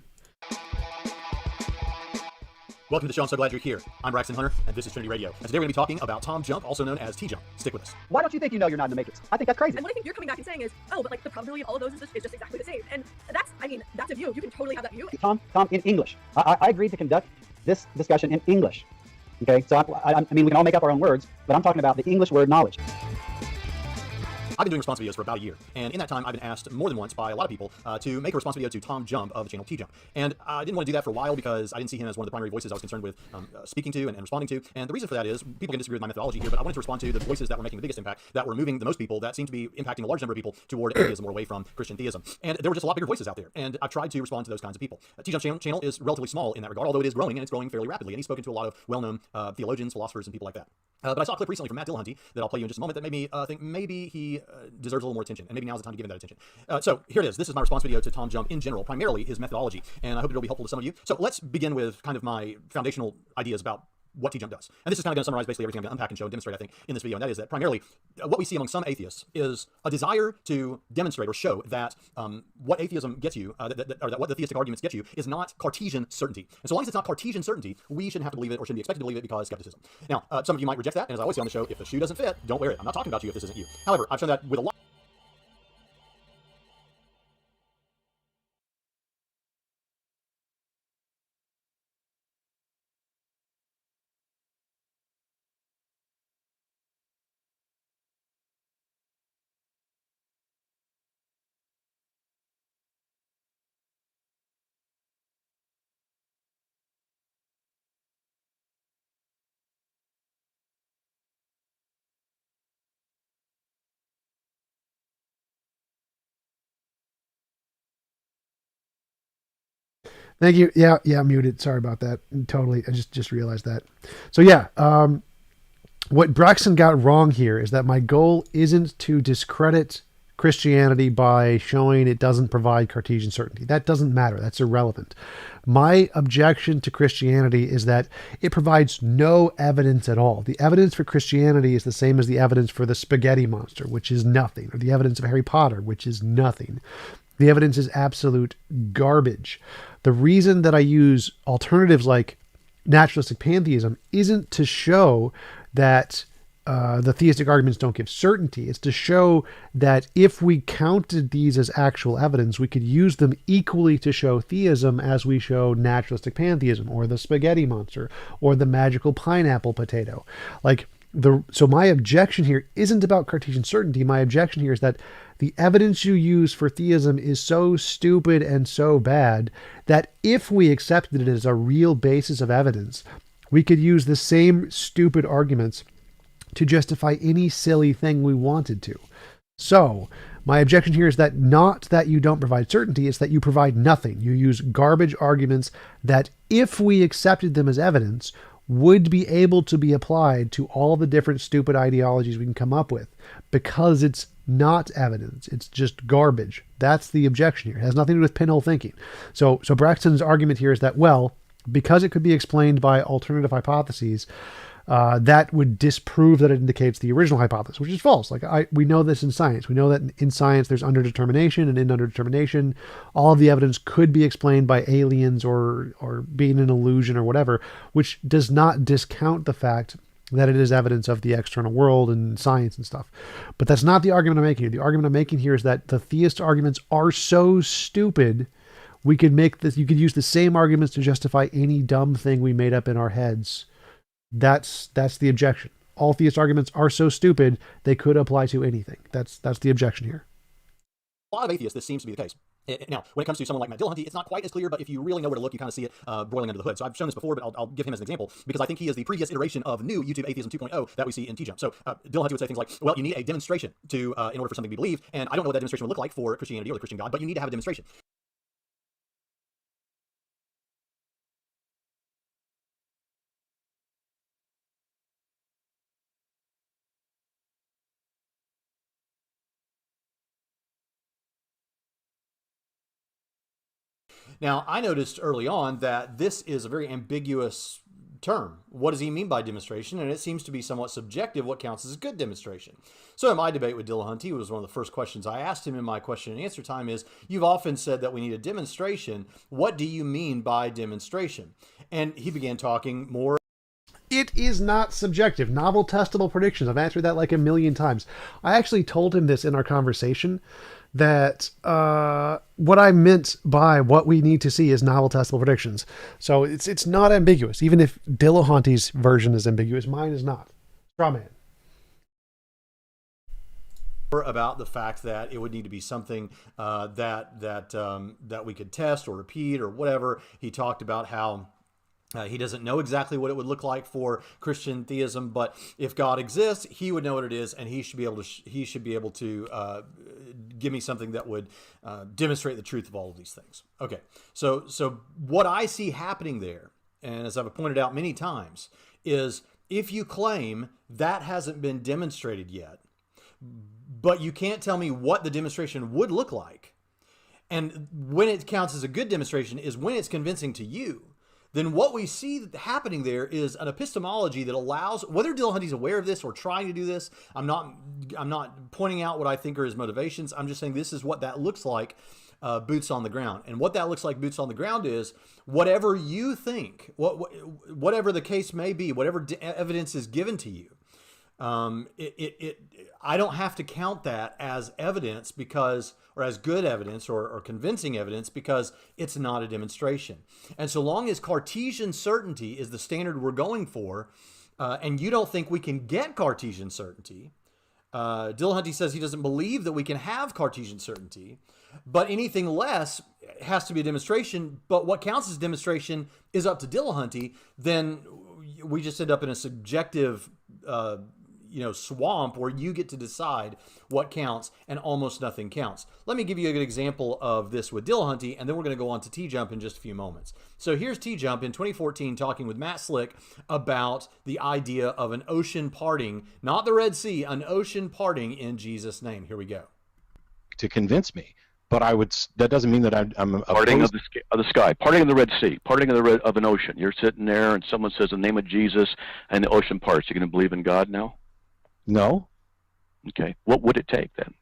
Welcome to the show. I'm so glad you're here. I'm Braxton Hunter, and this is Trinity Radio. And today we're going to be talking about Tom Jump, also known as T-Jump. Stick with us. Why don't you think you know you're not in the Matrix? I think that's crazy. And what I think you're coming back and saying is, oh, but like the probability of all of those is just exactly the same. And that's, I mean, that's a view. You can totally have that view. Tom, in English. I agreed to conduct this discussion in English. Okay, so I mean, we can all make up our own words, but I'm talking about the English word knowledge. I've been doing response videos for about a year, and in that time, I've been asked more than once by a lot of people to make a response video to Tom Jump of the channel T-Jump. And I didn't want to do that for a while because I didn't see him as one of the primary voices I was concerned with speaking to and responding to. And the reason for that is, people can disagree with my methodology here, but I wanted to respond to the voices that were making the biggest impact, that were moving the most people, that seemed to be impacting a large number of people toward atheism or away from Christian theism. And there were just a lot bigger voices out there, and I've tried to respond to those kinds of people. T-Jump's channel is relatively small in that regard, although it is growing, and it's growing fairly rapidly. And he's spoken to a lot of well-known theologians, philosophers, and people like that. But I saw a clip recently from Matt Dillahunty that I'll play you in just a moment that made me think maybe he deserves a little more attention, and maybe now's the time to give him that attention. So here it is. This is my response video to Tom Jump in general, primarily his methodology, and I hope it'll be helpful to some of you. So let's begin with kind of my foundational ideas about what T-Jump does. And this is kind of going to summarize basically everything I'm going to unpack and show and demonstrate, I think, in this video. And that is that primarily what we see among some atheists is a desire to demonstrate or show that what atheism gets you, or that what the theistic arguments get you, is not Cartesian certainty. And so long as it's not Cartesian certainty, we shouldn't have to believe it or shouldn't be expected to believe it because skepticism. Now, some of you might reject that, and as I always say on the show, if the shoe doesn't fit, don't wear it. I'm not talking about you if this isn't you. However, I've shown that with a lot. Thank you. Yeah, muted. Sorry about that. Totally. I just realized that. So yeah, what Braxton got wrong here is that my goal isn't to discredit Christianity by showing it doesn't provide Cartesian certainty. That doesn't matter. That's irrelevant. My objection to Christianity is that it provides no evidence at all. The evidence for Christianity is the same as the evidence for the spaghetti monster, which is nothing, or the evidence of Harry Potter, which is nothing. The evidence is absolute garbage. The reason that I use alternatives like naturalistic pantheism isn't to show that the theistic arguments don't give certainty. It's to show that if we counted these as actual evidence, we could use them equally to show theism as we show naturalistic pantheism, or the spaghetti monster, or the magical pineapple potato. So my objection here isn't about Cartesian certainty. My objection here is that the evidence you use for theism is so stupid and so bad that if we accepted it as a real basis of evidence, we could use the same stupid arguments to justify any silly thing we wanted to. So my objection here is that not that you don't provide certainty, it's that you provide nothing. You use garbage arguments that, if we accepted them as evidence, would be able to be applied to all the different stupid ideologies we can come up with, because it's not evidence. It's just garbage. That's the objection here. It has nothing to do with pinhole thinking. So Braxton's argument here is that, well, because it could be explained by alternative hypotheses, that would disprove that it indicates the original hypothesis, which is false. We know this in science. We know that in science there's underdetermination, and in underdetermination, all of the evidence could be explained by aliens or being an illusion or whatever, which does not discount the fact that it is evidence of the external world and science and stuff. But that's not the argument I'm making here. The argument I'm making here is that the theist arguments are so stupid, we could make this. You could use the same arguments to justify any dumb thing we made up in our heads. That's the objection. All theist arguments are so stupid they could apply to anything. That's the objection here. A lot of atheists, this seems to be the case. Now, when it comes to someone like Matt Dillahunty, it's not quite as clear, but if you really know where to look, you kind of see it boiling under the hood. So I've shown this before, but I'll give him as an example, because I think he is the previous iteration of new YouTube atheism 2.0 that we see in TJump. So Dillahunty would say things like, well, you need a demonstration to in order for something to be believed, and I don't know what that demonstration would look like for Christianity or the Christian God, but you need to have a demonstration. Now, I noticed early on that this is a very ambiguous term. What does he mean by demonstration? And it seems to be somewhat subjective what counts as a good demonstration. So in my debate with Dillahunty, it was one of the first questions I asked him in my question and answer time is, you've often said that we need a demonstration. What do you mean by demonstration? And he began talking more. It is not subjective. Novel testable predictions. I've answered that like a million times. I actually told him this in our conversation, that what I meant by what we need to see is novel testable predictions. So it's not ambiguous. Even if Dillahunty's version is ambiguous, mine is not. Straw man. About the fact that it would need to be something that we could test or repeat or whatever. He talked about how he doesn't know exactly what it would look like for Christian theism, but if God exists, he would know what it is, and he should be able to give me something that would demonstrate the truth of all of these things. Okay, so what I see happening there, and as I've pointed out many times, is if you claim that hasn't been demonstrated yet, but you can't tell me what the demonstration would look like, and when it counts as a good demonstration is when it's convincing to you, then what we see happening there is an epistemology that allows, whether Dillahunty's aware of this or trying to do this, I'm not pointing out what I think are his motivations. I'm just saying this is what that looks like, boots on the ground. And what that looks like boots on the ground is whatever you think, whatever the case may be, whatever evidence is given to you, I don't have to count that as evidence because, or as good evidence or convincing evidence, because it's not a demonstration. And so long as Cartesian certainty is the standard we're going for, and you don't think we can get Cartesian certainty, Dillahunty says he doesn't believe that we can have Cartesian certainty, but anything less has to be a demonstration. But what counts as demonstration is up to Dillahunty. Then we just end up in a subjective swamp where you get to decide what counts and almost nothing counts. Let me give you a good example of this with Dillahunty, and then we're going to go on to TJump in just a few moments. So here's TJump in 2014 talking with Matt Slick about the idea of an ocean parting, not the Red Sea, an ocean parting in Jesus' name. Here we go. To convince me. But that doesn't mean that I'm parting of the sky, parting of the Red Sea, parting of an ocean. You're sitting there and someone says the name of Jesus and the ocean parts. You're going to believe in God now? No. Okay. What would it take then?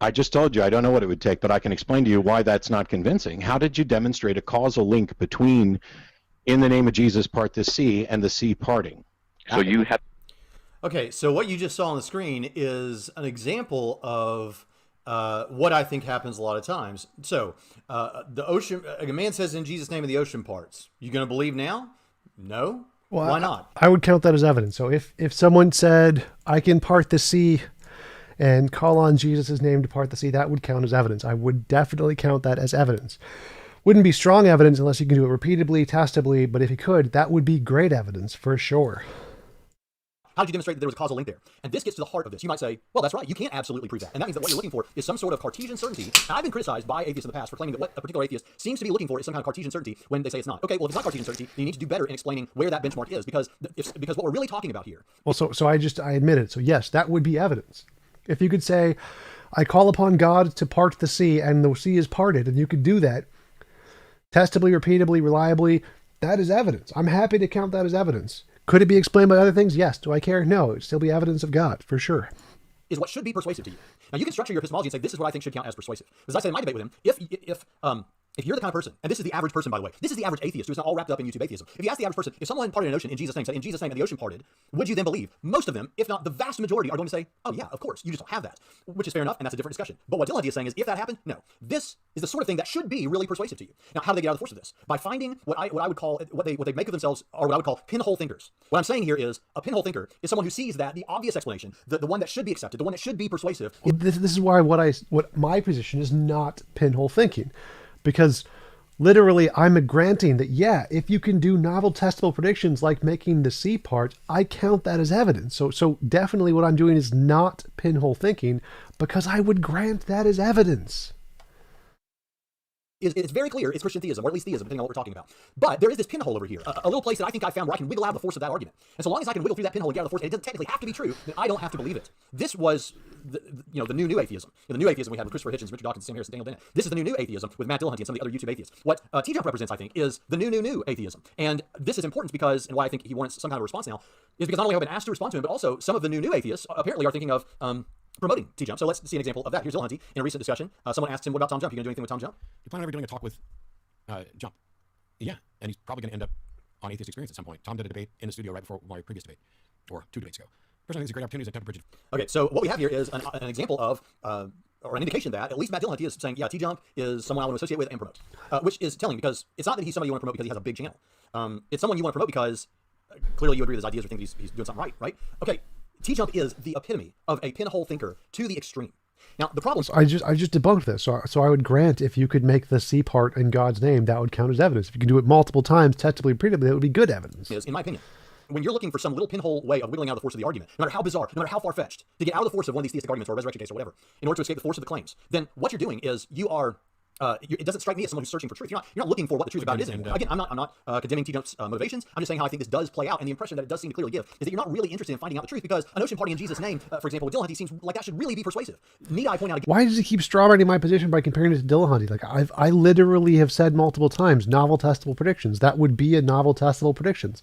I just told you I don't know what it would take, but I can explain to you why that's not convincing. How did you demonstrate a causal link between "in the name of Jesus part the sea" and the sea parting? So you have. Okay, so what you just saw on the screen is an example of what I think happens a lot of times. So the ocean, a man says, "In Jesus' name," of the ocean parts. You going to believe now? No. Well, why not? I would count that as evidence. So if someone said, "I can part the sea," and call on Jesus' name to part the sea, that would count as evidence. I would definitely count that as evidence. Wouldn't be strong evidence unless you can do it repeatedly, testably, but if you could, that would be great evidence for sure. How did you demonstrate that there was a causal link there? And this gets to the heart of this. You might say, well, that's right. You can't absolutely prove that. And that means that what you're looking for is some sort of Cartesian certainty. And I've been criticized by atheists in the past for claiming that what a particular atheist seems to be looking for is some kind of Cartesian certainty when they say it's not. Okay, well, if it's not Cartesian certainty, then you need to do better in explaining where that benchmark is, because what we're really talking about here. Well, so I admit it. So yes, that would be evidence. If you could say, "I call upon God to part the sea," and the sea is parted, and you could do that testably, repeatably, reliably, that is evidence. I'm happy to count that as evidence. Could it be explained by other things? Yes. Do I care? No. It would still be evidence of God, for sure. Is what should be persuasive to you. Now, you can structure your epistemology and say, this is what I think should count as persuasive. As I said in my debate with him, if you're the kind of person, and this is the average person, by the way, this is the average atheist who's not all wrapped up in YouTube atheism. If you ask the average person, if someone parted an ocean in Jesus' name, said, "In Jesus' name," and the ocean parted, would you then believe? Most of them, if not the vast majority, are going to say, "Oh yeah, of course, you just don't have that," which is fair enough, and that's a different discussion. But what Dylan is saying is, if that happened, no. This is the sort of thing that should be really persuasive to you. Now, how do they get out of the force of this? By finding what I would call, what they make of themselves, or what I would call pinhole thinkers. What I'm saying here is, a pinhole thinker is someone who sees that the obvious explanation, the one that should be accepted, the one that should be persuasive. This is why what my position is not pinhole thinking, because literally, I'm granting that, yeah, if you can do novel testable predictions like making the sea part, I count that as evidence. So definitely what I'm doing is not pinhole thinking, because I would grant that as evidence. It's very clear it's Christian theism, or at least theism, depending on what we're talking about. But there is this pinhole over here, a little place that I think I found where I can wiggle out the force of that argument. And so long as I can wiggle through that pinhole and get out of the force, and it doesn't technically have to be true, then I don't have to believe it. This was the new atheism. The new atheism we had with Christopher Hitchens, Richard Dawkins, Sam Harris, and Daniel Dennett. This is the new atheism with Matt Dillahunty and some of the other YouTube atheists. What TJump represents, I think, is the new atheism. And this is important because, and why I think he warrants some kind of response now, is because not only have I been asked to respond to him, but also some of the new atheists apparently are thinking of promoting TJump. So let's see an example of that. Here's Dillahunty in a recent discussion. Someone asked him, "What about Tom Jump? You going to do anything with Tom Jump?" You plan on ever doing a talk with Jump? Yeah, and he's probably going to end up on Atheist Experience at some point. Tom did a debate in the studio right before my previous debate, or 2 debates ago. Personally, I think it's a great opportunity to bridge. Okay, so what we have here is an example of, or an indication that at least Matt Dillahunty is saying, yeah, T-Jump is someone I want to associate with and promote, which is telling, because it's not that he's somebody you want to promote because he has a big channel. It's someone you want to promote because clearly you agree with his ideas or think he's doing something right? Okay, T-Jump is the epitome of a pinhole thinker to the extreme. Now, the problem... So I just debunked this. So I would grant if you could make the C part in God's name, that would count as evidence. If you can do it multiple times, testably, repeatedly, that would be good evidence. In my opinion, when you're looking for some little pinhole way of wiggling out of the force of the argument, no matter how bizarre, no matter how far-fetched, to get out of the force of one of these theistic arguments or a resurrection case or whatever, in order to escape the force of the claims, then what you're doing is you are... it doesn't strike me as someone who's searching for truth. You're not looking for what the truth about it is anymore. Again, I'm not condemning T-Jump's motivations. I'm just saying how I think this does play out, and the impression that it does seem to clearly give is that you're not really interested in finding out the truth, because an ocean parting in Jesus' name, for example, with Dillahunty, seems like that should really be persuasive. Need I point out again? Why does he keep strawberrying my position by comparing it to Dillahunty? Like I literally have said multiple times, novel testable predictions. That would be a novel testable predictions.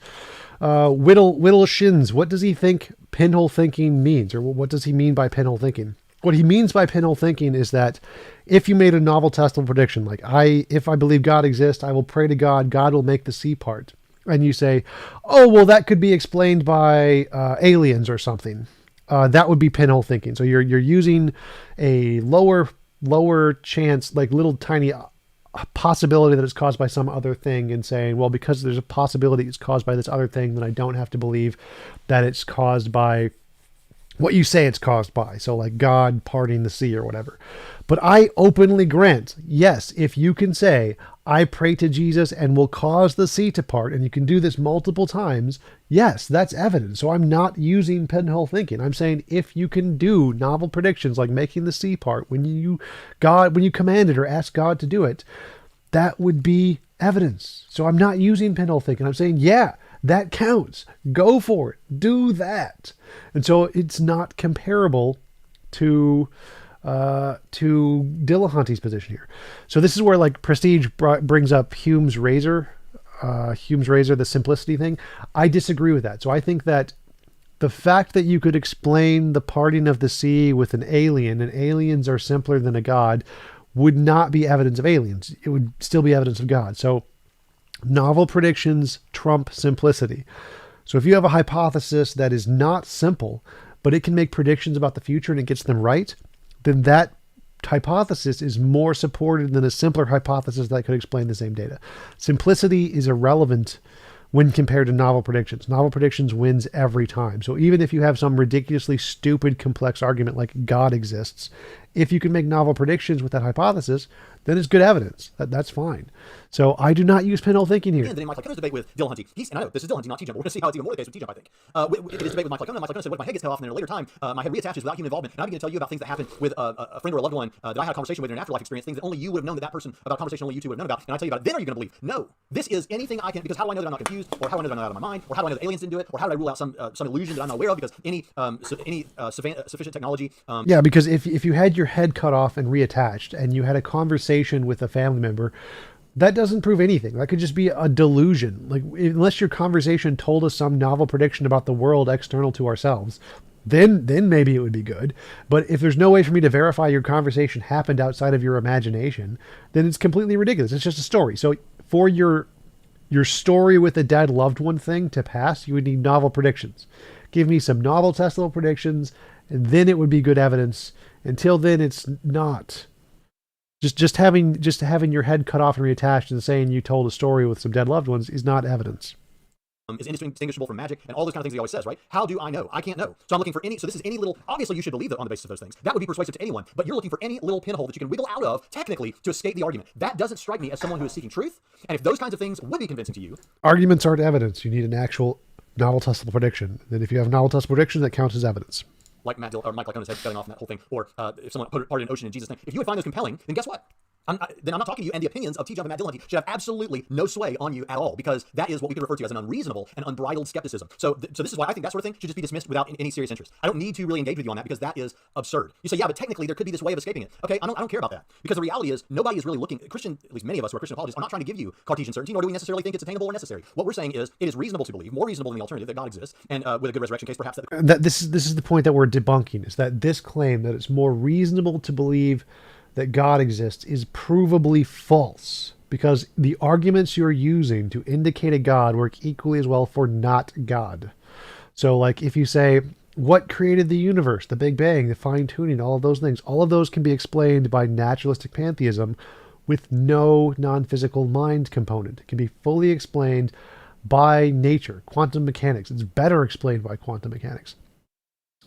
Whittle Shins, what does he think pinhole thinking means, or what does he mean by pinhole thinking? What he means by pinhole thinking is that if you made a novel testable prediction, like if I believe God exists, I will pray to God, God will make the C part. And you say, oh, well, that could be explained by aliens or something. That would be pinhole thinking. So you're using a lower chance, like little tiny possibility that it's caused by some other thing, and saying, well, because there's a possibility it's caused by this other thing, then I don't have to believe that it's caused by what you say it's caused by. So like God parting the sea or whatever. But I openly grant, yes, if you can say, I pray to Jesus and will cause the sea to part, and you can do this multiple times, yes, that's evidence. So I'm not using pinhole thinking. I'm saying if you can do novel predictions like making the sea part when you commanded or asked God to do it, that would be evidence. So I'm not using pinhole thinking. I'm saying, yeah, that counts. Go for it. Do that. And so it's not comparable to Dillahunty's position here. So this is where like Prestige brings up Hume's razor, the simplicity thing. I disagree with that. So I think that the fact that you could explain the parting of the sea with an alien, and aliens are simpler than a god, would not be evidence of aliens. It would still be evidence of God. So novel predictions trump simplicity. So if you have a hypothesis that is not simple, but it can make predictions about the future and it gets them right, then that hypothesis is more supported than a simpler hypothesis that could explain the same data. Simplicity is irrelevant when compared to novel predictions. Novel predictions wins every time. So even if you have some ridiculously stupid, complex argument like God exists, if you can make novel predictions with that hypothesis, then it's good evidence. That's fine. So I do not use pinhole thinking here. And then Mike Lycona's debate with Dylan Hunty. And I know this is Dylan Hunty, not T-Jump. We're going to see how it's even more the case with T-Jump, I think. In his debate with Mike Lycona, Mike Lycona said, what if my head gets cut off and in a later time, my head reattaches without human involvement, and I begin to tell you about things that happened with a friend or a loved one that I had a conversation with in an afterlife experience, things that only you would have known, that person, about a conversation only you two would have known about, and I tell you about it, then are you going to believe? No. This is anything I can, because how do I know that I'm not confused, or how do I know that I'm not out of my mind, or how do I know that aliens didn't do it, or how do I rule out some illusion that I'm not aware of, because any sufficient technology. Yeah, because if you had your head cut off and reattached, and you had a conversation with a family member, that doesn't prove anything. That could just be a delusion. Like, unless your conversation told us some novel prediction about the world external to ourselves, then maybe it would be good. But if there's no way for me to verify your conversation happened outside of your imagination, then it's completely ridiculous. It's just a story. So for your story with a dead loved one thing to pass, you would need novel predictions. Give me some novel testable predictions, and then it would be good evidence. Until then, it's not. Just having your head cut off and reattached and saying you told a story with some dead loved ones is not evidence. Is indistinguishable from magic and all those kind of things he always says, right? How do I know? I can't know. So I'm looking for so this is any little, obviously you should believe that on the basis of those things. That would be persuasive to anyone, but you're looking for any little pinhole that you can wiggle out of, technically, to escape the argument. That doesn't strike me as someone who is seeking truth, and if those kinds of things would be convincing to you. Arguments aren't evidence. You need an actual novel testable prediction. Then if you have a novel testable prediction, that counts as evidence. Like Mike Lycona's head cutting off and that whole thing, or if someone parted an ocean in Jesus' name, if you would find those compelling, then guess what? Then I'm not talking to you, and the opinions of T-Jump and Matt Dillon should have absolutely no sway on you at all, because that is what we could refer to as an unreasonable and unbridled skepticism. So this is why I think that sort of thing should just be dismissed without any serious interest. I don't need to really engage with you on that, because that is absurd. You say, yeah, but technically there could be this way of escaping it. Okay, I don't care about that, because the reality is nobody is really looking. Christian, at least many of us who are Christian apologists, are not trying to give you Cartesian certainty, nor do we necessarily think it's attainable or necessary. What we're saying is it is reasonable to believe, more reasonable than the alternative, that God exists, and with a good resurrection case, perhaps that this is the point that we're debunking, is that this claim that it's more reasonable to believe that God exists is provably false, because the arguments you're using to indicate a God work equally as well for not God. So like if you say, what created the universe, the Big Bang, the fine-tuning, all of those things, all of those can be explained by naturalistic pantheism with no non-physical mind component. It can be fully explained by nature, quantum mechanics. It's better explained by quantum mechanics.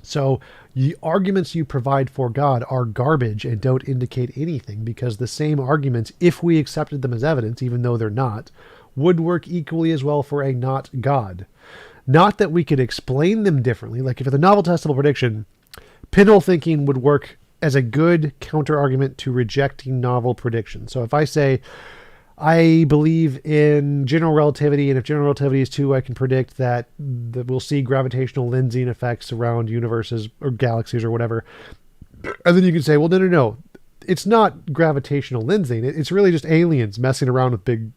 So the arguments you provide for God are garbage and don't indicate anything, because the same arguments, if we accepted them as evidence, even though they're not, would work equally as well for a not God. Not that we could explain them differently. Like if it's a novel testable prediction, pinhole thinking would work as a good counter argument to rejecting novel predictions. So if I say, I believe in general relativity, and if general relativity is 2, I can predict that we'll see gravitational lensing effects around universes or galaxies or whatever. And then you can say, well, no. It's not gravitational lensing. It's really just aliens messing around with big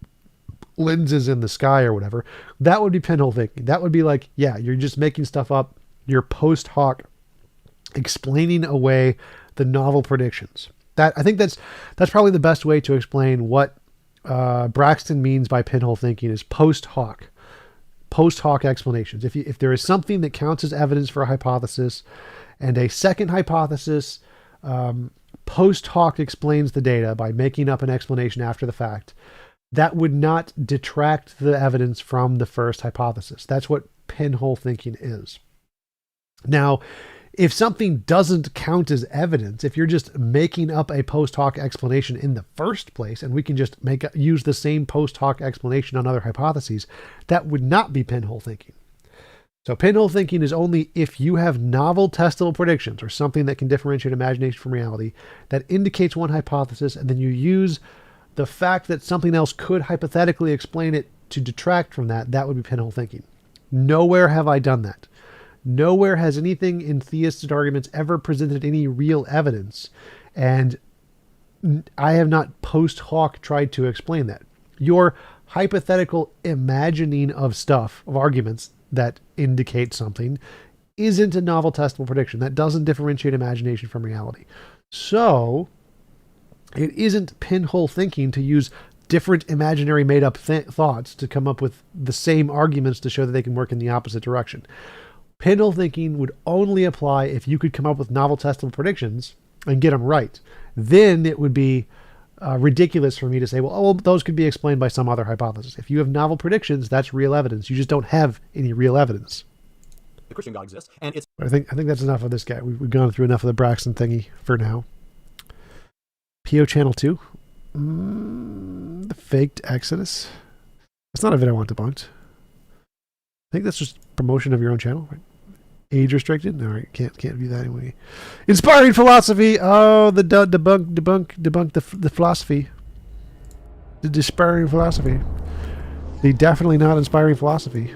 lenses in the sky or whatever. That would be pinhole thinking. That would be like, yeah, you're just making stuff up. You're post hoc explaining away the novel predictions. I think that's probably the best way to explain what Braxton means by pinhole thinking is post hoc explanations. If there is something that counts as evidence for a hypothesis, and a second hypothesis post hoc explains the data by making up an explanation after the fact, that would not detract the evidence from the first hypothesis. That's what pinhole thinking is. Now, if something doesn't count as evidence, if you're just making up a post hoc explanation in the first place, and we can just use the same post hoc explanation on other hypotheses, that would not be pinhole thinking. So pinhole thinking is only if you have novel testable predictions, or something that can differentiate imagination from reality, that indicates one hypothesis, and then you use the fact that something else could hypothetically explain it to detract from that. That would be pinhole thinking. Nowhere have I done that. Nowhere has anything in theistic arguments ever presented any real evidence, and I have not post hoc tried to explain that. Your hypothetical imagining of stuff, of arguments that indicate something, isn't a novel testable prediction. That doesn't differentiate imagination from reality. So it isn't pinhole thinking to use different imaginary made-up thoughts to come up with the same arguments to show that they can work in the opposite direction. Pinhole thinking would only apply if you could come up with novel testable predictions and get them right. Then it would be ridiculous for me to say, well, those could be explained by some other hypothesis. If you have novel predictions, that's real evidence. You just don't have any real evidence. The Christian God exists, and it's. I think that's enough of this guy. We've gone through enough of the Braxton thingy for now. PO Channel 2. The faked Exodus. That's not a vid I want debunked. I think that's just promotion of your own channel, right? Age restricted? All right, can't view that anyway. Inspiring philosophy. Oh, the debunk the philosophy. The despairing philosophy. The definitely not inspiring philosophy.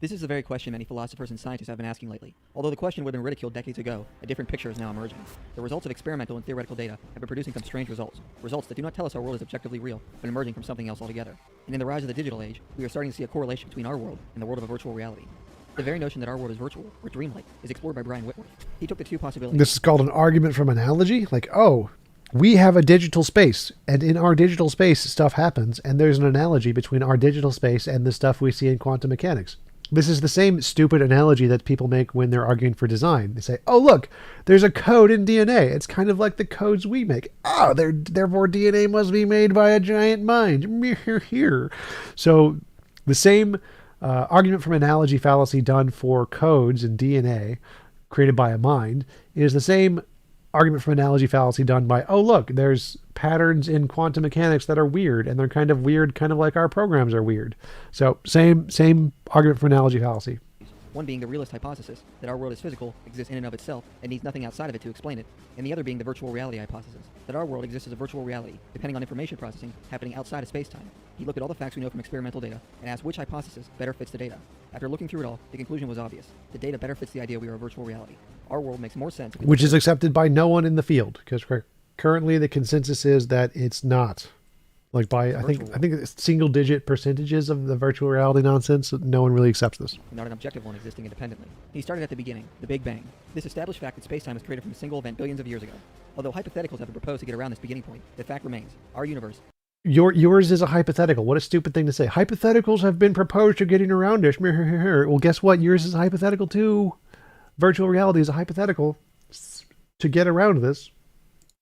This is the very question many philosophers and scientists have been asking lately. Although the question would have been ridiculed decades ago, a different picture is now emerging. The results of experimental and theoretical data have been producing some strange results. Results that do not tell us our world is objectively real, but emerging from something else altogether. And in the rise of the digital age, we are starting to see a correlation between our world and the world of a virtual reality. The very notion that our world is virtual, or dreamlike, is explored by Brian Whitworth. He took the two possibilities. This is called an argument from analogy. Like, oh, we have a digital space, and in our digital space, stuff happens, and there's an analogy between our digital space and the stuff we see in quantum mechanics. This is the same stupid analogy that people make when they're arguing for design. They say, oh, look, there's a code in DNA. It's kind of like the codes we make. Oh, therefore DNA must be made by a giant mind. Here. So the same argument from analogy fallacy done for codes in DNA created by a mind is the same argument from analogy fallacy done by, oh, look, there's patterns in quantum mechanics that are weird, and they're kind of weird, kind of like our programs are weird. So same argument from analogy fallacy. One being the realist hypothesis, that our world is physical, exists in and of itself, and needs nothing outside of it to explain it, and the other being the virtual reality hypothesis, that our world exists as a virtual reality, depending on information processing happening outside of space-time. He looked at all the facts we know from experimental data, and asked which hypothesis better fits the data. After looking through it all, the conclusion was obvious. The data better fits the idea we are a virtual reality. Our world makes more sense. Which is accepted by no one in the field, because currently the consensus is that it's not. Like by, I think it's single-digit percentages of the virtual reality nonsense. No one really accepts this. Not an objective one existing independently. He started at the beginning, the Big Bang. This established fact that space-time was created from a single event billions of years ago. Although hypotheticals have been proposed to get around this beginning point, the fact remains: our universe. Yours is a hypothetical. What a stupid thing to say. Hypotheticals have been proposed to getting around this. Well, guess what? Yours is a hypothetical too. Virtual reality is a hypothetical to get around this.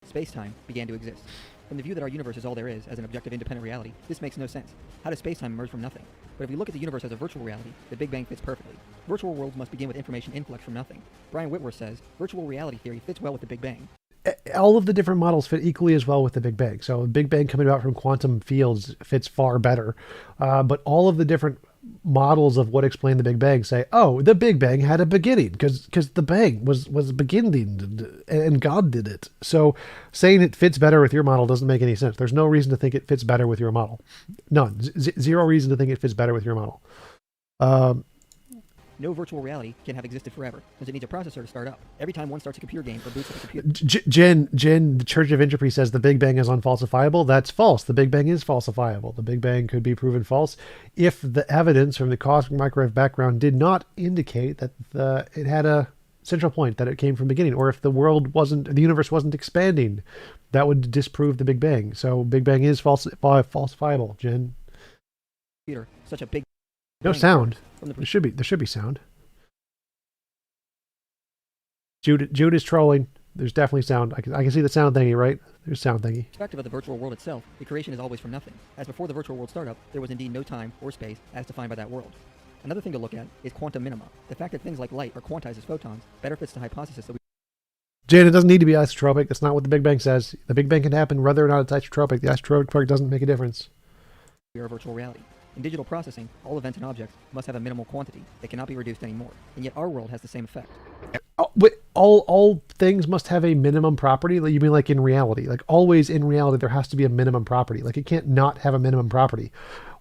Space-time began to exist. From the view that our universe is all there is, as an objective independent reality, this makes no sense. How does space-time emerge from nothing? But if we look at the universe as a virtual reality, the Big Bang fits perfectly. Virtual worlds must begin with information influx from nothing. Brian Whitworth says, virtual reality theory fits well with the Big Bang. All of the different models fit equally as well with the Big Bang. So Big Bang coming about from quantum fields fits far better. But all of the different models of what explain the Big Bang say, oh, the Big Bang had a beginning because the Bang was beginning and God did it. So saying it fits better with your model doesn't make any sense. There's no reason to think it fits better with your model. None. Zero reason to think it fits better with your model. No virtual reality can have existed forever, since it needs a processor to start up. Every time one starts a computer game or boots up a computer... Jen, the Church of Entropy says the Big Bang is unfalsifiable. That's false. The Big Bang is falsifiable. The Big Bang could be proven false if the evidence from the cosmic microwave background did not indicate that it had a central point, that it came from the beginning, or if the universe wasn't expanding. That would disprove the Big Bang. So Big Bang is falsifiable, Jen. Such a big... No sound. There should be sound. Jude is trolling. There's definitely sound. I can see the sound thingy, right? There's sound thingy. Perspective of the virtual world itself, the creation is always from nothing. As before the virtual world startup, there was indeed no time or space as defined by that world. Another thing to look at is quantum minima. The fact that things like light are quantized as photons better fits the hypothesis that we... Jane, it doesn't need to be isotropic. That's not what the Big Bang says. The Big Bang can happen whether or not it's isotropic. The isotropic part doesn't make a difference. We are a virtual reality. In digital processing, all events and objects must have a minimal quantity that cannot be reduced anymore, and yet our world has the same effect. All things must have a minimum property? Like, you mean like in reality? Like always in reality, there has to be a minimum property. Like it can't not have a minimum property.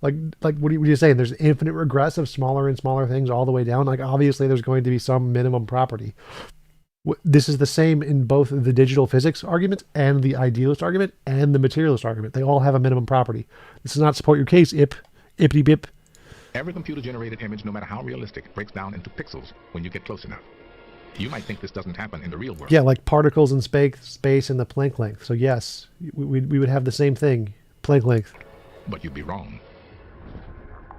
Like what are you saying? There's infinite regress of smaller and smaller things all the way down. Like obviously there's going to be some minimum property. This is the same in both the digital physics argument and the idealist argument and the materialist argument. They all have a minimum property. This does not support your case, Ippity bip. Every computer-generated image, no matter how realistic, breaks down into pixels when you get close enough. You might think this doesn't happen in the real world. Yeah, like particles in space and the Planck length. So yes, we would have the same thing, Planck length. But you'd be wrong.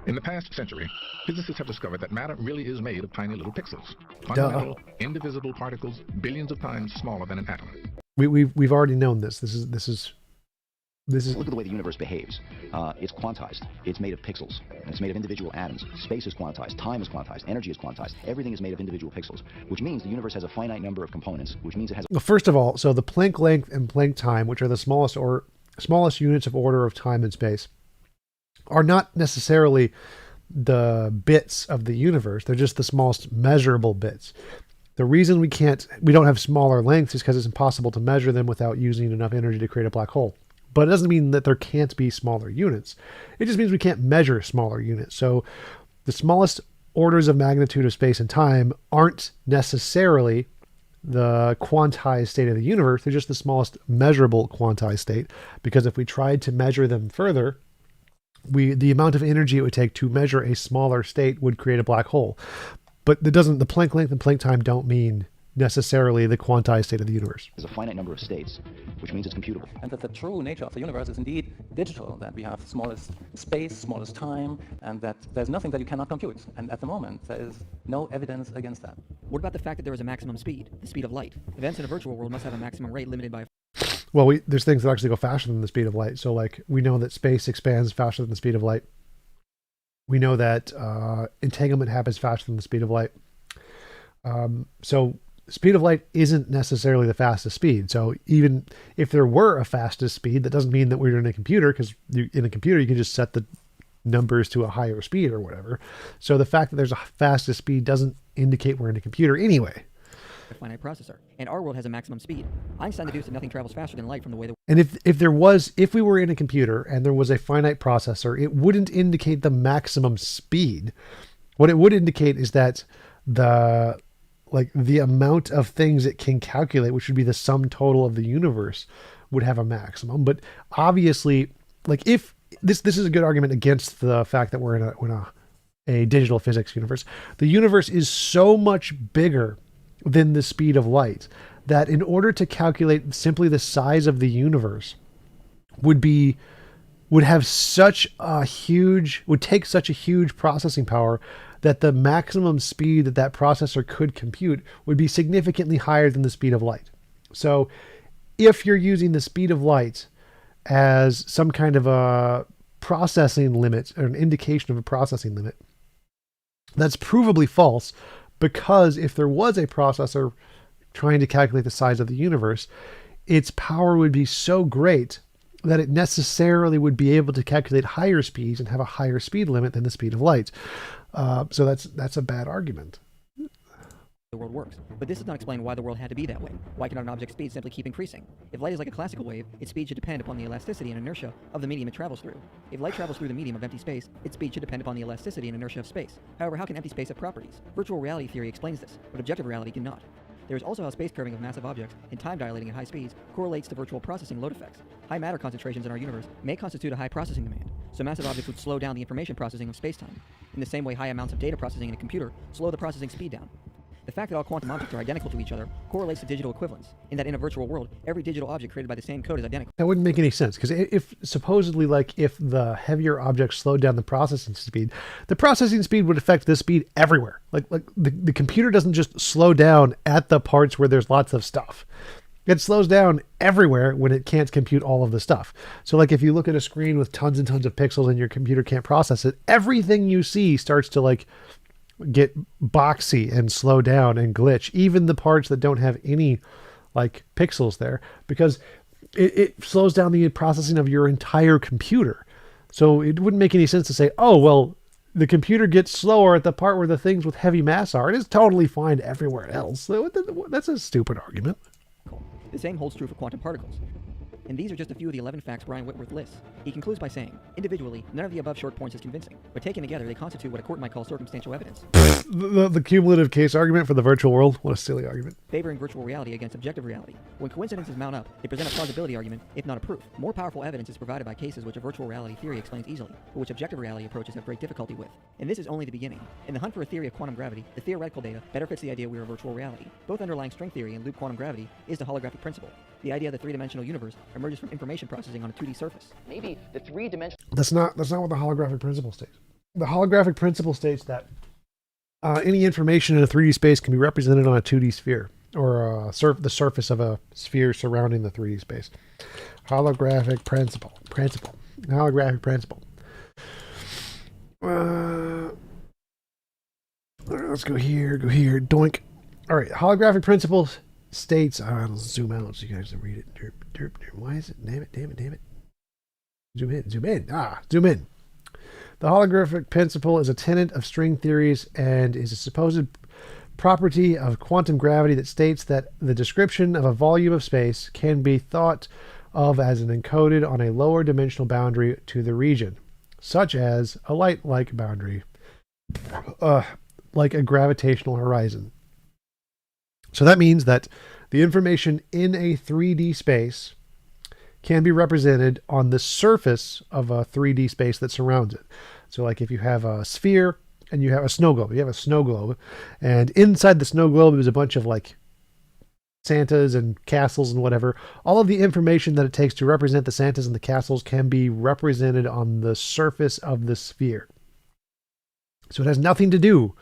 In the past century, physicists have discovered that matter really is made of tiny little pixels. Fundamental, indivisible particles billions of times smaller than an atom. We've already known this. This is. Look at the way the universe behaves. It's quantized. It's made of pixels. It's made of individual atoms. Space is quantized. Time is quantized. Energy is quantized. Everything is made of individual pixels, which means the universe has a finite number of components, which means it has... Well, first of all, so the Planck length and Planck time, which are the smallest units of order of time and space, are not necessarily the bits of the universe. They're just the smallest measurable bits. The reason we don't have smaller lengths is because it's impossible to measure them without using enough energy to create a black hole. But it doesn't mean that there can't be smaller units. It just means we can't measure smaller units. So the smallest orders of magnitude of space and time aren't necessarily the quantized state of the universe. They're just the smallest measurable quantized state. Because if we tried to measure them further, the amount of energy it would take to measure a smaller state would create a black hole. But the Planck length and Planck time don't mean necessarily the quantized state of the universe. There's a finite number of states, which means it's computable. And that the true nature of the universe is indeed digital, that we have smallest space, smallest time, and that there's nothing that you cannot compute. And at the moment, there is no evidence against that. What about the fact that there is a maximum speed, the speed of light? Events in a virtual world must have a maximum rate limited by... Well, there's things that actually go faster than the speed of light. So like we know that space expands faster than the speed of light. We know that entanglement happens faster than the speed of light. So speed of light isn't necessarily the fastest speed. So even if there were a fastest speed, that doesn't mean that we're in a computer, because in a computer, you can just set the numbers to a higher speed or whatever. So the fact that there's a fastest speed doesn't indicate we're in a computer anyway. A finite processor. And our world has a maximum speed. Einstein deduced that nothing travels faster than light from the way the... And if we were in a computer and there was a finite processor, it wouldn't indicate the maximum speed. What it would indicate is that the amount of things it can calculate, which would be the sum total of the universe, would have a maximum. But obviously, like if this is a good argument against the fact that we're in a digital physics universe. The universe is so much bigger than the speed of light that in order to calculate simply the size of the universe would take such a huge processing power that the maximum speed that processor could compute would be significantly higher than the speed of light. So if you're using the speed of light as some kind of a processing limit or an indication of a processing limit, that's provably false, because if there was a processor trying to calculate the size of the universe, its power would be so great that it necessarily would be able to calculate higher speeds and have a higher speed limit than the speed of light. So that's a bad argument. The world works. But this does not explain why the world had to be that way. Why cannot an object's speed simply keep increasing? If light is like a classical wave, its speed should depend upon the elasticity and inertia of the medium it travels through. If light travels through the medium of empty space, its speed should depend upon the elasticity and inertia of space. However, how can empty space have properties? Virtual reality theory explains this, but objective reality cannot. There is also how space curving of massive objects and time dilating at high speeds correlates to virtual processing load effects. High matter concentrations in our universe may constitute a high processing demand, so massive objects would slow down the information processing of space-time. In the same way high amounts of data processing in a computer slow the processing speed down. The fact that all quantum objects are identical to each other correlates to digital equivalence, in that in a virtual world, every digital object created by the same code is identical. That wouldn't make any sense, because if supposedly, like, if the heavier objects slowed down the processing speed would affect the speed everywhere. Like the computer doesn't just slow down at the parts where there's lots of stuff. It slows down everywhere when it can't compute all of the stuff. So like if you look at a screen with tons and tons of pixels and your computer can't process it, everything you see starts to like get boxy and slow down and glitch, even the parts that don't have any like pixels there, because it slows down the processing of your entire computer. So it wouldn't make any sense to say, oh, well, the computer gets slower at the part where the things with heavy mass are. It is totally fine everywhere else. So that's a stupid argument. The same holds true for quantum particles. And these are just a few of the 11 facts Brian Whitworth lists. He concludes by saying, individually, none of the above short points is convincing, but taken together, they constitute what a court might call circumstantial evidence. The cumulative case argument for the virtual world? What a silly argument. Favoring virtual reality against objective reality. When coincidences mount up, they present a plausibility argument, if not a proof. More powerful evidence is provided by cases which a virtual reality theory explains easily, but which objective reality approaches have great difficulty with. And this is only the beginning. In the hunt for a theory of quantum gravity, the theoretical data better fits the idea we are a virtual reality. Both underlying string theory and loop quantum gravity is the holographic principle. The idea that three-dimensional universe emerges from information processing on a 2D surface. Maybe the three-dimensional... That's not what the holographic principle states. The holographic principle states that any information in a 3D space can be represented on a 2D sphere, or the surface of a sphere surrounding the 3D space. Holographic principle. Holographic principle. Let's go here. Doink. All right. Holographic principle states. I'll zoom out so you guys can read it. Derp. Why is it? Damn it. Zoom in. Zoom in. The holographic principle is a tenet of string theories and is a supposed property of quantum gravity that states that the description of a volume of space can be thought of as an encoded on a lower dimensional boundary to the region, such as a light-like boundary, like a gravitational horizon. So that means that the information in a 3D space can be represented on the surface of a 3D space that surrounds it. So like if you have a sphere and you have a snow globe, and inside the snow globe is a bunch of like Santas and castles and whatever. All of the information that it takes to represent the Santas and the castles can be represented on the surface of the sphere. So it has nothing to do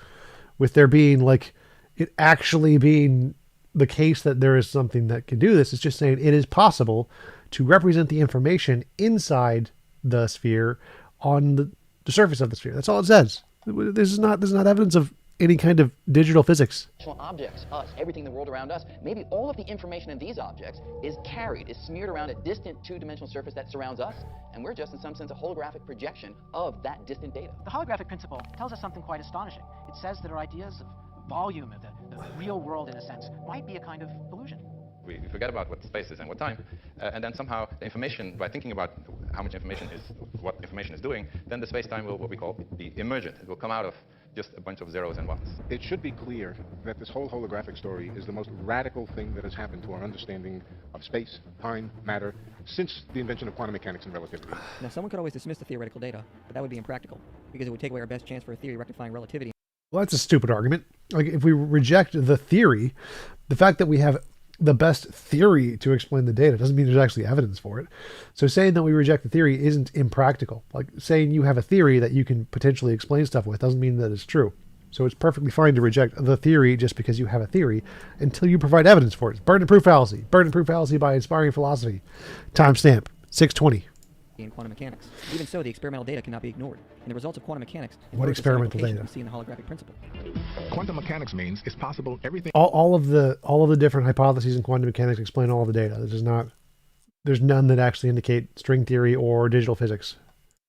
with there being like it actually being the case that there is something that can do this. It's just saying it is possible to represent the information inside the sphere on the surface of the sphere. That's all it says. This is not evidence of any kind of digital physics. Objects, us, everything in the world around us, maybe all of the information in these objects is smeared around a distant two-dimensional surface that surrounds us, and we're just in some sense a holographic projection of that distant data. The holographic principle tells us something quite astonishing. It says that our ideas of volume, of the real world in a sense, might be a kind of illusion. We forget about what space is and what time, and then somehow the information, by thinking about how much information is, what information is doing, then the space-time will, what we call, be emergent. It will come out of just a bunch of zeros and ones. It should be clear that this whole holographic story is the most radical thing that has happened to our understanding of space, time, matter, since the invention of quantum mechanics and relativity. Now, someone could always dismiss the theoretical data, but that would be impractical, because it would take away our best chance for a theory rectifying relativity. Well, that's a stupid argument. Like, if we reject the theory, the fact that we have the best theory to explain the data doesn't mean there's actually evidence for it. So saying that we reject the theory isn't impractical. Like saying you have a theory that you can potentially explain stuff with doesn't mean that it's true. So it's perfectly fine to reject the theory just because you have a theory until you provide evidence for it. Burden of proof fallacy. Burden of proof fallacy by inspiring philosophy. Timestamp 620. In quantum mechanics. Even so, the experimental data cannot be ignored, and the results of quantum mechanics what experimental data? We see in the holographic principle. Quantum mechanics means it's possible everything. All of the different hypotheses in quantum mechanics explain all of the data. There's none that actually indicate string theory or digital physics.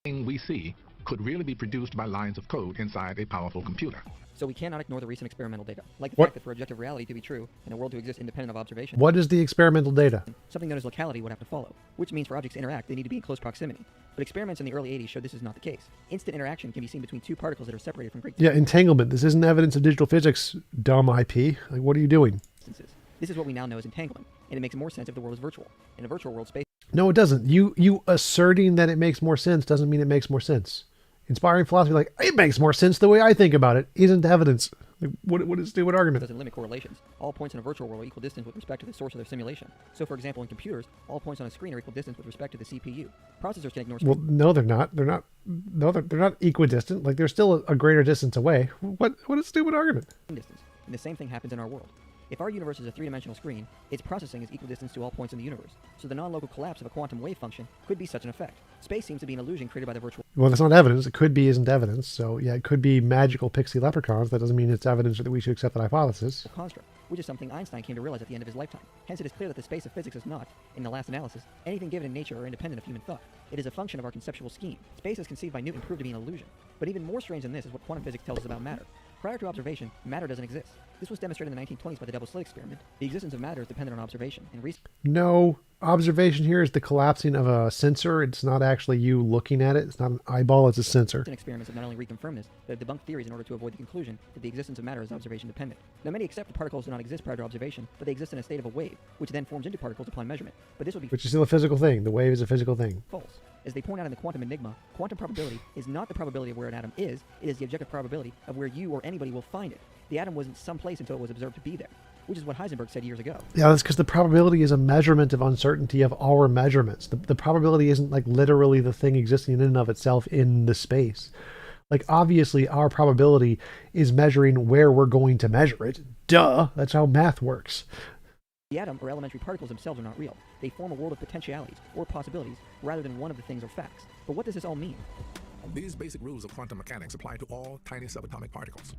We see could really be produced by lines of code inside a powerful computer. So we cannot ignore the recent experimental data, like the What? fact that for objective reality to be true and a world to exist independent of observation. What is the experimental data? Something known as locality would have to follow, which means for objects to interact, they need to be in close proximity. But experiments in the early 80s showed this is not the case. Instant interaction can be seen between two particles that are separated from great Yeah, entanglement. This isn't evidence of digital physics, dumb IP. Like, what are you doing? distances. This is what we now know as entanglement, and it makes more sense if the world is virtual. In a virtual world, space... No, it doesn't. You asserting that it makes more sense doesn't mean it makes more sense. Inspiring philosophy, like, it makes more sense the way I think about it, isn't evidence. Like, what is stupid argument? Doesn't limit correlations. All points in a virtual world are equal distance with respect to the source of their simulation. So, for example, in computers, all points on a screen are equal distance with respect to the CPU. Processors can ignore... Well, no, they're not. They're not equidistant. Like, they're still a greater distance away. What a stupid argument. Distance. And the same thing happens in our world. If our universe is a three-dimensional screen, its processing is equidistant to all points in the universe. So the non-local collapse of a quantum wave function could be such an effect. Space seems to be an illusion created by the virtual... Well, that's not evidence. It could be isn't evidence. So, yeah, it could be magical pixie leprechauns. That doesn't mean it's evidence that we should accept that hypothesis. Construct, which is something Einstein came to realize at the end of his lifetime. Hence, it is clear that the space of physics is not, in the last analysis, anything given in nature or independent of human thought. It is a function of our conceptual scheme. Space as conceived by Newton proved to be an illusion. But even more strange than this is what quantum physics tells us about matter. Prior to observation, matter doesn't exist. This was demonstrated in the 1920s by the double slit experiment. The existence of matter is dependent on observation. And No, observation here is the collapsing of a sensor. It's not actually you looking at it. It's not an eyeball, it's a sensor. Experiments have not only reconfirmed this, but have debunked theories in order to avoid the conclusion that the existence of matter is observation dependent. Now, many accept that particles do not exist prior to observation, but they exist in a state of a wave, which then forms into particles upon measurement. But this would be Which is still a physical thing. The wave is a physical thing. false. As they point out in the quantum enigma, quantum probability is not the probability of where an atom is, it is the objective probability of where you or anybody will find it. The atom wasn't someplace until it was observed to be there, which is what Heisenberg said years ago. Yeah, that's because the probability is a measurement of uncertainty of our measurements. The probability isn't like literally the thing existing in and of itself in the space. Like, obviously, our probability is measuring where we're going to measure it. Duh, that's how math works. The atom or elementary particles themselves are not real. They form a world of potentialities or possibilities rather than one of the things or facts. But what does this all mean? These basic rules of quantum mechanics apply to all tiny subatomic particles.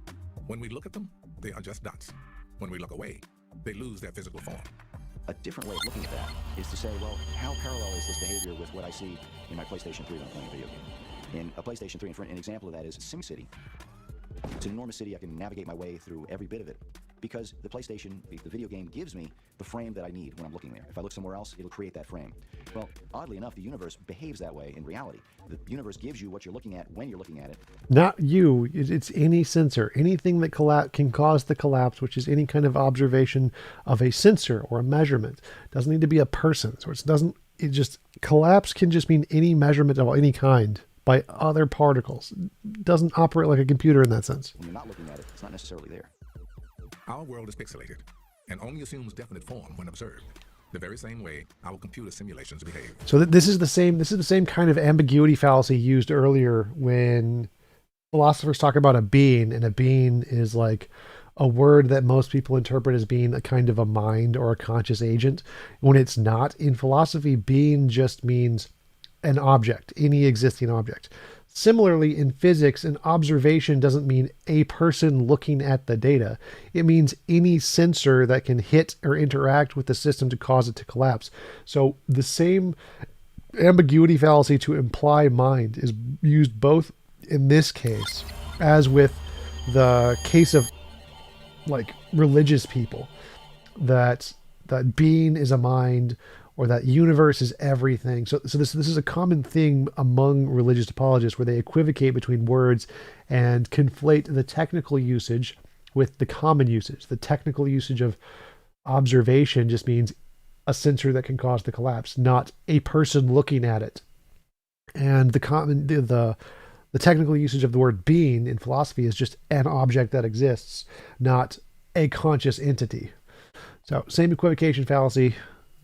When we look at them, they are just dots. When we look away, they lose their physical form. A different way of looking at that is to say, well, how parallel is this behavior with what I see in my PlayStation 3 when I'm playing a video game? In a PlayStation 3, and for an example of that is SimCity. It's an enormous city. I can navigate my way through every bit of it because the PlayStation, the video game, gives me the frame that I need when I'm looking there. If I look somewhere else, it'll create that frame. Well, oddly enough, the universe behaves that way in reality. The universe gives you what you're looking at when you're looking at it. Not you. It's any sensor. Anything that can cause the collapse, which is any kind of observation of a sensor or a measurement. Doesn't need to be a person. So collapse can just mean any measurement of any kind by other particles. It doesn't operate like a computer in that sense. When you're not looking at it, it's not necessarily there. Our world is pixelated and only assumes definite form when observed. The very same way our computer simulations behave. So this is the same kind of ambiguity fallacy used earlier when philosophers talk about a being, and a being is like a word that most people interpret as being a kind of a mind or a conscious agent, when it's not. In philosophy, being just means an object, any existing object. Similarly, in physics, an observation doesn't mean a person looking at the data. It means any sensor that can hit or interact with the system to cause it to collapse. So the same ambiguity fallacy to imply mind is used both in this case as with the case of like religious people, that being is a mind, or that universe is everything. So this is a common thing among religious apologists, where they equivocate between words and conflate the technical usage with the common usage. The technical usage of observation just means a sensor that can cause the collapse, not a person looking at it. And the technical usage of the word being in philosophy is just an object that exists, not a conscious entity. So same equivocation fallacy,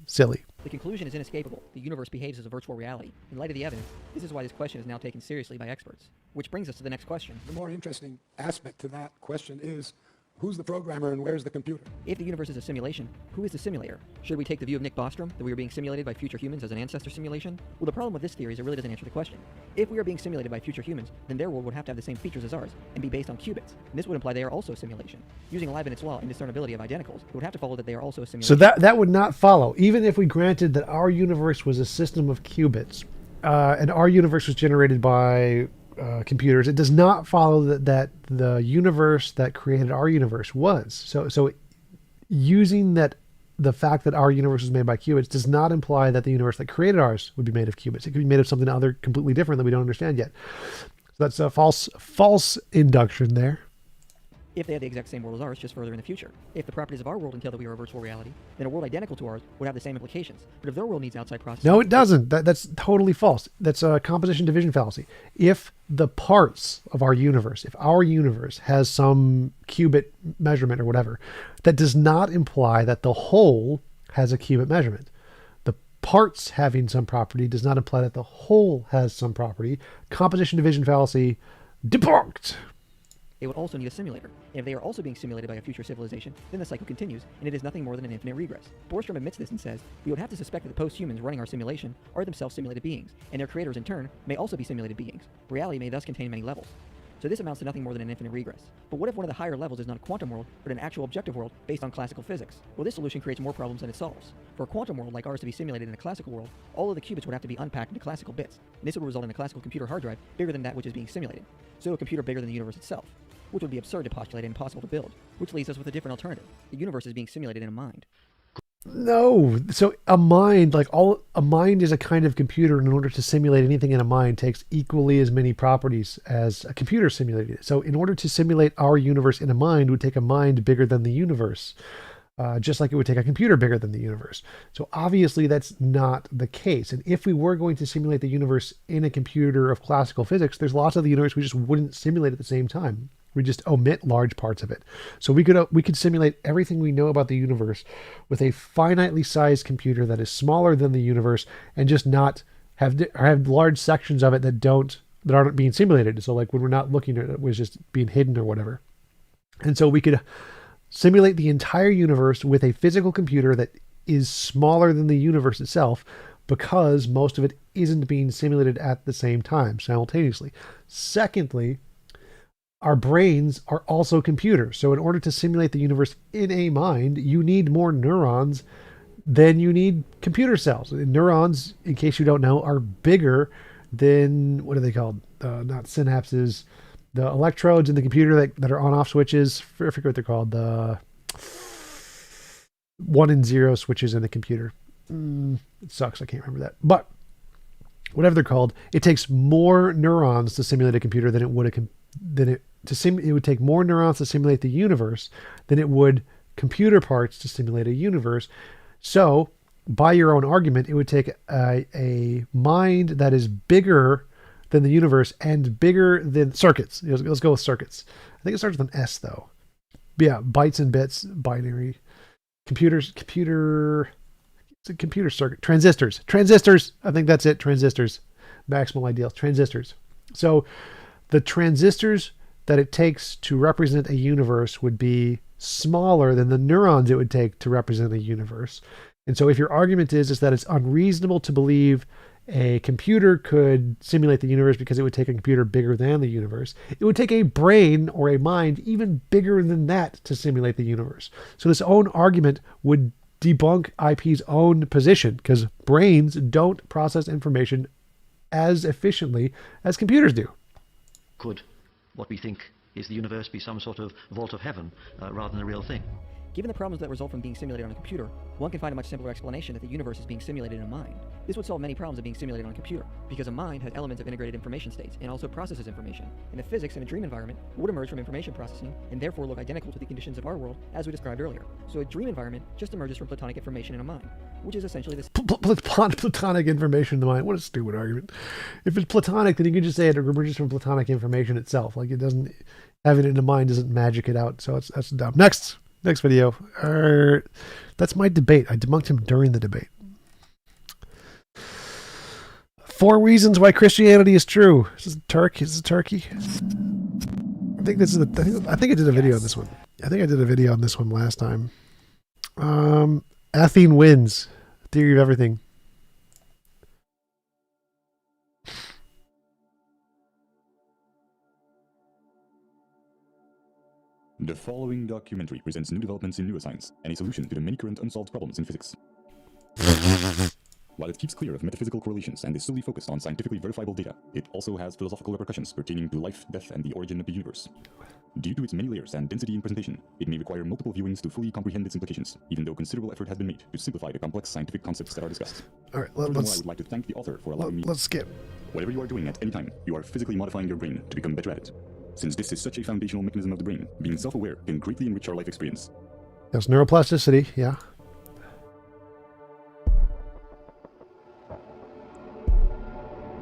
silly. The conclusion is inescapable. The universe behaves as a virtual reality. In light of the evidence, this is why this question is now taken seriously by experts. Which brings us to the next question. The more interesting aspect to that question is, who's the programmer and where's the computer? If the universe is a simulation, who is the simulator? Should we take the view of Nick Bostrom, that we are being simulated by future humans as an ancestor simulation? Well, the problem with this theory is it really doesn't answer the question. If we are being simulated by future humans, then their world would have to have the same features as ours, and be based on qubits. And this would imply they are also a simulation. Using Leibniz's law and discernibility of identicals, it would have to follow that they are also a simulation. So that would not follow. Even if we granted that our universe was a system of qubits, and our universe was generated by computers, it does not follow that the universe that created our universe was. So using that, the fact that our universe was made by qubits does not imply that the universe that created ours would be made of qubits. It could be made of something other completely different that we don't understand yet. So that's a false induction there. If they had the exact same world as ours, just further in the future. If the properties of our world entail that we are a virtual reality, then a world identical to ours would have the same implications. But if their world needs outside processing... No, it doesn't. That's totally false. That's a composition division fallacy. If the parts of our universe, if our universe has some qubit measurement or whatever, that does not imply that the whole has a qubit measurement. The parts having some property does not imply that the whole has some property. Composition division fallacy, debunked. They would also need a simulator. And if they are also being simulated by a future civilization, then the cycle continues, and it is nothing more than an infinite regress. Bostrom admits this and says, we would have to suspect that the post-humans running our simulation are themselves simulated beings, and their creators in turn may also be simulated beings. Reality may thus contain many levels. So this amounts to nothing more than an infinite regress. But what if one of the higher levels is not a quantum world, but an actual objective world based on classical physics? Well, this solution creates more problems than it solves. For a quantum world like ours to be simulated in a classical world, all of the qubits would have to be unpacked into classical bits. And this would result in a classical computer hard drive bigger than that which is being simulated. So a computer bigger than the universe itself. which would be absurd to postulate and impossible to build, which leaves us with a different alternative. The universe is being simulated in a mind. No. So a mind, a mind is a kind of computer, and in order to simulate anything in a mind takes equally as many properties as a computer simulated it. So in order to simulate our universe in a mind would take a mind bigger than the universe, just like it would take a computer bigger than the universe. So obviously that's not the case. And if we were going to simulate the universe in a computer of classical physics, there's lots of the universe we just wouldn't simulate at the same time. We just omit large parts of it. So we could simulate everything we know about the universe with a finitely sized computer that is smaller than the universe, and just not have large sections of it that aren't being simulated. So like when we're not looking at it, it was just being hidden or whatever. And so we could simulate the entire universe with a physical computer that is smaller than the universe itself, because most of it isn't being simulated at the same time simultaneously. Secondly, our brains are also computers. So in order to simulate the universe in a mind, you need more neurons than you need computer cells. And neurons, in case you don't know, are bigger than, what are they called? Not synapses, the electrodes in the computer that are on-off switches. I forget what they're called. The 1 and 0 switches in the computer. It sucks. I can't remember that. But whatever they're called, it takes more neurons to simulate a computer than it would it would take more neurons to simulate the universe than it would computer parts to simulate a universe. So by your own argument, it would take a mind that is bigger than the universe and bigger than circuits. Let's go with circuits. I think it starts with an S though. But yeah, bytes and bits, binary, computer circuit, transistors. I think that's it. Transistors, maximal ideal, transistors. So the transistors that it takes to represent a universe would be smaller than the neurons it would take to represent a universe. And so if your argument is that it's unreasonable to believe a computer could simulate the universe because it would take a computer bigger than the universe, it would take a brain or a mind even bigger than that to simulate the universe. So this own argument would debunk IP's own position, because brains don't process information as efficiently as computers do. Could what we think is the universe be some sort of vault of heaven rather than a real thing? Given the problems that result from being simulated on a computer, one can find a much simpler explanation that the universe is being simulated in a mind. This would solve many problems of being simulated on a computer, because a mind has elements of integrated information states and also processes information, and the physics in a dream environment would emerge from information processing and therefore look identical to the conditions of our world as we described earlier. So a dream environment just emerges from platonic information in a mind, which is essentially this platonic information in the mind. What a stupid argument. If it's platonic, then you can just say it emerges from platonic information itself. Like, it doesn't, having it in the mind doesn't magic it out. So that's dumb. Next video. That's my debate. I debunked him during the debate. 4 reasons why Christianity is true. Is this Turkey? I think this is I think I did a video on this one. I think I did a video on this one last time. Athene wins. Theory of everything. The following documentary presents new developments in neuroscience and a solution to the many current unsolved problems in physics. While it keeps clear of metaphysical correlations and is solely focused on scientifically verifiable data, it also has philosophical repercussions pertaining to life, death, and the origin of the universe. Due to its many layers and density in presentation, it may require multiple viewings to fully comprehend its implications, even though considerable effort has been made to simplify the complex scientific concepts that are discussed. All right, I would like to thank the author for allowing me. Let's skip. Whatever you are doing at any time, you are physically modifying your brain to become better at it. Since this is such a foundational mechanism of the brain, being self-aware can greatly enrich our life experience. That's neuroplasticity, yeah.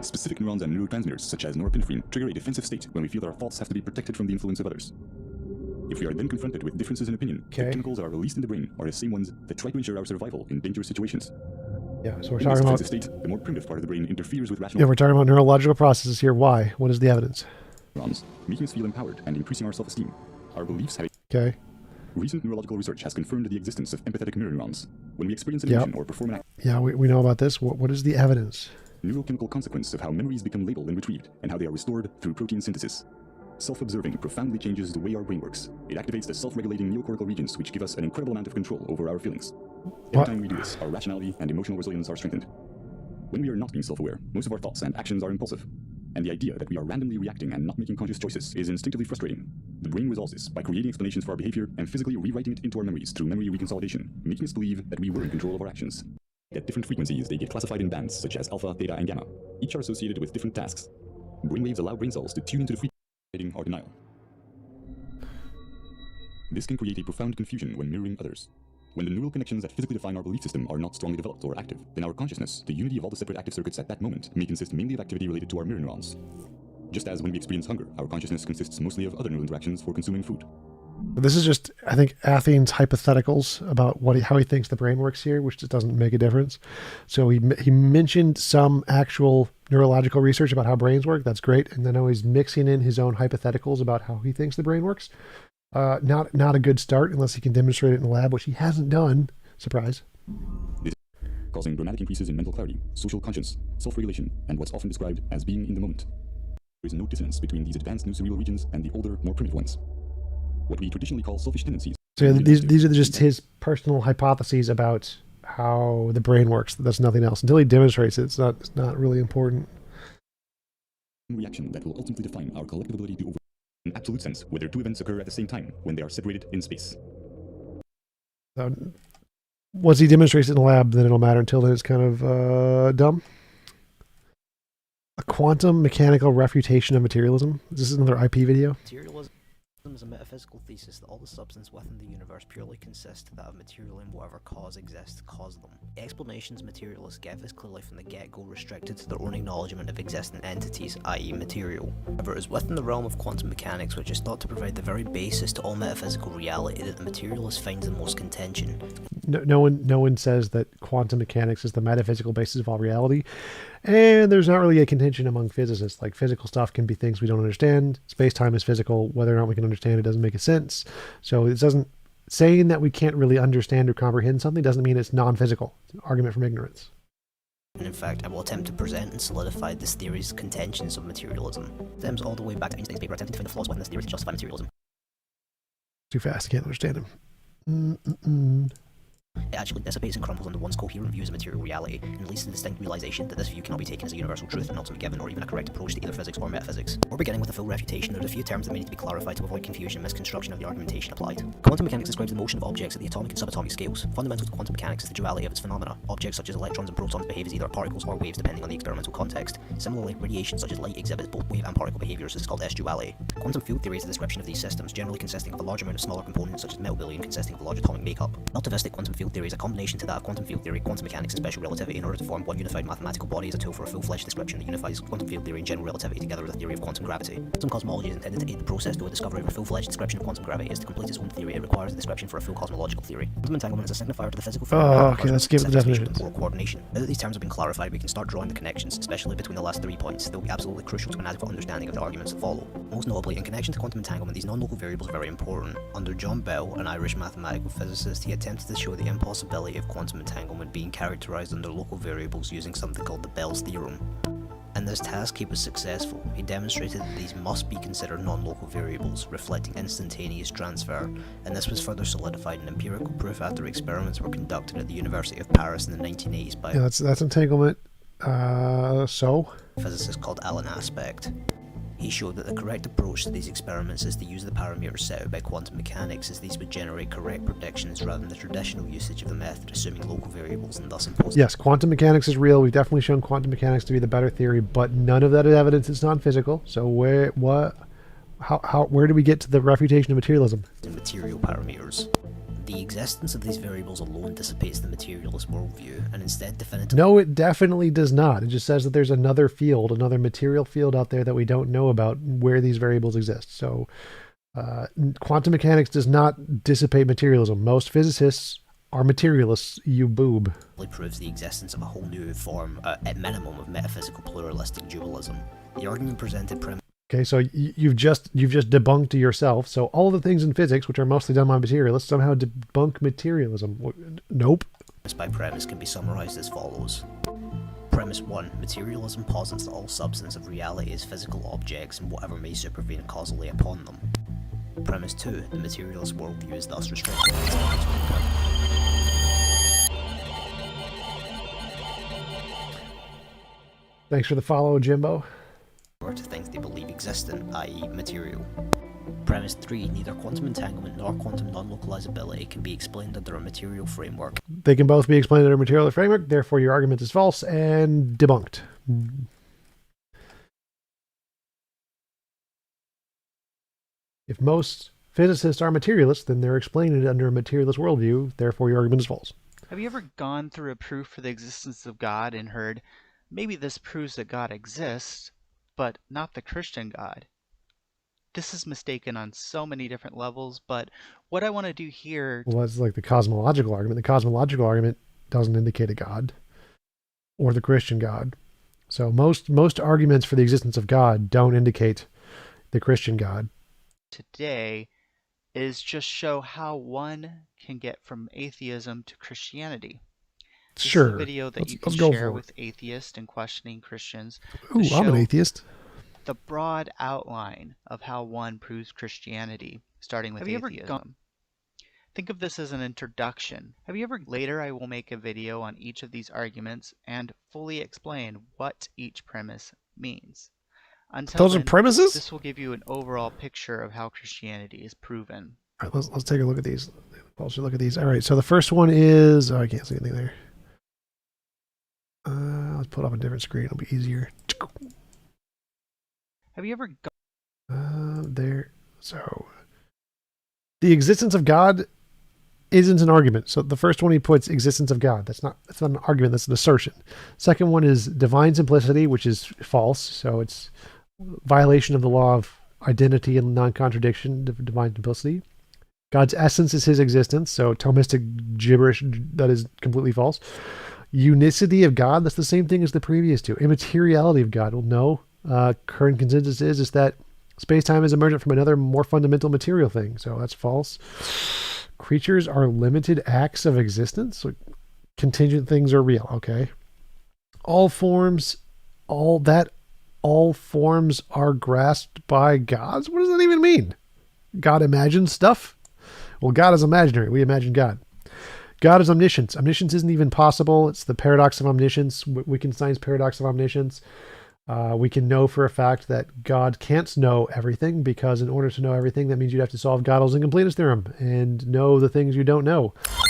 Specific neurons and neurotransmitters, such as norepinephrine, trigger a defensive state when we feel our thoughts have to be protected from the influence of others. If we are then confronted with differences in opinion, the chemicals that are released in the brain are the same ones that try to ensure our survival in dangerous situations. Yeah, so we're in talking this about... state, the more primitive part of the brain interferes with rational... Yeah, we're talking about neurological processes here. Why? What is the evidence? Neurons, making us feel empowered and increasing our self-esteem. Our beliefs have a... Okay. Recent neurological research has confirmed the existence of empathetic mirror neurons. When we experience an emotion or perform an act... Yeah, we know about this. What is the evidence? Neurochemical consequence of how memories become labeled and retrieved, and how they are restored through protein synthesis. Self-observing profoundly changes the way our brain works. It activates the self-regulating neocortical regions, which give us an incredible amount of control over our feelings. Every time we do this, our rationality and emotional resilience are strengthened. When we are not being self-aware, most of our thoughts and actions are impulsive. And the idea that we are randomly reacting and not making conscious choices is instinctively frustrating. The brain resolves this by creating explanations for our behavior and physically rewriting it into our memories through memory reconsolidation, making us believe that we were in control of our actions. At different frequencies, they get classified in bands such as alpha, theta, and gamma. Each are associated with different tasks. Brainwaves allow brain cells to tune into the frequency or denial. This can create a profound confusion when mirroring others. When the neural connections that physically define our belief system are not strongly developed or active, then our consciousness, the unity of all the separate active circuits at that moment, may consist mainly of activity related to our mirror neurons. Just as when we experience hunger, our consciousness consists mostly of other neural interactions for consuming food. This is just, I think, Athene's hypotheticals about how he thinks the brain works here, which just doesn't make a difference. So he mentioned some actual neurological research about how brains work. That's great. And then now he's mixing in his own hypotheticals about how he thinks the brain works. Not a good start unless he can demonstrate it in the lab, which he hasn't done. Surprise. This causing dramatic increases in mental clarity, social conscience, self-regulation, and what's often described as being in the moment. There is no dissonance between these advanced new cerebral regions and the older, more primitive ones. What we traditionally call selfish tendencies. So these are just his personal hypotheses about how the brain works. That's nothing else. Until he demonstrates it, it's not really important. Reaction that will ultimately define our collective ability to over in absolute sense, whether two events occur at the same time when they are separated in space. So once he demonstrates it in the lab, then it'll matter. Until then, it's kind of dumb. A quantum mechanical refutation of materialism. This is another IP video. Materialism is a metaphysical thesis that all the substance within the universe purely consists that of material and whatever cause exists to cause them. The explanations materialists give is clearly from the get-go restricted to their own acknowledgement of existing entities, i.e. material. However, it is within the realm of quantum mechanics, which is thought to provide the very basis to all metaphysical reality, that the materialist finds the most contention. No one says that quantum mechanics is the metaphysical basis of all reality. And there's not really a contention among physicists. Like, physical stuff can be things we don't understand. Space-time is physical. Whether or not we can understand it doesn't make a sense. So it doesn't, saying that we can't really understand or comprehend something doesn't mean it's non-physical. It's an argument from ignorance. And in fact, I will attempt to present and solidify this theory's contentions of materialism. It stems all the way back to Einstein's paper attempting to find the flaws within this theory to justify materialism. Too fast, can't understand him. It actually dissipates and crumbles under one's coherent views of material reality, and leads to the distinct realization that this view cannot be taken as a universal truth, an ultimate given, or even a correct approach to either physics or metaphysics. Before beginning with a full refutation, there are a few terms that may need to be clarified to avoid confusion and misconstruction of the argumentation applied. Quantum mechanics describes the motion of objects at the atomic and subatomic scales. Fundamental to quantum mechanics is the duality of its phenomena. Objects such as electrons and protons behave as either particles or waves depending on the experimental context. Similarly, radiation such as light exhibits both wave and particle behaviors. This is called S-duality. Quantum field theory is a description of these systems, generally consisting of a large amount of smaller components such as meltbillion consisting of a large atomic makeup. Relativistic quantum field theory is a combination to that of quantum field theory, quantum mechanics, and special relativity in order to form one unified mathematical body as a tool for a full-fledged description that unifies quantum field theory and general relativity together with the theory of quantum gravity. Quantum cosmology is intended to aid the process to a discovery of a full-fledged description of quantum gravity. As to complete its own theory, it requires a description for a full cosmological theory. Quantum entanglement is a signifier to the physical phenomenon. Okay, let's give it the definitions. Or coordination. Now that these terms have been clarified, we can start drawing the connections, especially between the last 3 points. They will be absolutely crucial to an adequate understanding of the arguments that follow. Most notably, in connection to quantum entanglement, these non-local variables are very important. Under John Bell, an Irish mathematical physicist, he attempted to show the impossibility of quantum entanglement being characterized under local variables using something called the Bell's theorem. In this task, he was successful. He demonstrated that these must be considered non-local variables, reflecting instantaneous transfer, and this was further solidified in empirical proof after experiments were conducted at the University of Paris in the 1980s by that's entanglement. a physicist called Alan Aspect. He showed that the correct approach to these experiments is to use the parameters set out by quantum mechanics, as these would generate correct predictions rather than the traditional usage of the method assuming local variables and thus imposing. Yes, quantum mechanics is real. We've definitely shown quantum mechanics to be the better theory, but none of that is evidence it's non-physical. So where do we get to the refutation of materialism? Material parameters. The existence of these variables alone dissipates the materialist worldview, and instead definitively... No, it definitely does not. It just says that there's another field, another material field out there that we don't know about where these variables exist. So quantum mechanics does not dissipate materialism. Most physicists are materialists, you boob. ...proves the existence of a whole new form, at minimum, of metaphysical pluralistic dualism. The argument presented Okay, so you've just debunked yourself. So all of the things in physics, which are mostly done by materialists, somehow debunk materialism. Nope. By premise can be summarized as follows. Premise 1. Materialism posits that all substance of reality is physical objects and whatever may supervene causally upon them. Premise 2. The materialist worldview is thus restricted. Thanks for the follow, Jimbo. existent, i.e. material. Premise 3. Neither quantum entanglement nor quantum non-localizability can be explained under a material framework. They can both be explained under a material framework, therefore your argument is false and debunked. If most physicists are materialists, then they're explaining it under a materialist worldview, therefore your argument is false. Have you ever gone through a proof for the existence of God and heard, maybe this proves that God exists, but not the Christian God? This is mistaken on so many different levels, but what I want to do here... Well, that's like the cosmological argument. The cosmological argument doesn't indicate a God or the Christian God. So most arguments for the existence of God don't indicate the Christian God. Today is just show how one can get from atheism to Christianity. This is a video that you can share with atheists and questioning Christians. Ooh, I'm an atheist. The broad outline of how one proves Christianity, starting with atheism. Think of this as an introduction. Later I will make a video on each of these arguments and fully explain what each premise means. Until Those are premises? This will give you an overall picture of how Christianity is proven. All right, let's take a look at these. Closer look at these. All right, so the first one is... Oh, I can't see anything there. Let's put up a different screen. It'll be easier. Have you ever there. So the existence of God isn't an argument. So the first one he puts existence of God. That's not an argument, that's an assertion. Second one is divine simplicity, which is false. So it's violation of the law of identity and non-contradiction, divine simplicity. God's essence is his existence. So Thomistic gibberish, that is completely false. Unicity of God, that's the same thing as the previous two. Immateriality of God, well, no. Current consensus is that space-time is emergent from another more fundamental material thing. So that's false. Creatures are limited acts of existence. So contingent things are real. Okay. All forms are grasped by gods. What does that even mean? God imagines stuff? Well, God is imaginary. We imagine God. God is omniscience. Omniscience isn't even possible. It's the paradox of omniscience. Wittgenstein's paradox of omniscience. We can know for a fact that God can't know everything, because in order to know everything, that means you'd have to solve Gödel's incompleteness theorem and know the things you don't know. Oh,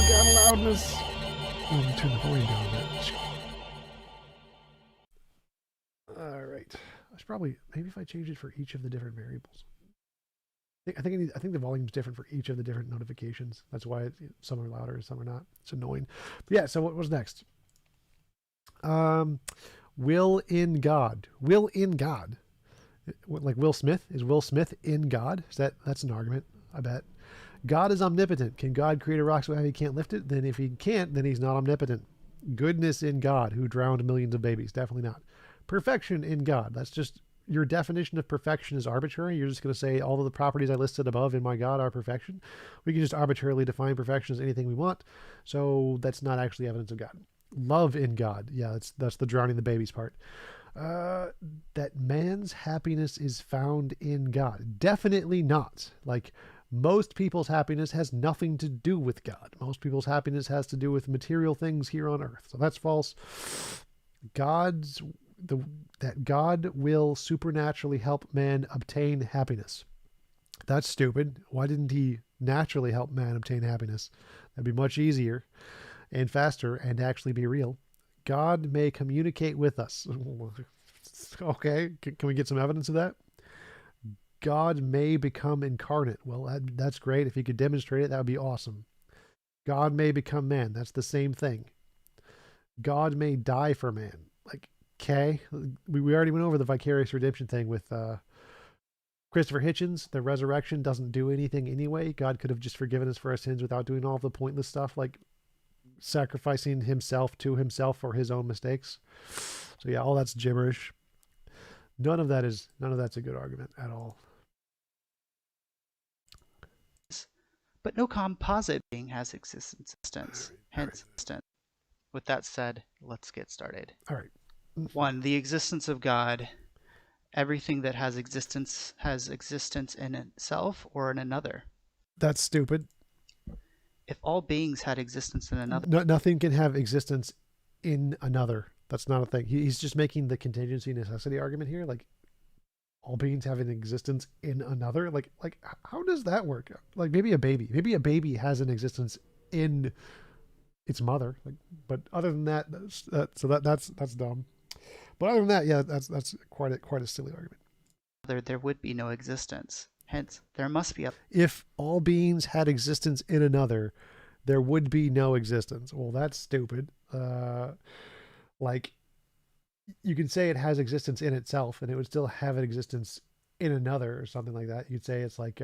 God, loudness. Let me turn the volume down a bit. All right. I should probably, maybe if I change it for each of the different variables. I think the volume's different for each of the different notifications. That's why some are louder, some are not. It's annoying. But yeah, so what was next? Will in God. Will in God. Like Will Smith. Is Will Smith in God? That's an argument, I bet. God is omnipotent. Can God create a rock so he can't lift it? Then if he can't, then he's not omnipotent. Goodness in God, who drowned millions of babies. Definitely not. Perfection in God. That's just, your definition of perfection is arbitrary. You're just going to say all of the properties I listed above in my God are perfection. We can just arbitrarily define perfection as anything we want. So that's not actually evidence of God. Love in God. Yeah, that's the drowning the babies part. That man's happiness is found in God. Definitely not. Like, most people's happiness has nothing to do with God. Most people's happiness has to do with material things here on earth. So that's false. That God will supernaturally help man obtain happiness. That's stupid. Why didn't he naturally help man obtain happiness? That'd be much easier and faster and actually be real. God may communicate with us. Okay, can we get some evidence of that? God may become incarnate. Well, that's great. If he could demonstrate it, that would be awesome. God may become man. That's the same thing. God may die for man. Like, okay, we already went over the vicarious redemption thing with Christopher Hitchens. The resurrection doesn't do anything anyway. God could have just forgiven us for our sins without doing all of the pointless stuff, like sacrificing himself to himself for his own mistakes. So yeah, all that's gibberish. None of that's a good argument at all. But no composite being has existence. Hence, with that said, let's get started. All right. 1. The existence of God. Everything that has existence in itself or in another. That's stupid. If all beings had existence in another... Nothing can have existence in another. That's not a thing. He's just making the contingency necessity argument here. Like, all beings have an existence in another. Like how does that work? Like maybe a baby has an existence in its mother. Like, but other than that, that's dumb. But other than that, yeah, that's quite a silly argument. There would be no existence. Hence, there must be a... If all beings had existence in another, there would be no existence. Well, that's stupid. Like, you can say it has existence in itself, and it would still have an existence in another or something like that. You'd say it's like,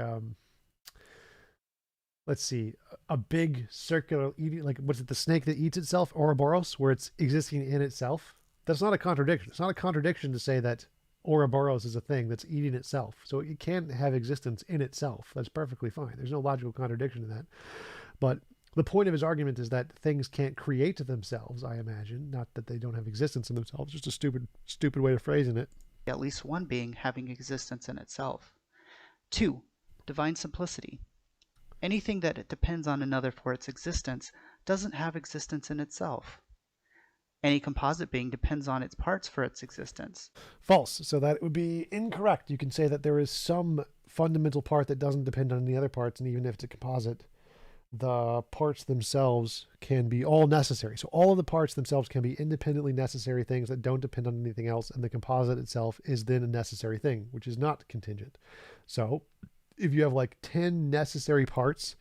let's see, a big circular eating, like, what's it, the snake that eats itself, Ouroboros, where it's existing in itself. That's not a contradiction. It's not a contradiction to say that Ouroboros is a thing that's eating itself. So it can have existence in itself. That's perfectly fine. There's no logical contradiction in that. But the point of his argument is that things can't create themselves, I imagine. Not that they don't have existence in themselves. Just a stupid way of phrasing it. At least one being having existence in itself. 2. Divine simplicity. Anything that depends on another for its existence doesn't have existence in itself. Any composite being depends on its parts for its existence. False. So that would be incorrect. You can say that there is some fundamental part that doesn't depend on the other parts, and even if it's a composite, the parts themselves can be all necessary. So all of the parts themselves can be independently necessary things that don't depend on anything else, and the composite itself is then a necessary thing, which is not contingent. So if you have like 10 necessary parts,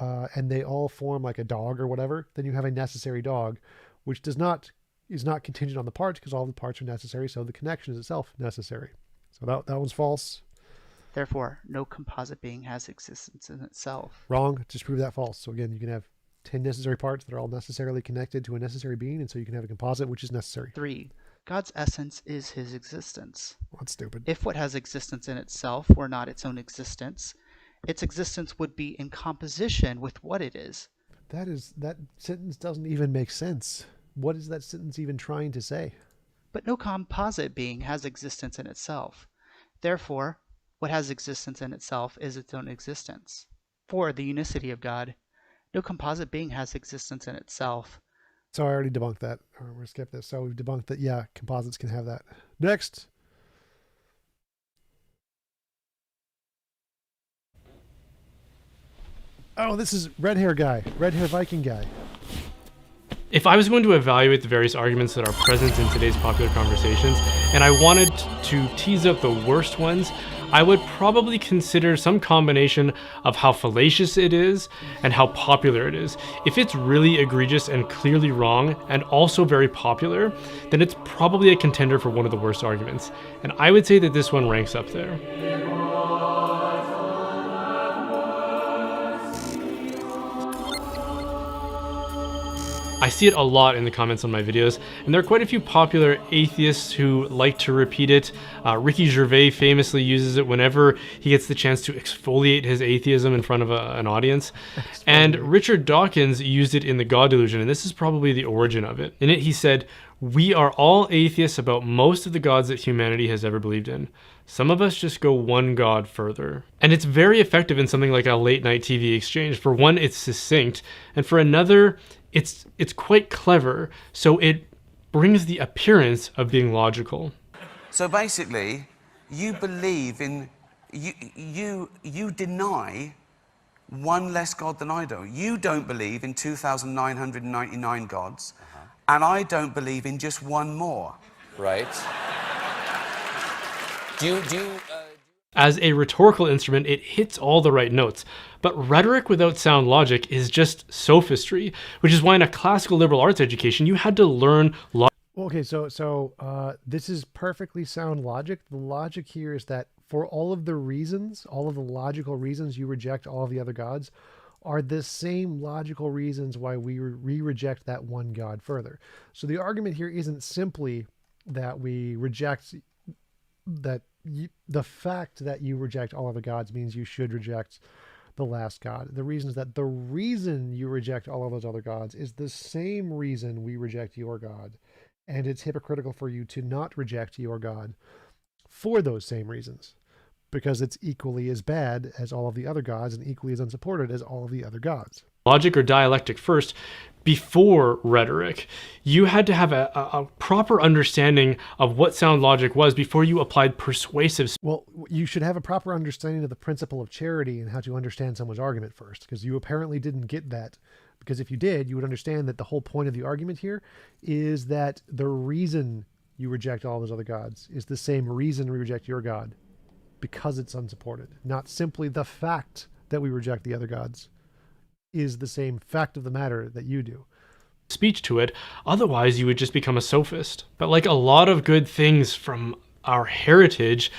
and they all form like a dog or whatever, then you have a necessary dog, which is not contingent on the parts, because all the parts are necessary, so the connection is itself necessary. So that one's false. Therefore, no composite being has existence in itself. Wrong. Just prove that false. So again, you can have 10 necessary parts that are all necessarily connected to a necessary being, and so you can have a composite which is necessary. 3. God's essence is his existence. Well, that's stupid. If what has existence in itself were not its own existence, its existence would be in composition with what it is. That sentence doesn't even make sense. What is that sentence even trying to say? But no composite being has existence in itself. Therefore, what has existence in itself is its own existence. 4. The unicity of God. No composite being has existence in itself. So I already debunked that. We're going to skip this. So we've debunked that, yeah, composites can have that. Next. Oh, this is red hair Viking guy. If I was going to evaluate the various arguments that are present in today's popular conversations, and I wanted to tease out the worst ones, I would probably consider some combination of how fallacious it is and how popular it is. If it's really egregious and clearly wrong, and also very popular, then it's probably a contender for one of the worst arguments. And I would say that this one ranks up there. I see it a lot in the comments on my videos, and there are quite a few popular atheists who like to repeat it. Ricky Gervais famously uses it whenever he gets the chance to exfoliate his atheism in front of an audience. And Richard Dawkins used it in The God Delusion, and this is probably the origin of it. In it, he said, "We are all atheists about most of the gods that humanity has ever believed in. Some of us just go one god further." And it's very effective in something like a late night TV exchange. For one, it's succinct, and for another, it's quite clever, so it brings the appearance of being logical. So basically, you believe in, you deny one less god than I do. You don't believe in 2,999 gods, and I don't believe in just one more. Right. As a rhetorical instrument, it hits all the right notes. But rhetoric without sound logic is just sophistry, which is why in a classical liberal arts education, you had to learn logic. Okay, so this is perfectly sound logic. The logic here is that for all of the reasons, all of the logical reasons you reject all of the other gods are the same logical reasons why we reject that one god further. So the argument here isn't simply that we reject that the fact that you reject all other gods means you should reject the last god. The reason is that the reason you reject all of those other gods is the same reason we reject your god. And it's hypocritical for you to not reject your god for those same reasons, because it's equally as bad as all of the other gods and equally as unsupported as all of the other gods. logic or dialectic first before rhetoric. You had to have a proper understanding of what sound logic was before you applied persuasive. Well, you should have a proper understanding of the principle of charity and how to understand someone's argument first, because you apparently didn't get that. Because if you did, you would understand that the whole point of the argument here is that the reason you reject all those other gods is the same reason we reject your God, because it's unsupported. Not simply the fact that we reject the other gods is the same fact of the matter that you do. Speech to it, otherwise you would just become a sophist. But like a lot of good things from our heritage,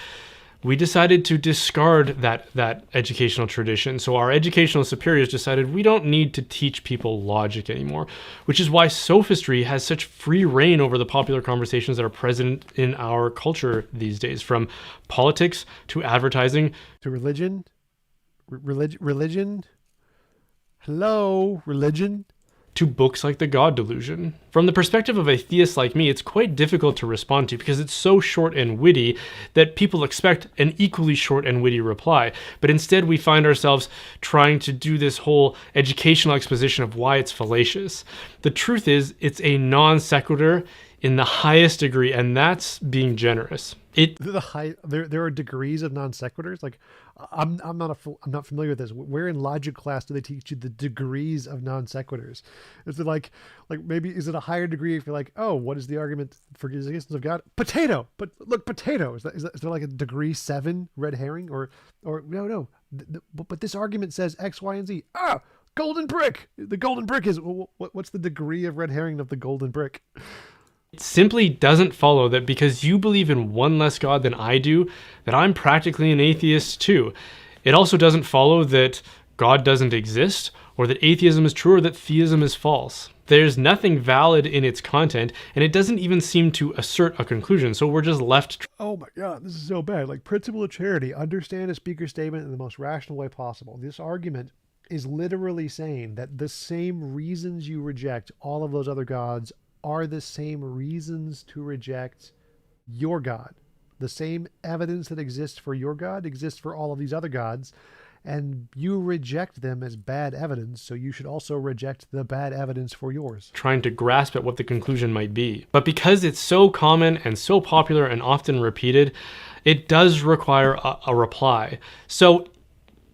we decided to discard that educational tradition. So our educational superiors decided we don't need to teach people logic anymore, which is why sophistry has such free reign over the popular conversations that are present in our culture these days, from politics to advertising to religion. Religion. Hello, religion. To books like The God Delusion. From the perspective of a theist like me, it's quite difficult to respond to because it's so short and witty that people expect an equally short and witty reply. But instead we find ourselves trying to do this whole educational exposition of why it's fallacious. The truth is, it's a non sequitur in the highest degree, and that's being generous. There are degrees of non sequiturs. Like, I'm not familiar with this. Where in logic class do they teach you the degrees of non sequiturs? Is it like maybe is it a higher degree if you're like, oh, what is the argument for the existence of God? Potato, but look, potato. Is there like a degree 7 red herring or no? But this argument says X, Y, and Z. Ah, golden brick. The golden brick is what's the degree of red herring of the golden brick? It simply doesn't follow that because you believe in one less God than I do, that I'm practically an atheist too. It also doesn't follow that God doesn't exist, or that atheism is true, or that theism is false. There's nothing valid in its content, and it doesn't even seem to assert a conclusion, so we're just left. Oh my God, this is so bad. Like, principle of charity, understand a speaker's statement in the most rational way possible. This argument is literally saying that the same reasons you reject all of those other gods are the same reasons to reject your God. The same evidence that exists for your God exists for all of these other gods, and you reject them as bad evidence, so you should also reject the bad evidence for yours. Trying to grasp at what the conclusion might be. But because it's so common and so popular and often repeated, it does require a reply. So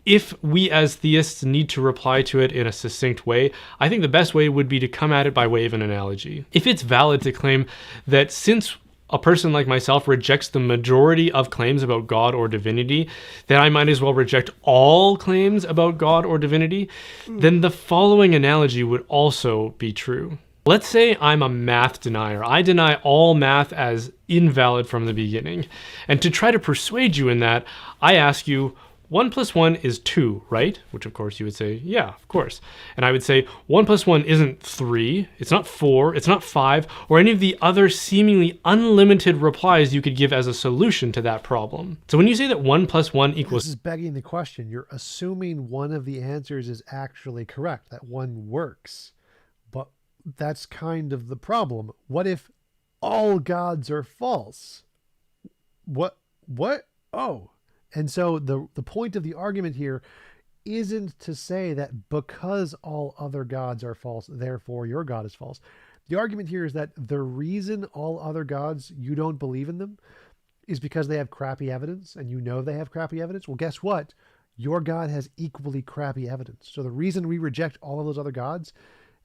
if we as theists need to reply to it in a succinct way, I think the best way would be to come at it by way of an analogy. If it's valid to claim that since a person like myself rejects the majority of claims about God or divinity, then I might as well reject all claims about God or divinity, then the following analogy would also be true. Let's say I'm a math denier. I deny all math as invalid from the beginning. And to try to persuade you in that, I ask you, 1 + 1 is 2, right? Which of course you would say, yeah, of course. And I would say 1 + 1 isn't 3, it's not 4, it's not 5, or any of the other seemingly unlimited replies you could give as a solution to that problem. So when you say that 1 + 1 equals... This is begging the question. You're assuming one of the answers is actually correct, that one works. But that's kind of the problem. What if all gods are false? What? Oh. And so the point of the argument here isn't to say that because all other gods are false, therefore your God is false. The argument here is that the reason all other gods, you don't believe in them, is because they have crappy evidence, and you know they have crappy evidence. Well, guess what? Your God has equally crappy evidence. So the reason we reject all of those other gods,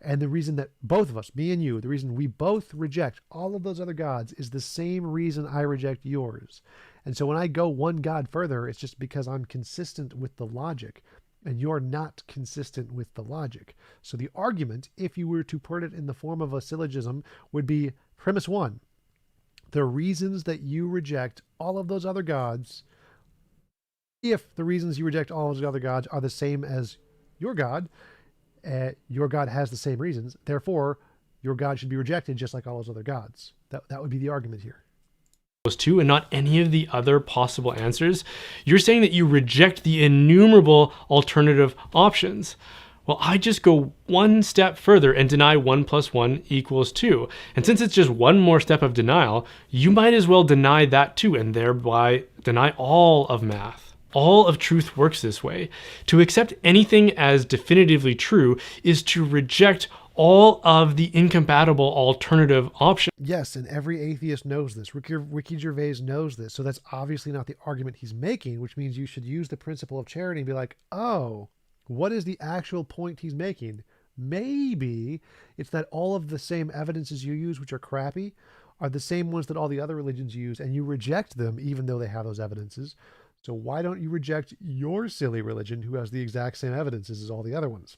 and the reason that both of us, me and you, the reason we both reject all of those other gods is the same reason I reject yours. And so when I go one God further, it's just because I'm consistent with the logic, and you're not consistent with the logic. So the argument, if you were to put it in the form of a syllogism, would be premise 1. The reasons that you reject all of those other gods, if the reasons you reject all of those other gods are the same as your God has the same reasons, therefore your God should be rejected just like all those other gods. That would be the argument here. 2 and not any of the other possible answers, you're saying that you reject the innumerable alternative options. Well, I just go one step further and deny 1 + 1 = 2. And since it's just one more step of denial, you might as well deny that too, and thereby deny all of math. All of truth works this way. To accept anything as definitively true is to reject all of the incompatible alternative options. Yes, and every atheist knows this. Ricky Gervais knows this. So that's obviously not the argument he's making, which means you should use the principle of charity and be like, oh, what is the actual point he's making? Maybe it's that all of the same evidences you use, which are crappy, are the same ones that all the other religions use, and you reject them even though they have those evidences. So why don't you reject your silly religion who has the exact same evidences as all the other ones?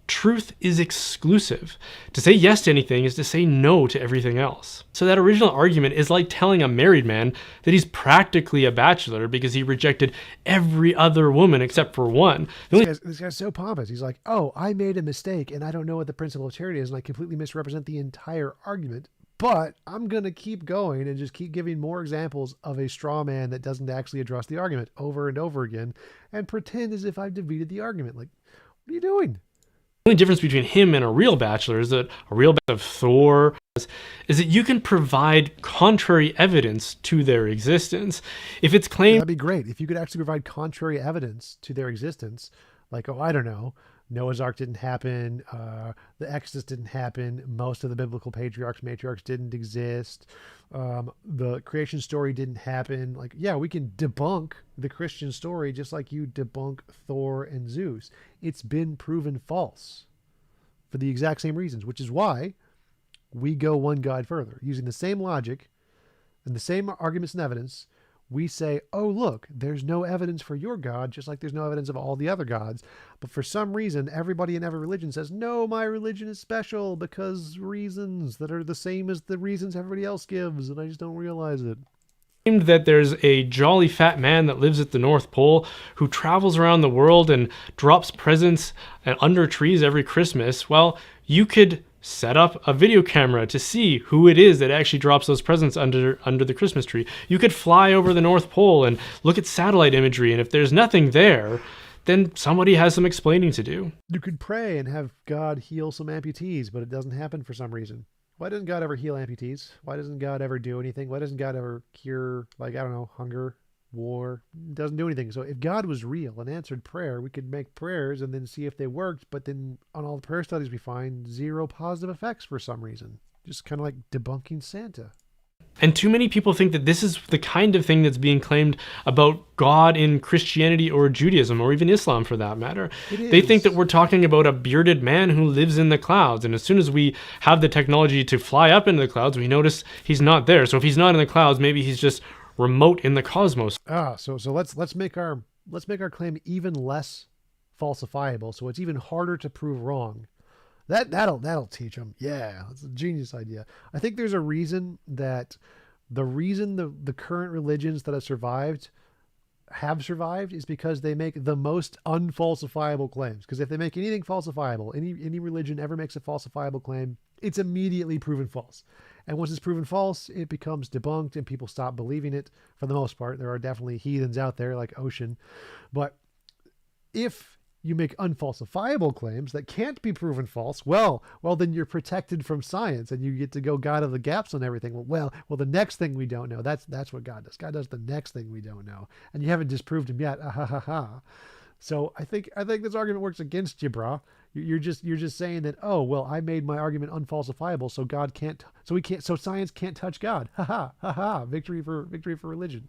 Truth is exclusive. To say yes to anything is to say no to everything else. So that original argument is like telling a married man that he's practically a bachelor because he rejected every other woman except for one. This guy's so pompous. He's like, oh, I made a mistake and I don't know what the principle of charity is and I completely misrepresent the entire argument. But I'm going to keep going and just keep giving more examples of a straw man that doesn't actually address the argument over and over again and pretend as if I've defeated the argument. Like, what are you doing? The only difference between him and a real bachelor is that a real bachelor of Thor is that you can provide contrary evidence to their existence. If it's claimed... That'd be great. If you could actually provide contrary evidence to their existence, like, oh, I don't know, Noah's Ark didn't happen, the Exodus didn't happen, most of the biblical patriarchs, matriarchs didn't exist, the creation story didn't happen. Like, yeah, we can debunk the Christian story just like you debunk Thor and Zeus. It's been proven false for the exact same reasons, which is why we go one God further. Using the same logic and the same arguments and evidence, we say, oh, look, there's no evidence for your God, just like there's no evidence of all the other gods. But for some reason, everybody in every religion says, no, my religion is special because reasons that are the same as the reasons everybody else gives, and I just don't realize it. That there's a jolly fat man that lives at the North Pole who travels around the world and drops presents under trees every Christmas. Well, you could set up a video camera to see who it is that actually drops those presents under the Christmas tree. You could fly over the North Pole and look at satellite imagery, and if there's nothing there, then somebody has some explaining to do. You could pray and have God heal some amputees, but it doesn't happen for some reason. Why doesn't God ever heal amputees? Why doesn't God ever do anything? Why doesn't God ever cure, like, I don't know, hunger, war? It doesn't do anything. So if God was real and answered prayer, we could make prayers and then see if they worked. But then on all the prayer studies, we find zero positive effects for some reason. Just kind of like debunking Santa. And too many people think that this is the kind of thing that's being claimed about God in Christianity or Judaism or even Islam for that matter. They think that we're talking about a bearded man who lives in the clouds. And as soon as we have the technology to fly up into the clouds, we notice he's not there. So if he's not in the clouds, maybe he's just remote in the cosmos. So let's make our claim even less falsifiable, so it's even harder to prove wrong. That'll teach them. Yeah, that's a genius idea. I think there's a reason that the current religions that have survived is because they make the most unfalsifiable claims. Because if they make anything falsifiable, any religion ever makes a falsifiable claim, it's immediately proven false. And once it's proven false, it becomes debunked and people stop believing it for the most part. There are definitely heathens out there like Ocean. But if you make unfalsifiable claims that can't be proven false, well, then you're protected from science and you get to go God of the gaps on everything. Well, the next thing we don't know, that's what God does. God does the next thing we don't know. And you haven't disproved him yet. So I think this argument works against you, brah. You're just saying that, oh, well, I made my argument unfalsifiable, so science can't touch God. Victory for religion.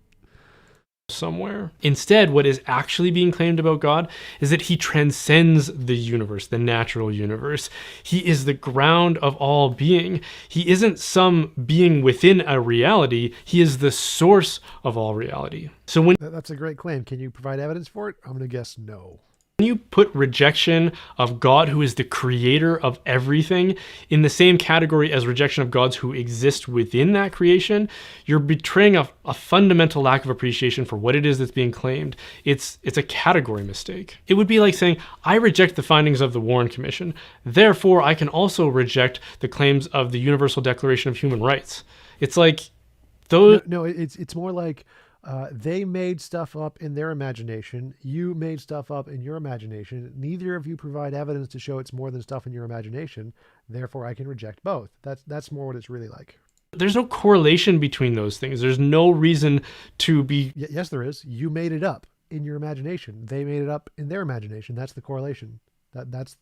Somewhere. Instead, what is actually being claimed about God is that he transcends the universe, the natural universe. He is the ground of all being. He isn't some being within a reality. He is the source of all reality. So that's a great claim. Can you provide evidence for it? I'm going to guess no. When you put rejection of God, who is the creator of everything, in the same category as rejection of gods who exist within that creation, you're betraying a fundamental lack of appreciation for what it is that's being claimed. It's a category mistake. It would be like saying, I reject the findings of the Warren Commission, therefore I can also reject the claims of the Universal Declaration of Human Rights. It's like those... No, it's more like... they made stuff up in their imagination. You made stuff up in your imagination. Neither of you provide evidence to show it's more than stuff in your imagination. Therefore, I can reject both. That's more what it's really like. There's no correlation between those things. There's no reason to be... Yes, there is. You made it up in your imagination. They made it up in their imagination. That's the correlation. That's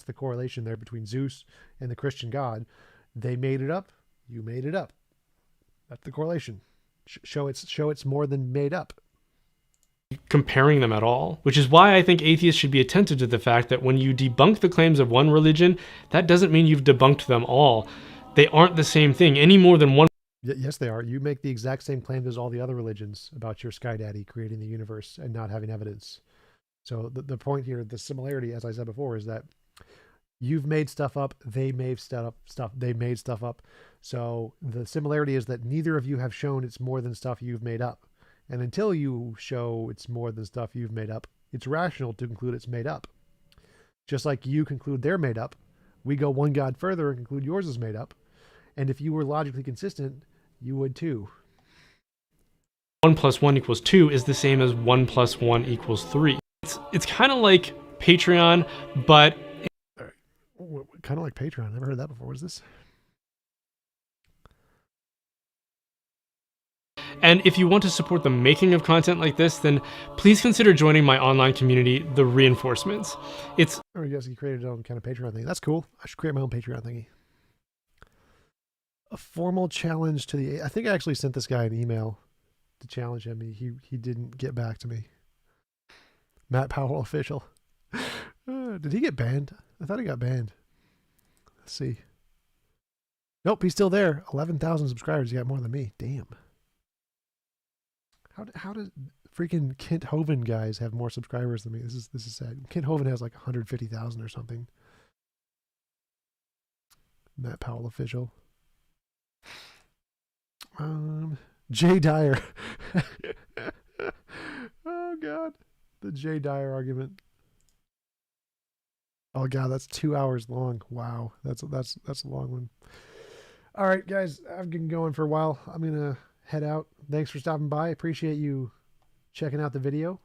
the correlation there between Zeus and the Christian God. They made it up. You made it up. That's the correlation. Show it's more than made up. Comparing them at all, which is why I think atheists should be attentive to the fact that when you debunk the claims of one religion, that doesn't mean you've debunked them all. They aren't the same thing any more than one. Yes, they are. You make the exact same claims as all the other religions about your sky daddy creating the universe and not having evidence. So the point here, the similarity, as I said before, is that you've made stuff up. They made stuff up. So the similarity is that neither of you have shown it's more than stuff you've made up. And until you show it's more than stuff you've made up, it's rational to conclude it's made up. Just like you conclude they're made up, we go one God further and conclude yours is made up. And if you were logically consistent, you would too. 1 + 1 = 2 is the same as 1 + 1 = 3. It's kind of like Patreon, but... Kind of like Patreon. I never heard that before. What is this? And if you want to support the making of content like this, then please consider joining my online community, The Reinforcements. It's... Oh, you guys can create your own kind of Patreon thing. That's cool. I should create my own Patreon thingy. A formal challenge to the... I think I actually sent this guy an email to challenge him. He didn't get back to me. Matt Powell official. Did he get banned? I thought he got banned. Let's see. Nope, he's still there. 11,000 subscribers. He got more than me. Damn. How does freaking Kent Hovind guys have more subscribers than me? This is sad. Kent Hovind has like 150,000 or something. Matt Powell official. Jay Dyer. Oh God, the Jay Dyer argument. Oh God, that's 2 hours long. Wow, that's a long one. All right, guys, I've been going for a while. I'm gonna head out. Thanks for stopping by. Appreciate you checking out the video.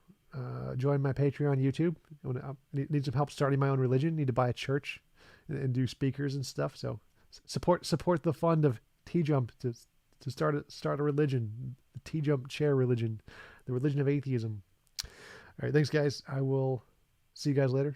Join my Patreon, YouTube. I need some help starting my own religion. Need to buy a church and do speakers and stuff. So support the fund of TJump to start a religion, the TjumpsChair religion, the religion of atheism. All right, thanks guys. I will see you guys later.